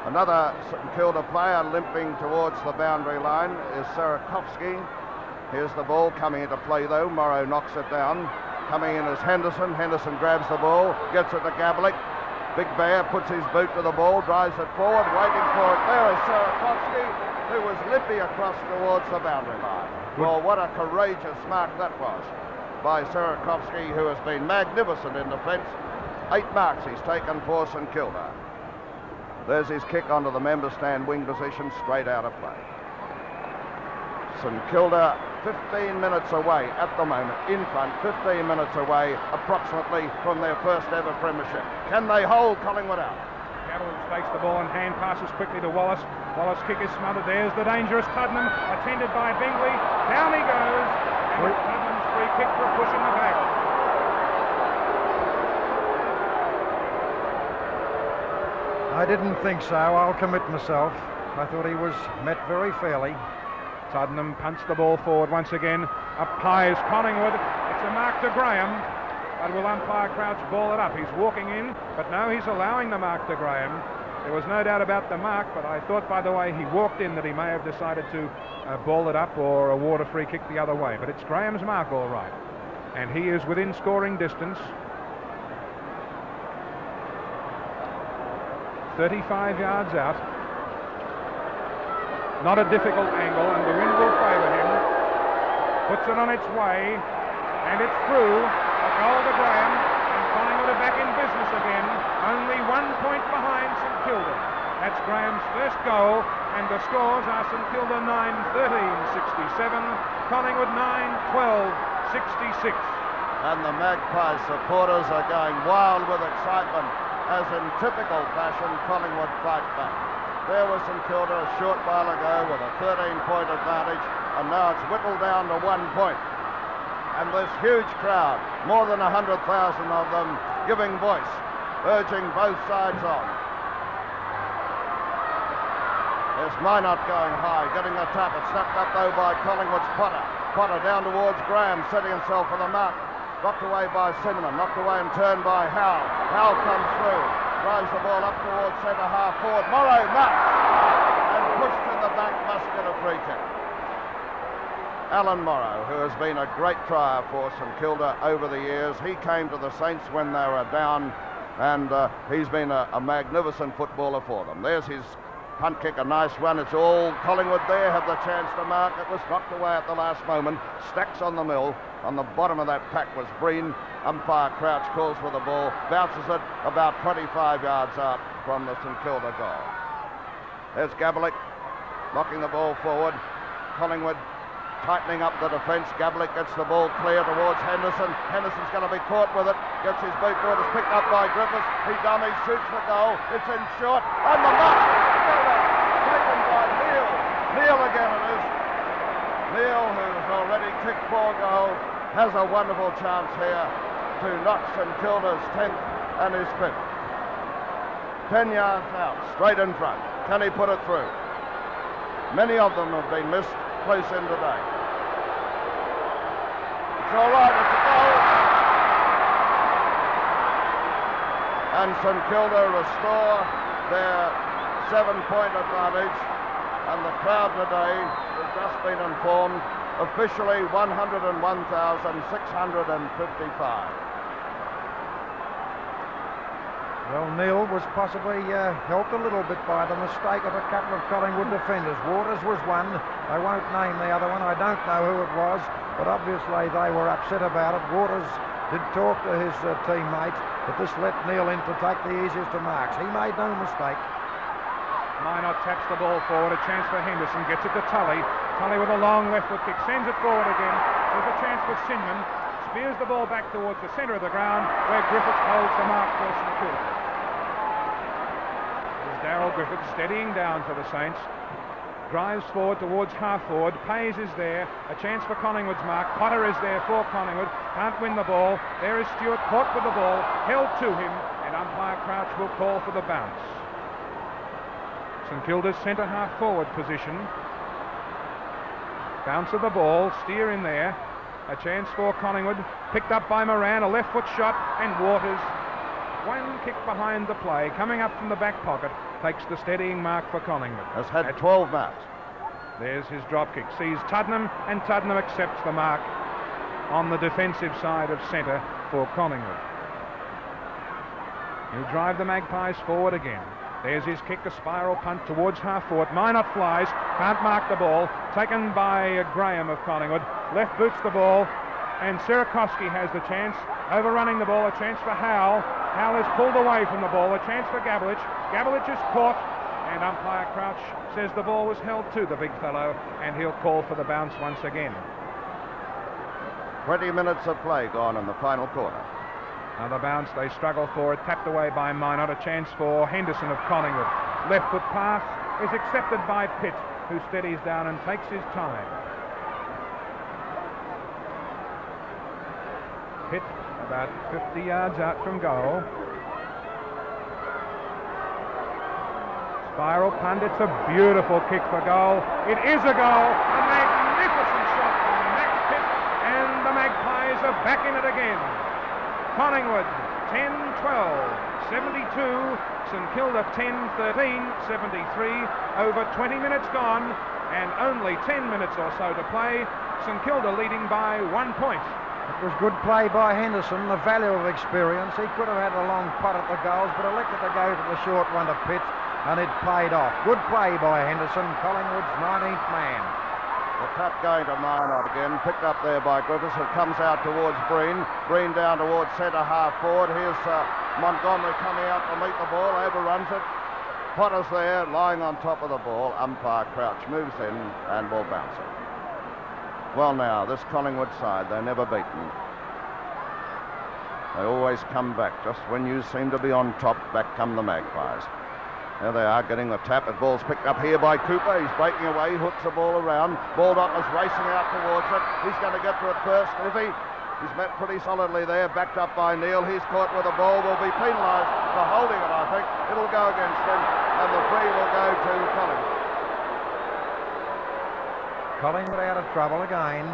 Another St Kilda player limping towards the boundary line is Sarakovsky. Here's the ball coming into play though. Morrow knocks it down. Coming in is Henderson. Henderson grabs the ball, gets it to Gabelich. Big Bear puts his boot to the ball, drives it forward, waiting for it. There is Sarakovsky, who was limping across towards the boundary line. Well, what a courageous mark that was by Sarakovsky, who has been magnificent in defence. 8 marks he's taken for St Kilda. There's his kick onto the member stand wing position, straight out of play. St Kilda 15 minutes away at the moment, in front, 15 minutes away approximately from their first ever premiership. Can they hold Collingwood out? Gabelich takes the ball and hand passes quickly to Wallace. Wallace kick is smothered. There's the dangerous Tuddenham, attended by Bingley. Down he goes, and it's Tuddenham's free kick for a push in the back. I didn't think so. I'll commit myself. I thought he was met very fairly. Tuddenham punts the ball forward once again. Up high is Collingwood. It's a mark to Graham. But will umpire Crouch ball it up? He's walking in, but no, he's allowing the mark to Graham. There was no doubt about the mark, but I thought by the way he walked in that he may have decided to ball it up or award a free kick the other way. But it's Graham's mark all right. And he is within scoring distance. 35 yards out. Not a difficult angle, and the wind will favour him. Puts it on its way, and it's through. A goal to Graham, and Collingwood are back in business again. Only 1 point behind St Kilda. That's Graham's first goal, and the scores are St Kilda 9-13-67, Collingwood 9-12-66. And the Magpie supporters are going wild with excitement as in typical fashion Collingwood fight back. There was St Kilda a short while ago with a 13-point advantage, and now it's whittled down to 1 point. And this huge crowd, more than 100,000 of them, giving voice, urging both sides on. There's Minot going high, getting the tap. It's snapped up though by Collingwood's Potter. Potter down towards Graham, setting himself for the mark. Knocked away by Cinnamon, knocked away and turned by Howell. Howell comes through. Drives the ball up towards centre half forward. Morrow marks and pushed in the back, must get a free kick. Alan Morrow, who has been a great trier for St Kilda over the years. He came to the Saints when they were down, and he's been a magnificent footballer for them. There's his Punt kick, a nice one. It's all Collingwood there have the chance to mark. It was knocked away at the last moment. Stacks on the mill. On the bottom of that pack was Breen. Umpire Crouch calls for the ball. Bounces it about 25 yards out from the St Kilda goal. There's Gabelick knocking the ball forward. Collingwood tightening up the defence. Gabelick gets the ball clear towards Henderson. Henderson's going to be caught with it. Gets his boot forward. It's picked up by Griffiths. He dummies, shoots the goal. It's in short. On the mark. Taken by Neil. Neil again it is. Neil, who's already kicked 4 goals, has a wonderful chance here to knock St Kilda's 10th and his 5th. 10 yards out, straight in front. Can he put it through? Many of them have been missed close in today. It's all right, it's a goal. And St Kilda restore their 7-point advantage, and the crowd today has just been informed officially 101,655. Well, Neil was possibly helped a little bit by the mistake of a couple of Collingwood defenders. Waters was one. I won't name the other one. I don't know who it was, but obviously they were upset about it. Waters did talk to his teammates, but this let Neil in to take the easiest of marks. He made no mistake. Minot taps the ball forward. A chance for Henderson. Gets it to Tully. Tully with a long left foot kick. Sends it forward again. There's a chance for Sinman. Spears the ball back towards the centre of the ground, where Griffiths holds the mark for St Kilda. Darryl Griffiths steadying down for the Saints. Drives forward towards half forward. Pays is there. A chance for Collingwood's mark. Potter is there for Collingwood. Can't win the ball. There is Stewart caught with the ball. Held to him. And umpire Crouch will call for the bounce. St Kilda's centre half forward position. Bounce of the ball. Steer in there. A chance for Collingwood. Picked up by Moran. A left foot shot. And Waters. One kick behind the play, coming up from the back pocket, takes the steadying mark for Collingwood. Has had 12 marks. There's his drop kick. Sees Tuddenham, and Tuddenham accepts the mark on the defensive side of centre for Collingwood. He'll drive the Magpies forward again. There's his kick, a spiral punt towards half forward. Minot flies, can't mark the ball. Taken by Graham of Collingwood. Left boots the ball, and Sierakowski has the chance. Overrunning the ball, a chance for Howell. Howell is pulled away from the ball, a chance for Gabelich. Gabelich is caught, and umpire Crouch says the ball was held to the big fellow, and he'll call for the bounce once again. 20 minutes of play gone in the final quarter. Another bounce, they struggle for it, tapped away by Minot, a chance for Henderson of Collingwood. Left foot pass is accepted by Pitt, who steadies down and takes his time. Pitt about 50 yards out from goal. Spiral punt, it's a beautiful kick for goal. It is a goal, a magnificent shot from Max Pitt, and the Magpies are back in it again. Collingwood 10-12, 72, St Kilda 10-13, 73, over 20 minutes gone, and only 10 minutes or so to play. St Kilda leading by 1 point. It was good play by Henderson, the value of experience. He could have had a long putt at the goals, but elected to go to the short one to Pitt, and it paid off. Good play by Henderson, Collingwood's 19th man. The cut going to Minot again, picked up there by Griffiths. It comes out towards Breen. Breen down towards centre half forward. Here's Montgomery coming out to meet the ball, overruns it. Potter's there, lying on top of the ball. Umpire Crouch moves in and will bounce it. Well now, this Collingwood side, they're never beaten. They always come back. Just when you seem to be on top, back come the Magpies. There they are, getting the tap. The ball's picked up here by Cooper. He's breaking away, hooks the ball around. Baldock is racing out towards it. He's going to get to it first, is he? He's met pretty solidly there, backed up by Neil. He's caught with the ball, will be penalised for holding it, I think. It'll go against him, and the free will go to Collingwood. Collingwood out of trouble again.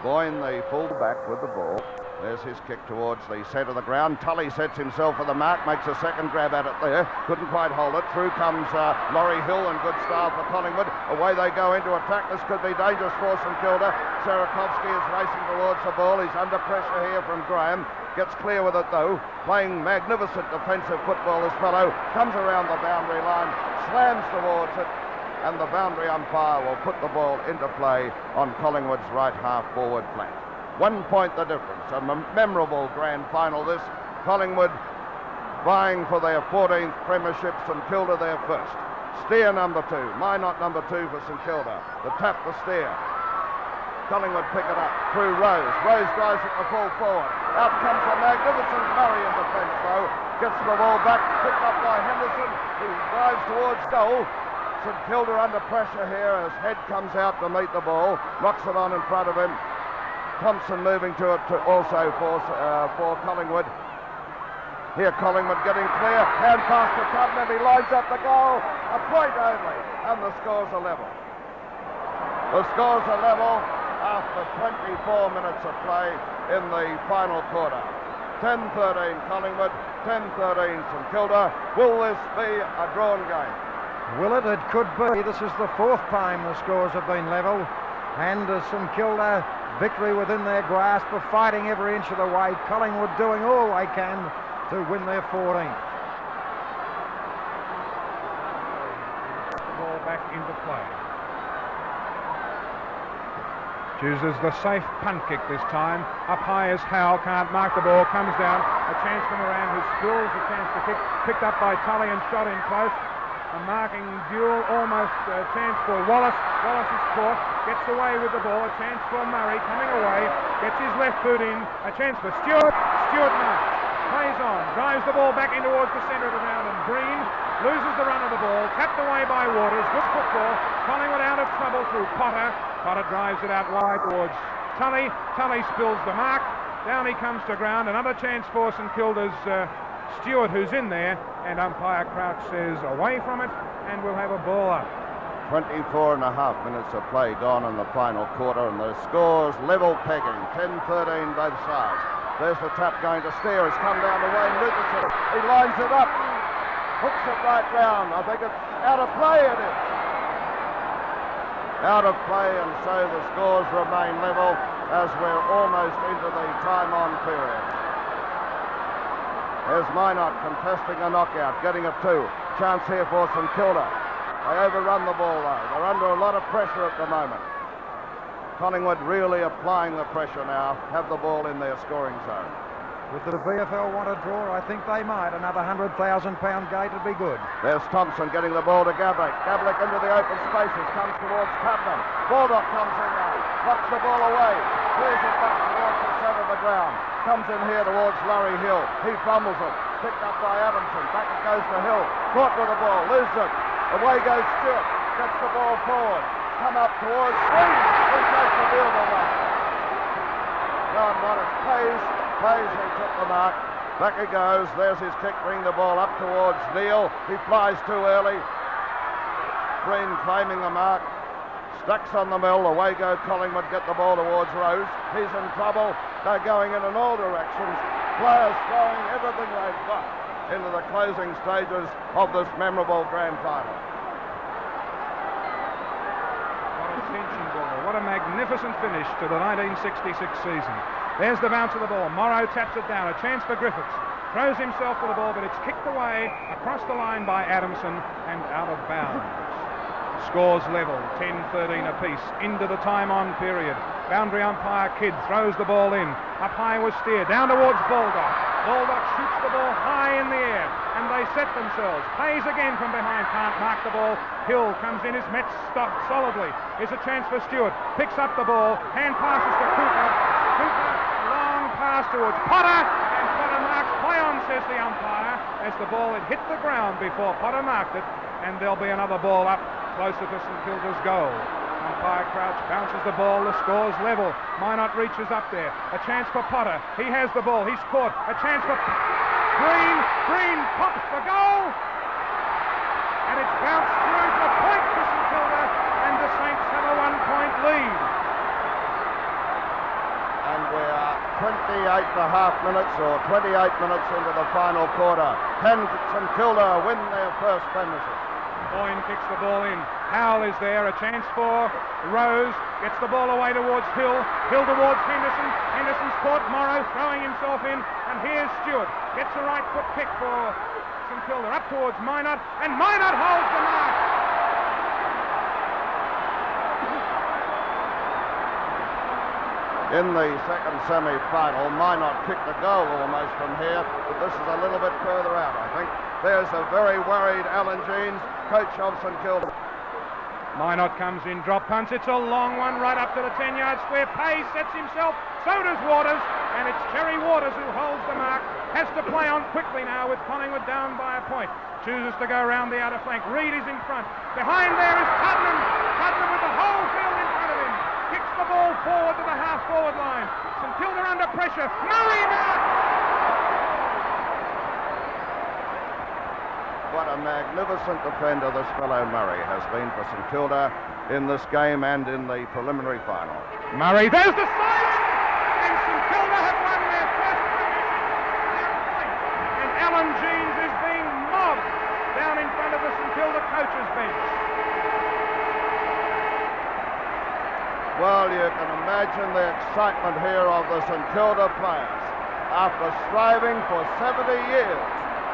Boyne, the full-back with the ball. There's his kick towards the centre of the ground. Tully sets himself for the mark, makes a second grab at it there. Couldn't quite hold it. Through comes Laurie Hill and good style for Collingwood. Away they go into attack. This could be dangerous for St Kilda. Sarakovsky is racing towards the ball. He's under pressure here from Graham. Gets clear with it though. Playing magnificent defensive football, this fellow. Comes around the boundary line, slams towards it, and the boundary umpire will put the ball into play on Collingwood's right half forward flank. 1 point the difference. A memorable grand final this. Collingwood vying for their 14th premiership, St Kilda their first. Steer number 2, Minot number 2 for St Kilda. The tap, the steer. Collingwood pick it up through Rose. Rose drives it to full forward. Out comes the magnificent Murray in defence though. Gets the ball back, picked up by Henderson, who drives towards goal. St Kilda under pressure here as Head comes out to meet the ball. Knocks it on in front of him. Thompson moving to it also for Collingwood. Here Collingwood getting clear. Hand pass to Tubman. He lines up the goal. A point only. And the score's a level. The score's a level after 24 minutes of play in the final quarter. 10-13 Collingwood, 10-13 St Kilda. Will this be a drawn game? Will it? It could be. This is the 4th time the scores have been level. And St Kilda victory within their grasp of fighting every inch of the way. Collingwood doing all they can to win their 14th. Ball back into play. Chooses the safe punt kick this time. Up high is Howe, can't mark the ball, comes down. A chance for Moran, who spills a chance to kick. Picked up by Tully and shot in close. A marking duel, almost a chance for Wallace. Wallace is caught, gets away with the ball. A chance for Murray coming away, gets his left foot in. A chance for Stewart. Stewart marks, plays on, drives the ball back in towards the centre of the ground, and Green loses the run of the ball. Tapped away by Waters. Good football. Collingwood out of trouble through Potter. Potter drives it out wide towards Tully. Tully spills the mark. Down he comes to ground. Another chance for St Kilda's Stewart, who's in there, and umpire Crouch says away from it, and we'll have a ball up. 24 and a half minutes of play gone in the final quarter, and the scores level pegging, 10-13 both sides. There's the tap going to Steer. It's come down to Wayne Lucas. He lines it up, hooks it right round. I think it's out of play, it is. Out of play, and so the scores remain level as we're almost into the time-on period. There's Minot contesting a knockout, getting it 2. Chance here for St Kilda. They overrun the ball though. They're under a lot of pressure at the moment. Collingwood really applying the pressure now, have the ball in their scoring zone. Would the VFL want to draw? I think they might. Another £100,000 gate would be good. There's Thompson getting the ball to Gablick. Gablick into the open spaces, comes towards Putnam. Baldock comes in now, knocks the ball away, clears it back towards the centre of the ground. Comes in here towards Laurie Hill. He fumbles it. Picked up by Adamson. Back it goes to Hill. Caught with the ball. Loses it. Away goes Stewart. Gets the ball forward. Come up towards Green. He takes the field away. John Morris plays. He took the mark. Back he goes. There's his kick. Bring the ball up towards Neil. He flies too early. Green claiming the mark. Ducks on the mill, away go Collingwood, get the ball towards Rose. He's in trouble. They're going in all directions. Players throwing everything they've got into the closing stages of this memorable grand final. What a tension ball. What a magnificent finish to the 1966 season. There's the bounce of the ball. Morrow taps it down. A chance for Griffiths. Throws himself for the ball, but it's kicked away across the line by Adamson and out of bounds. Scores level, 10-13 apiece, into the time-on period. Boundary umpire Kidd throws the ball in. Up high was Steer, down towards Baldock. Baldock shoots the ball high in the air, and they set themselves. Plays again from behind, can't mark the ball. Hill comes in, his Mets stopped solidly. Here's a chance for Stewart. Picks up the ball, hand passes to Cooper. Cooper, long pass towards Potter, and Potter marks. Play on, says the umpire, as the ball had hit the ground before Potter marked it, and there'll be another ball up closer to St Kilda's goal. Umpire Crouch bounces the ball, the score's level. Minot reaches up there. A chance for Potter. He has the ball, he's caught. A chance for Green. Green pops for goal. And it's bounced through for a point for St Kilda, and the Saints have a 1-point lead. And we are 28.5 minutes or 28 minutes into the final quarter. Can St Kilda win their first premiership? Boyne kicks the ball in. Howell is there. A chance for Rose. Gets the ball away towards Hill. Hill towards Henderson. Henderson's caught. Morrow throwing himself in. And here's Stewart. Gets a right foot kick for St Kilda. Up towards Minot. And Minot holds the mark. In the second semi-final, Minot kicked the goal almost from here, but this is a little bit further out, I think. There's a very worried Alan Jeans, coach of St Kilda. Minot comes in, drop punts. It's a long one right up to the 10-yard square. Pays sets himself. So does Waters. And it's Terry Waters who holds the mark. Has to play on quickly now with Collingwood down by a point. Chooses to go round the outer flank. Reid is in front. Behind there is Tuddenham. Tuddenham with the whole field in front of him. Kicks the ball forward to the half-forward line. St Kilda under pressure. Murray marks! What a magnificent defender this fellow Murray has been for St Kilda in this game and in the preliminary final. Murray, there's the silence! And St Kilda have won their first point. And Alan Jeans is being mobbed down in front of the St Kilda coaches' bench. Well, you can imagine the excitement here of the St Kilda players. After striving for 70 years,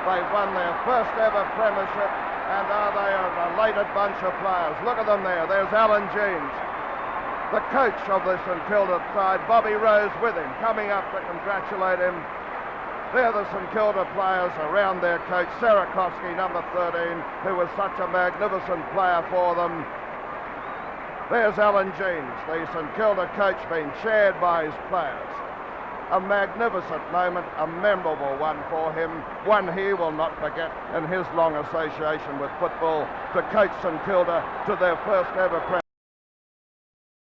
they've won their first ever premiership, and are they an elated bunch of players? Look at them there. There's Alan Jeans, the coach of the St Kilda side. Bobby Rose with him, coming up to congratulate him. They're the St Kilda players around their coach, Sarakovsky, number 13, who was such a magnificent player for them. There's Alan Jeans, the St Kilda coach, being cheered by his players. A magnificent moment, a memorable one for him, one he will not forget in his long association with football, to coach St Kilda to their first ever premiership.